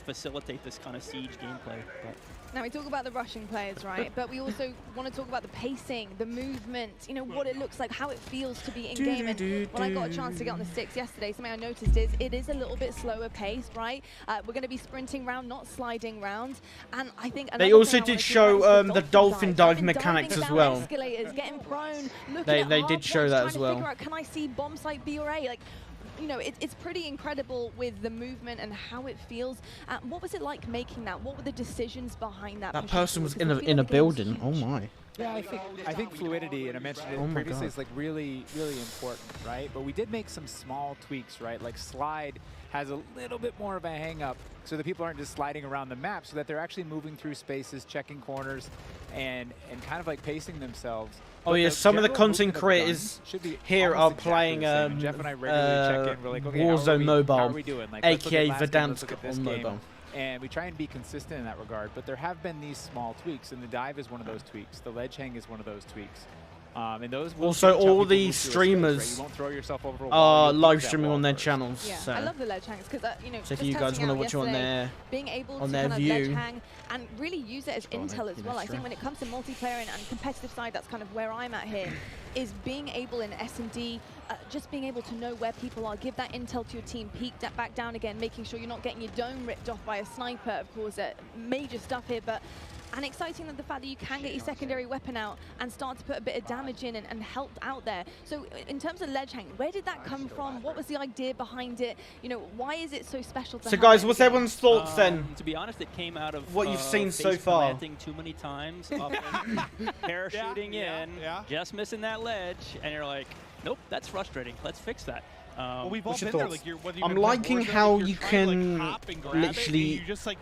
facilitate this kind of siege gameplay. But
Now we talk about the rushing players, right? But we also want to talk about the pacing, the movement, you know, what it looks like, how it feels to be in game. And when I got a chance to get on the sticks yesterday, something I noticed is it is a little bit slower paced, right? We're going to be sprinting round, not sliding round. And I think
They also did show the dolphin dive mechanics as well.
Escalators, getting prone, looking
They
at
did
hard
show
points,
that
trying
as
to
well.
figure out, can I see bomb site B or A? Like, you know, it's pretty incredible with the movement and how it feels. What was it like making that? What were the decisions behind that?
That
pushing
person was
forward? 'Cause I
in
feel
a
like the game's
building. Oh my.
Yeah, I think fluidity, and I mentioned it
Oh my
previously,
God.
is like really important, right? But we did make some small tweaks, right? Like slide has a little bit more of a hang up so that people aren't just sliding around the map, so that they're actually moving through spaces, checking corners, and kind of like pacing themselves.
Oh
But
yeah,
the
some of the
general
content
movement of
creators
guns should be
here are
almost exactly
playing
the same. And Jeff and I regularly check in. We're like, okay, how are
Warzone
we-
Mobile,
how are we doing? Like, let's look at
aka
last game, let's
Verdansk
look at this
on
game.
mobile.
And we try and be consistent in that regard, but there have been these small tweaks, and the dive is one of those tweaks. The ledge hang is one of those tweaks. And those will
Also,
change how
all
people
the
move through a space, right?
streamers
You won't throw yourself over a wall,
are
you'll
live
clear that
streaming
wall
on their
first.
channels.
Yeah,
So.
I love the ledge hangs because you know,
So if
just
you guys
testing
wanna
out
watch it on
yesterday,
their-
being able
on
to
their
kind of
view.
ledge hang and really use it as
Go on
intel
then,
as well. I think
Sinestro.
when it comes to multiplayer and competitive side, that's kind of where I'm at here, is being able in S&D, just being able to know where people are, give that intel to your team, peek that back down again, making sure you're not getting your dome ripped off by a sniper. Of course, major stuff here, but. And exciting that the fact that you can get your secondary weapon out and start to put a bit of damage in and help out there. So in terms of ledge hang, where did that come from? What was the idea behind it? You know, why is it so special to
So
have
guys,
it?
what's everyone's thoughts then?
To be honest, it came out of
What you've seen so
face
far.
planting too many times, often parachuting in, just missing that ledge, and you're like, nope, that's frustrating. Let's fix that.
Well, we've all
What's your
been there.
thoughts?
Like, whether you've
I'm
been playing
liking
Warzone,
how
you're
you
trying to,
can
like, hop and grab it, and
literally
you just like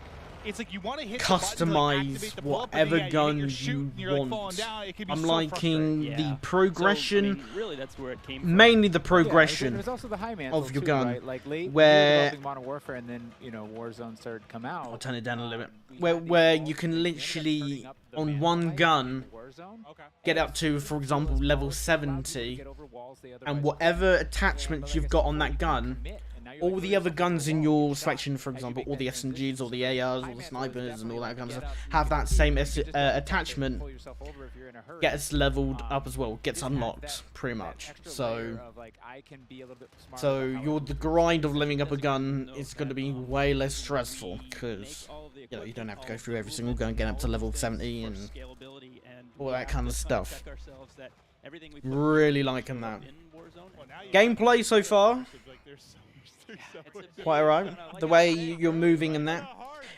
it's like you want to hit the button to, like, activate
customize
the bullet, but
whatever
yeah,
gun
you're
you
shooting, you're, like, falling
want.
down. It can be
I'm
so
liking
frustrating.
the progression,
So, I mean, really, that's where it came from.
mainly the
Yeah,
progression
there's also the high mantle
of your
too,
gun,
right? Like late
where
Modern Warfare, and then Warzone started to come out.
I'll turn it down a little bit. Where you can literally on one gun get up to, for example, level 70, and whatever attachments you've got on that gun, all the other guns in your selection, for example, all the SMGs, all the ARs, all the snipers, and all that kind of stuff, have that same attachment, gets leveled up as well, gets unlocked, pretty much. So the grind of leveling up a gun is going to be way less stressful, because you don't have to go through every single gun, get up to level 70 and all that kind of stuff. Really liking that. Gameplay so far, quite alright. The way you're moving and that.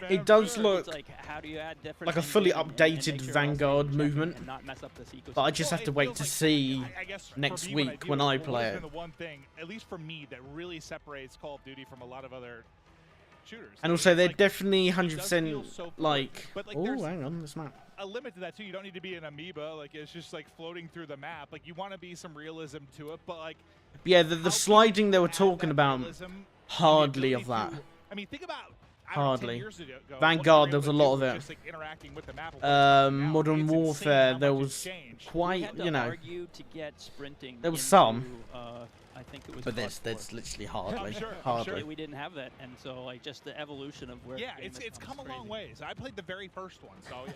It does look like a fully updated Vanguard movement, but I just have to wait to see next week when I play it.
The one thing, at least for me, that really separates Call of Duty from a lot of other shooters.
And also, they're definitely 100% like. Oh,
there's
hang on, this map.
a limit to that too. You don't need to be an amoeba. Like, it's just like floating through the map. Like, you want to be some realism to it, but like.
Yeah, the sliding they were talking about, hardly of that.
I mean, think about.
Hardly. Vanguard, there was a lot of it. Modern Warfare, there was quite, there was some.
I think it was
but there's literally hardly.
Hardly.
We didn't have that, and so like just the evolution of where.
Yeah, it's come a long ways. I played the very first one, so yeah.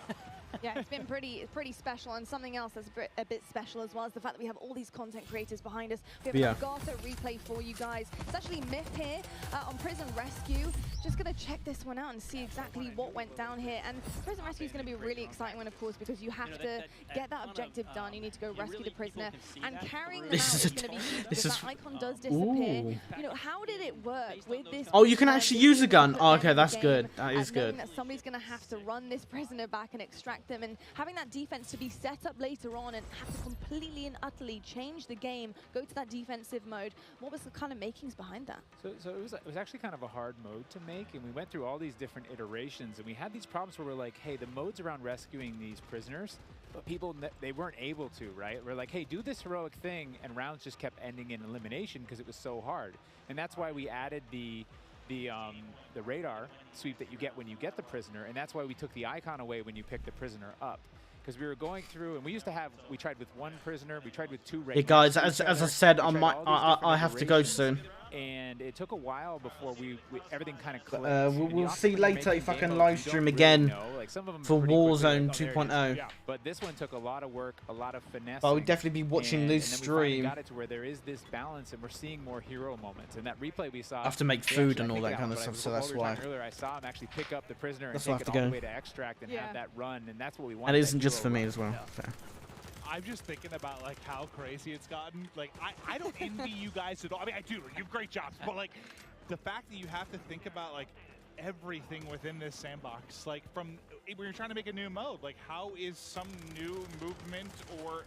Yeah, it's been pretty special, and something else that's a bit special as well is the fact that we have all these content creators behind us. We have a Gartha replay for you guys. It's actually Myth here on Prison Rescue. Just gonna check this one out and see exactly what went down here. And Prison Rescue is gonna be a really exciting one, of course, because you have to get that objective done. You need to go rescue the prisoner, and carrying them out is gonna be huge because that icon does disappear. How did it work with this?
Oh, you can actually use a gun. Oh, okay, that's good. That is good.
That somebody's gonna have to run this prisoner back and extract them, and having that defense to be set up later on and have to completely and utterly change the game, go to that defensive mode. What was the kind of makings behind that?
So it was actually kind of a hard mode to make, and we went through all these different iterations, and we had these problems where we're like, hey, the modes around rescuing these prisoners, but people, they weren't able to, right? We're like, hey, do this heroic thing, and rounds just kept ending in elimination because it was so hard. And that's why we added the radar sweep that you get when you get the prisoner, and that's why we took the icon away when you pick the prisoner up. Because we were going through, and we tried with one prisoner, we tried with two regulars.
Hey guys, as I said, I have to go soon.
And it took a while before everything kind of clicked.
We'll see later if I can live stream again for Warzone 2.0.
Yeah. But this one took a lot of work, a lot of finesse.
I'll definitely be watching this stream.
We got it to where there is this balance, and we're seeing more hero moments. And that replay we saw.
I have to make food and all that kind of stuff, so that's why.
Earlier, I saw him actually pick up the prisoner and take it all the way to extract and have that run, and that's what we want.
And it isn't just for me as well.
I'm just thinking about like how crazy it's gotten. Like I don't envy you guys at all. I mean, I do. You have great jobs, but like the fact that you have to think about like everything within this sandbox, like from when you're trying to make a new mode, like how is some new movement or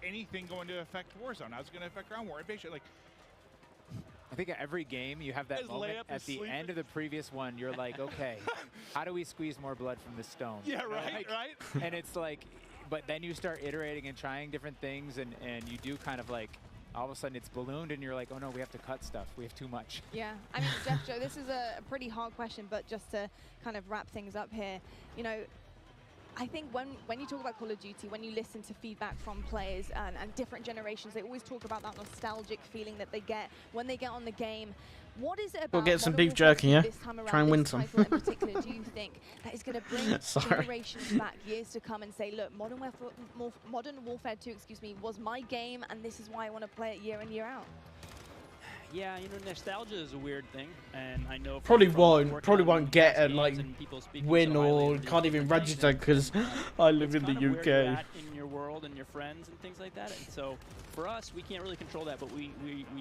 anything going to affect Warzone? How's it going to affect Ground War Invasion? Like.
I think at every game you have that moment at the end of the previous one. You're like, okay, how do we squeeze more blood from this stone?
Yeah, right.
And it's like. But then you start iterating and trying different things, and you do kind of like, all of a sudden it's ballooned, and you're like, oh no, we have to cut stuff. We have too much.
Yeah, I mean, Jeff Joe, this is a pretty hard question, but just to kind of wrap things up here, I think when you talk about Call of Duty, when you listen to feedback from players and different generations, they always talk about that nostalgic feeling that they get when they get on the game. What is it about
we'll get some beef jerky, yeah? Try and win some.
In particular, do you think that is going to bring generations back years to come and say, look, Modern Warfare 2, was my game, and this is why I want to play it year in, year out?
Yeah, nostalgia is a weird thing, and I know
probably won't get a win or can't even register because I live in the UK.
Where you're at in your world and your friends and things like that, and so for us, we can't really control that, but we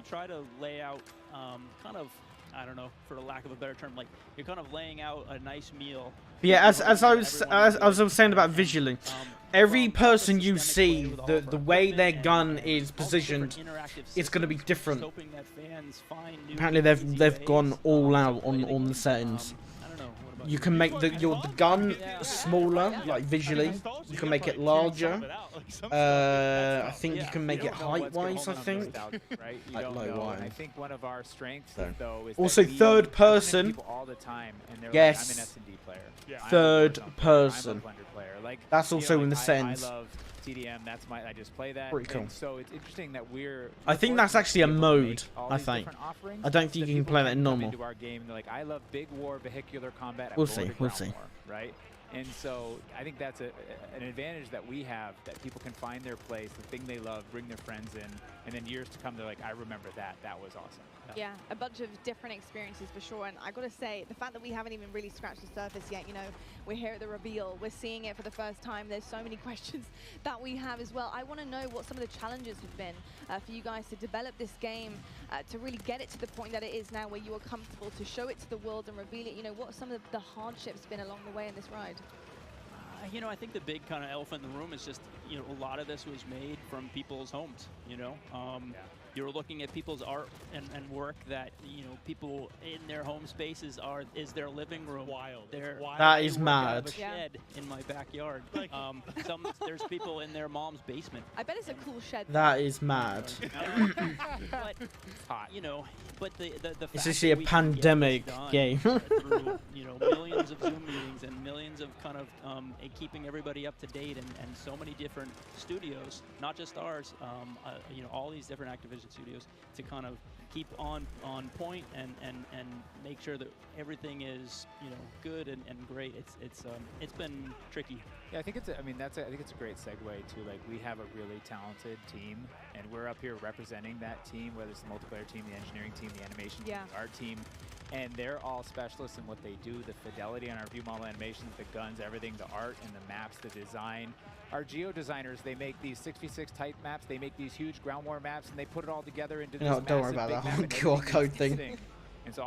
try to lay out kind of, I don't know, for the lack of a better term, like you're kind of laying out a nice meal.
Yeah, as I was saying about visually, every person you see, the way their gun is positioned, it's going to be different. Apparently, they've gone all out on the settings. You can make the gun smaller, like visually. You can make it larger. I think you can make it height-wise. I think.
Right? You
Like
don't
low
know.
wide.
And I think one of our strengths,
So.
though, is
Also
that we
third
run into
person.
people all the time, and they're
Yes.
like, I'm an S&D player.
Yeah.
I'm a
Third
Warzone player,
person.
I'm a Blender player. Like,
That's
you know,
also in the
like,
settings.
I love TDM. That's I just play that.
Pretty cool.
And so it's interesting that
I think that's actually a mode. I think. I don't think you can play that in normal.
Into our game, they're like, I love big war vehicular combat. I'm
We'll
going
see,
to
we'll
ground
see.
war, right? And so I think that's an advantage that we have, that people can find their place, the thing they love, bring their friends in, and then years to come, they're like, I remember that. That was awesome.
Yeah, a bunch of different experiences for sure. And I got to say, the fact that we haven't even really scratched the surface yet, you know, we're here at the reveal, we're seeing it for the first time. There's so many questions that we have as well. I want to know what some of the challenges have been for you guys to develop this game, to really get it to the point that it is now, where you are comfortable to show it to the world and reveal it. You know, what some of the hardships been along the way in this ride?
You know, I think the big kind of elephant in the room is just, you know, a lot of this was made from people's homes, you know. You're looking at people's art and work that, you know, people in their home spaces is their living room.
Wild.
That is
They work out
mad.
of a shed in my backyard. There's people in their mom's basement.
I bet it's a cool shed.
That is mad.
But, you know, but the
It's
fact
actually a
that we can get this
pandemic
done
game.
through, you know, millions of Zoom meetings and millions of kind of keeping everybody up to date, and so many different studios, not just ours, you know, all these different Activision studios, to kind of keep on point and make sure that everything is, you know, good and great. It's been tricky.
Yeah, I think it's. I think it's a great segue to, like, we have a really talented team, and we're up here representing that team, whether it's the multiplayer team, the engineering team, the animation team, the art team, and they're all specialists in what they do. The fidelity on our view model animations, the guns, everything, the art and the maps, the design. Our geo designers, they make these 6v6 type maps. They make these huge ground war maps, and they put it all together into this
Don't worry
massive
about
big
that
map,
whole
and
QR
everything
code
is
thing.
interesting. And so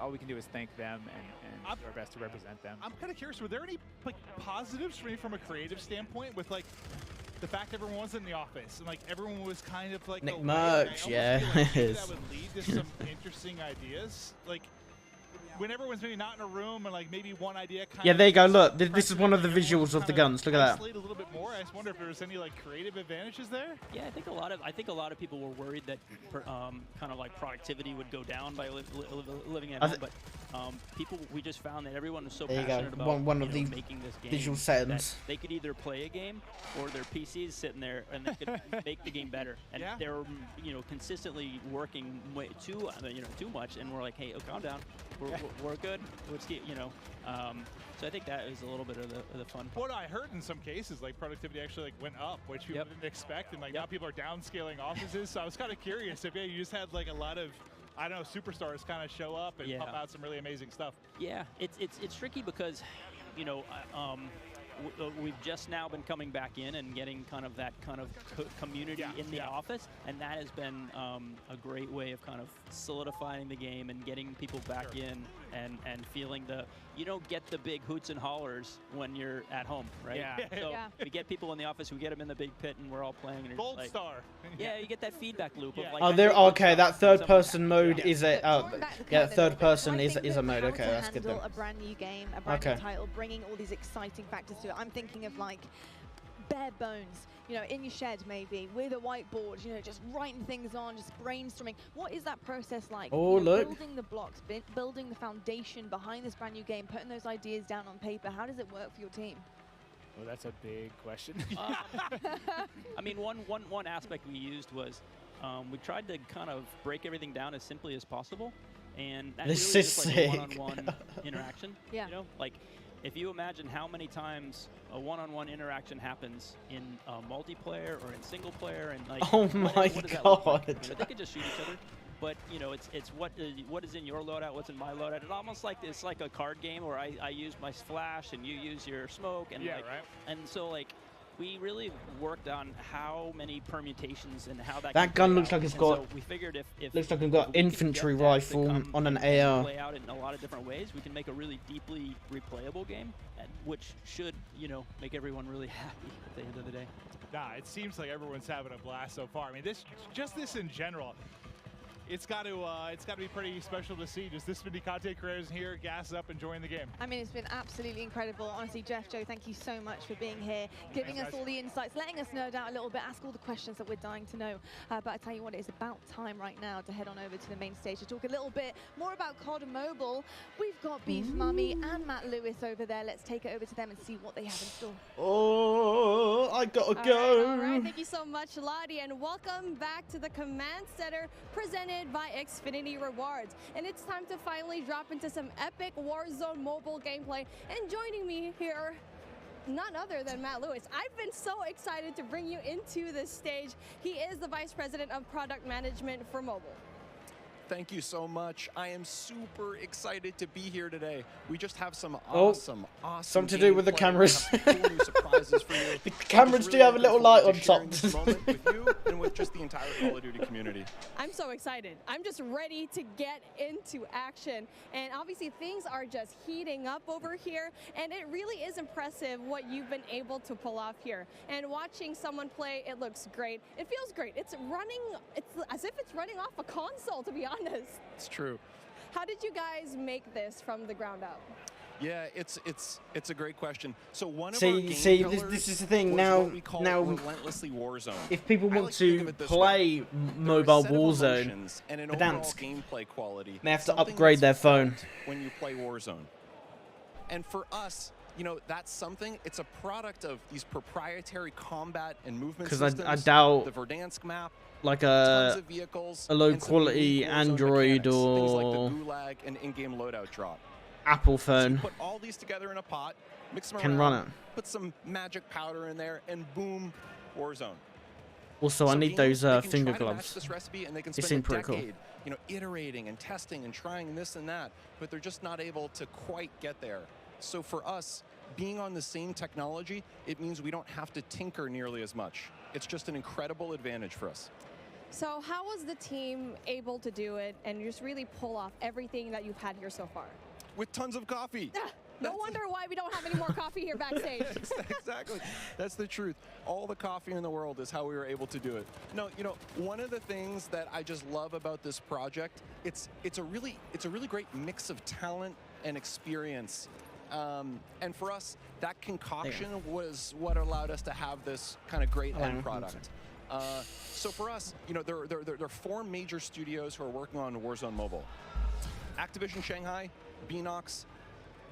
all we can do is thank them and do our best to represent them.
I'm kind of curious, were there any like positives for me from a creative standpoint with like the fact everyone was in the office and like everyone was kind of like
Nick
away?
Merch, yeah.
Like, maybe that would lead to some interesting ideas. Like when everyone's maybe not in a room and like maybe one idea kind
Yeah,
of
there you go. Look, this is one of the visuals of the guns. Look at that.
isolate a little bit more. I just wonder if there was any like creative advantages there.
Yeah, I think a lot of people were worried that kind of like productivity would go down by living at home, but we just found that everyone was so
There you go.
passionate about
One of the
making this game
visual settings.
that they could either play a game or their PCs sitting there and they could make the game better. And they were, you know, consistently working way too much, and we're like, hey, calm down, we're good. Let's get, you know. So I think that is a little bit of the fun part.
What I heard in some cases, like productivity actually like went up, which people didn't expect, and like now people are downscaling offices. So I was kind of curious if you just had like a lot of, I don't know, superstars kind of show up and pump out some really amazing stuff.
Yeah, it's tricky because, you know, we've just now been coming back in and getting kind of that kind of community in the office, and that has been a great way of kind of solidifying the game and getting people back in and feeling you don't get the big hoots and hollers when you're at home, right?
Yeah.
So we get people in the office, we get them in the big pit, and we're all playing. And
Gold
like,
star.
Yeah, you get that feedback loop of like.
Oh, there. Okay, that third-person mode is a. Yeah, third-person is a mode. Okay, that's good then.
A brand new game, a brand new title, bringing all these exciting factors to it. I'm thinking of like bare bones, you know, in your shed maybe with a whiteboard, you know, just writing things on, just brainstorming. What is that process like?
Oh,
you know,
look.
building the blocks, building the foundation behind this brand new game, putting those ideas down on paper. How does it work for your team?
Well, that's a big question.
I mean, one aspect we used was we tried to kind of break everything down as simply as possible, and that
This
really
is
is like
sick.
a one-on-one interaction.
Yeah.
You know, like if you imagine how many times a one-on-one interaction happens in multiplayer or in single player, and like,
Oh
what
my
does that look like?
God.
You know, they could just shoot each other. But you know, it's what is in your loadout, what's in my loadout. It's almost like it's like a card game where I use my flash and you use your smoke, and and so like we really worked on how many permutations and how that.
That gun looks like it's got.
So we figured if
looks like it's got infantry rifle on an AR.
Play out in a lot of different ways, we can make a really deeply replayable game, which should, you know, make everyone really happy at the end of the day.
Nah, it seems like everyone's having a blast so far. I mean, this in general. it's got to be pretty special to see just this many content creators here, gassed up, enjoying the game.
I mean, it's been absolutely incredible. Honestly, Jeff, Joe, thank you so much for being here, giving us all the insights, letting us nerd out a little bit, ask all the questions that we're dying to know. But I tell you what, it is about time right now to head on over to the main stage to talk a little bit more about COD Mobile. We've got Beef Mummy and Matt Lewis over there. Let's take it over to them and see what they have in store.
Oh, I gotta go.
All right, thank you so much, Lottie, and welcome back to the Command Center presented by Xfinity Rewards. And it's time to finally drop into some epic Warzone mobile gameplay. And joining me here, none other than Matt Lewis. I've been so excited to bring you into this stage. He is the Vice President of Product Management for mobile.
Thank you so much. I am super excited to be here today. We just have some awesome
something to do with the cameras.
Cool new surprises for you.
The cameras do have a little light on top.
This moment with you and with just the entire Call of Duty community.
I'm so excited. I'm just ready to get into action. And obviously things are just heating up over here. And it really is impressive what you've been able to pull off here. And watching someone play, it looks great. It feels great. It's as if it's running off a console, to be honest.
It's true.
How did you guys make this from the ground up?
Yeah, it's a great question. So one of
our
game pillars
this is the thing
was
now.
what we call relentlessly Warzone.
If people want
like
to play mobile Warzone,
and an
the
overall
dance,
gameplay quality,
they have to
something
upgrade their
that's
phone.
felt when you play Warzone. And for us, you know, that's something. It's a product of these proprietary combat and movement systems.
Because I doubt
the Verdansk map,
like
tons of vehicles,
a low
and some
quality
unique Warzone
Android
mechanics,
or
things like the gulag and in-game loadout drop.
Apple
So you
phone
put all these together in a pot, mix them
can
around,
run it.
put some magic powder in there, and boom, Warzone.
Also, I need those
they can
finger
try to match
gloves.
this recipe and they can
They
spend
seem
a
pretty cool.
decade, you know, iterating and testing and trying this and that, but they're just not able to quite get there. So for us, being on the same technology, it means we don't have to tinker nearly as much. It's just an incredible advantage for us.
So how was the team able to do it and just really pull off everything that you've had here so far?
With tons of coffee.
No wonder why we don't have any more coffee here backstage.
Exactly. That's the truth. All the coffee in the world is how we were able to do it. No, you know, one of the things that I just love about this project, it's a really great mix of talent and experience. And for us, that concoction was what allowed us to have this kind of great end product. So for us, you know, there are 4 major studios who are working on Warzone Mobile. Activision Shanghai, Beanox,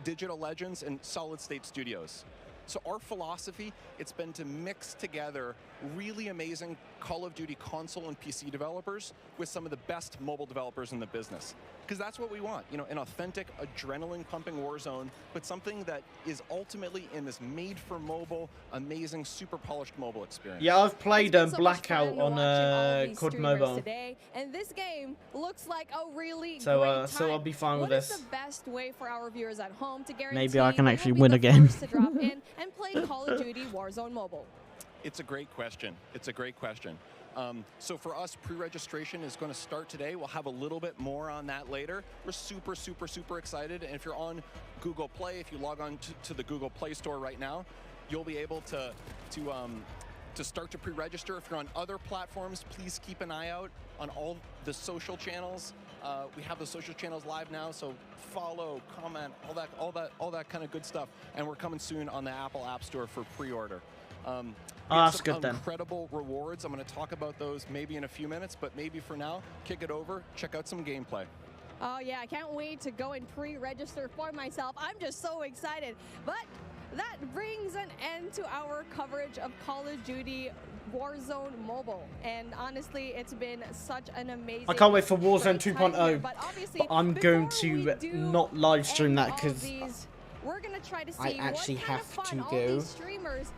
Digital Legends, and Solid State Studios. So our philosophy, it's been to mix together really amazing Call of Duty console and PC developers with some of the best mobile developers in the business. Because that's what we want, you know, an authentic, adrenaline-pumping Warzone, but something that is ultimately in this made-for-mobile, amazing, super polished mobile experience.
Yeah, I've played Blackout on COD Mobile.
Today, and this game looks like a really
So,
great time.
so I'll be fine with
What is
this.
the best way for our viewers at home to guarantee
Maybe I can
they
actually
will be
win
the
a game.
first to drop in and play Call of Duty Warzone Mobile?
It's a great question. It's a great question. So for us, pre-registration is going to start today. We'll have a little bit more on that later. We're super, super, super excited. And if you're on Google Play, if you log on to the Google Play Store right now, you'll be able to start to pre-register. If you're on other platforms, please keep an eye out on all the social channels. We have the social channels live now, so follow, comment, all that kind of good stuff. And we're coming soon on the Apple App Store for pre-order.
That's good then.
Incredible rewards. I'm going to talk about those maybe in a few minutes, but maybe for now, kick it over, check out some gameplay.
Oh yeah, I can't wait to go and pre-register for myself. I'm just so excited. But that brings an end to our coverage of Call of Duty Warzone Mobile. And honestly, it's been such an amazing...
I can't wait for Warzone 2.0,
but
I'm going to not live stream that because
we're gonna try to see
I actually
what kind
have
of fun
to
all
go.
these streamers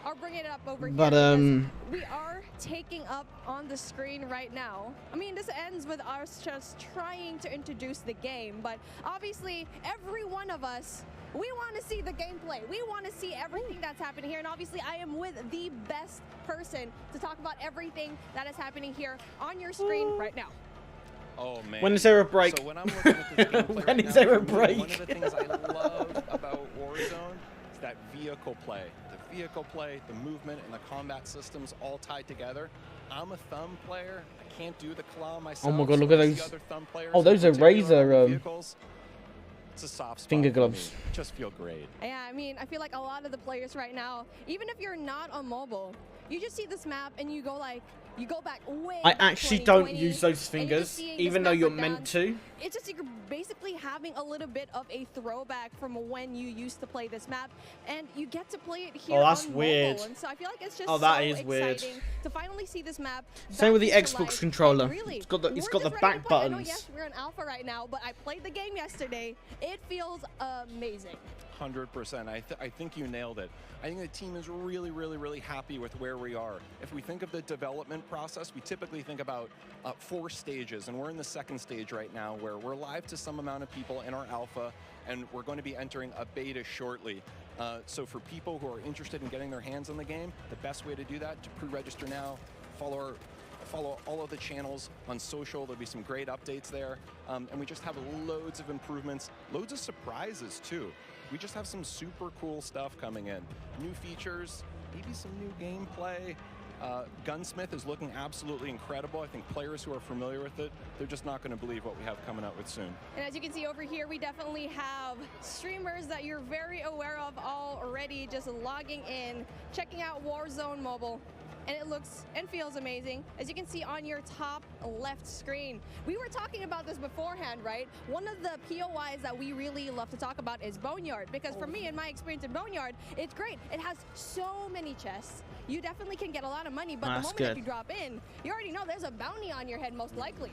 are bringing it up over
But,
here. We are taking up on the screen right now. I mean, this ends with us just trying to introduce the game, but obviously every one of us, we want to see the gameplay. We want to see everything that's happening here, and obviously I am with the best person to talk about everything that is happening here on your screen right now.
Oh man.
When is there a break?
So when I'm looking at this gameplay
When
right
is
now,
there a
for me,
break?
One of the things I love about Warzone is that vehicle play. The vehicle play, the movement, and the combat systems all tied together. I'm a thumb player. I can't do the claw myself.
Oh my god, look at those.
Oh,
Those are Razor
it's a soft spot
finger
for
gloves.
me. Just feel great.
Yeah, I mean, I feel like a lot of the players right now, even if you're not on mobile, you just see this map and you go like, you go back way
I
to
actually don't
2020,
use those
and you're just
fingers,
seeing
even
this
though
map
you're
go
meant
down.
to.
It's just you're basically having a little bit of a throwback from when you used to play this map, and you get to play it here
that's
on
weird.
mobile. And so I feel like it's just
That
so
is weird.
exciting to finally see this map.
Same with the
back into
Xbox
life.
controller.
And really,
It's got the
we're
back
just ready to play. I know,
buttons.
yes, we're in alpha right now, but I played the game yesterday. It feels amazing.
100%. I think you nailed it. I think the team is really, really, really happy with where we are. If we think of the development process, we typically think about 4 stages, and we're in the 2nd stage right now where we're live to some amount of people in our alpha, and we're going to be entering a beta shortly. So for people who are interested in getting their hands on the game, the best way to do that, to pre-register now, follow all of the channels on social. There'll be some great updates there. And we just have loads of improvements, loads of surprises too. We just have some super cool stuff coming in. New features, maybe some new gameplay. Gunsmith is looking absolutely incredible. I think players who are familiar with it, they're just not going to believe what we have coming out with soon.
And as you can see over here, we definitely have streamers that you're very aware of already just logging in, checking out Warzone Mobile. And it looks and feels amazing. As you can see on your top left screen. We were talking about this beforehand, right? One of the POIs that we really love to talk about is Boneyard, because for me, in my experience in Boneyard, it's great. It has so many chests. You definitely can get a lot of money, but the moment that you drop in, you already know there's a bounty on your head, most likely.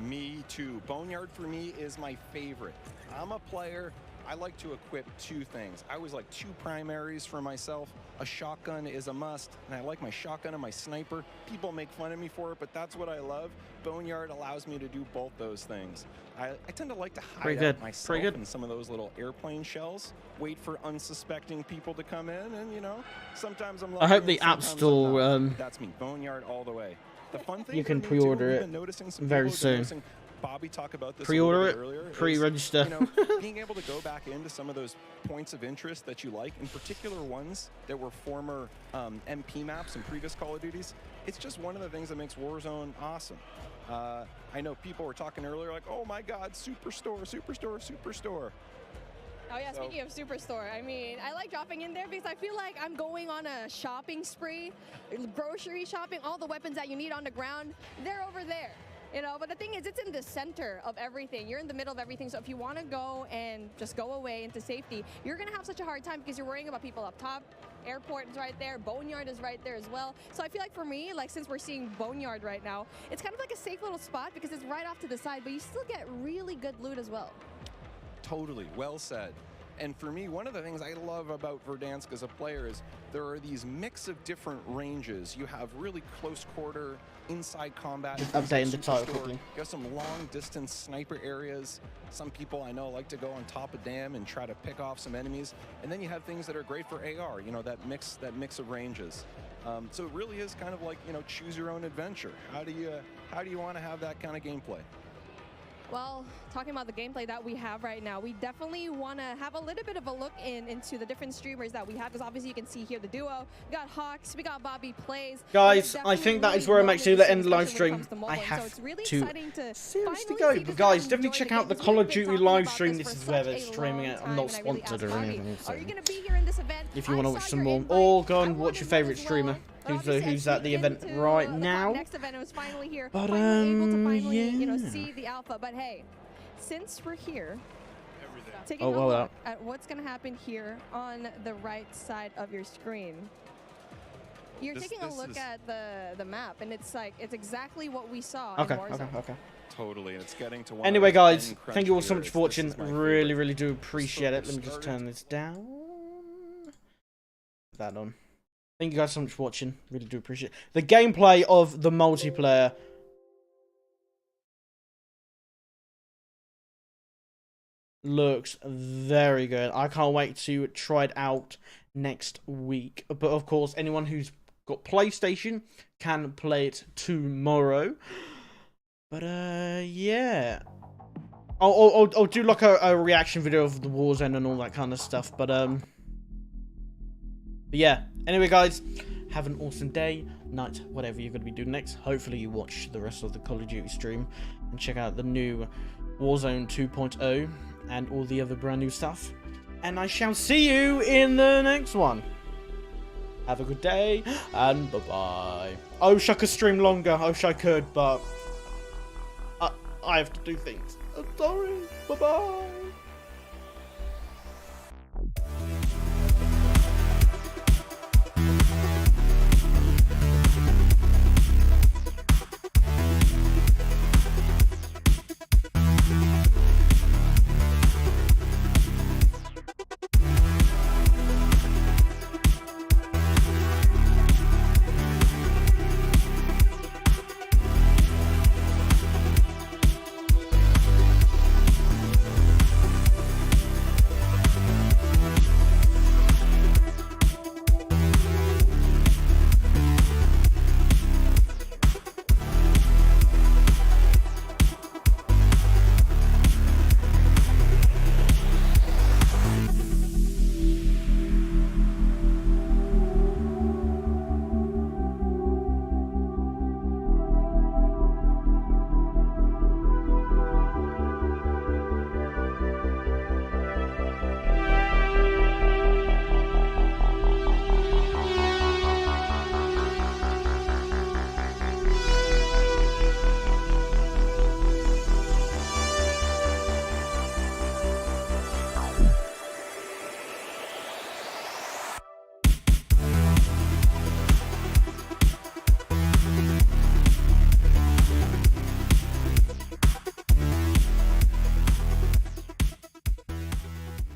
Me too. Boneyard for me is my favorite. I'm a player. I like to equip 2 things. I always like 2 primaries for myself. A shotgun is a must, and I like my shotgun and my sniper. People make fun of me for it, but that's what I love. Boneyard allows me to do both those things. I tend to like to hide out myself in some of those little airplane shells, wait for unsuspecting people to come in, and you know, sometimes I'm lucky.
I hope the App Store
that's me, Boneyard all the way. The fun thing
you can
for me, too,
pre-order
we've
it
been noticing some
very
people have been
soon.
noticing Bobby talk about this
Pre-order it,
earlier.
pre-register.
You know, being able to go back into some of those points of interest that you like, in particular ones that were former MP maps and previous Call of Duties, it's just one of the things that makes Warzone awesome. I know people were talking earlier like, oh my God, Superstore, Superstore, Superstore.
Oh yeah, speaking of Superstore, I mean, I like dropping in there because I feel like I'm going on a shopping spree, grocery shopping, all the weapons that you need on the ground, they're over there. You know, but the thing is, it's in the center of everything. You're in the middle of everything. So if you want to go and just go away into safety, you're going to have such a hard time because you're worrying about people up top. Airport is right there. Boneyard is right there as well. So I feel like for me, like since we're seeing Boneyard right now, it's kind of like a safe little spot because it's right off to the side, but you still get really good loot as well.
Totally, well said. And for me, one of the things I love about Verdansk as a player is there are these mix of different ranges. You have really close quarter, inside combat.
Just updating the title quickly.
You have some long distance sniper areas. Some people I know like to go on top of dam and try to pick off some enemies. And then you have things that are great for AR, you know, that mix of ranges. So it really is kind of like, you know, choose your own adventure. How do you want to have that kind of gameplay?
Well, talking about the gameplay that we have right now, we definitely want to have a little bit of a look into the different streamers that we have, because obviously you can see here the duo. We got Hawks, we got Bobby Plays.
Guys, I think that is where I'm actually going to end the live stream. I have to seriously go. But guys, definitely check out the Call of Duty live stream. This is where they're streaming it. I'm not sponsored or anything. So if you want to watch some more, or go and watch your favorite streamer who's at the event right now.
Next event was finally here.
But
Finally, you know, see the alpha. But hey, since we're here, taking a look at what's going to happen here on the right side of your screen. You're taking a look at the map, and it's like it's exactly what we saw in Warzone.
Okay. Totally, and it's getting to one.
Anyway, guys, thank you all so much for watching. Really, really do appreciate it. Let me just turn this down. Put that on. Thank you guys so much for watching. Really do appreciate it. The gameplay of the multiplayer looks very good. I can't wait to try it out next week. But of course, anyone who's got PlayStation can play it tomorrow. But yeah. I'll do like a reaction video of the Warzone and all that kind of stuff. But yeah. Anyway, guys, Have an awesome day, night, whatever you're going to be doing next. Hopefully you watch the rest of the Call of Duty stream and check out the new Warzone 2.0 and all the other brand new stuff. And I shall see you in the next one. Have a good day, and bye-bye. I wish I could stream longer. I wish I could, but I have to do things. I'm sorry. Bye-bye.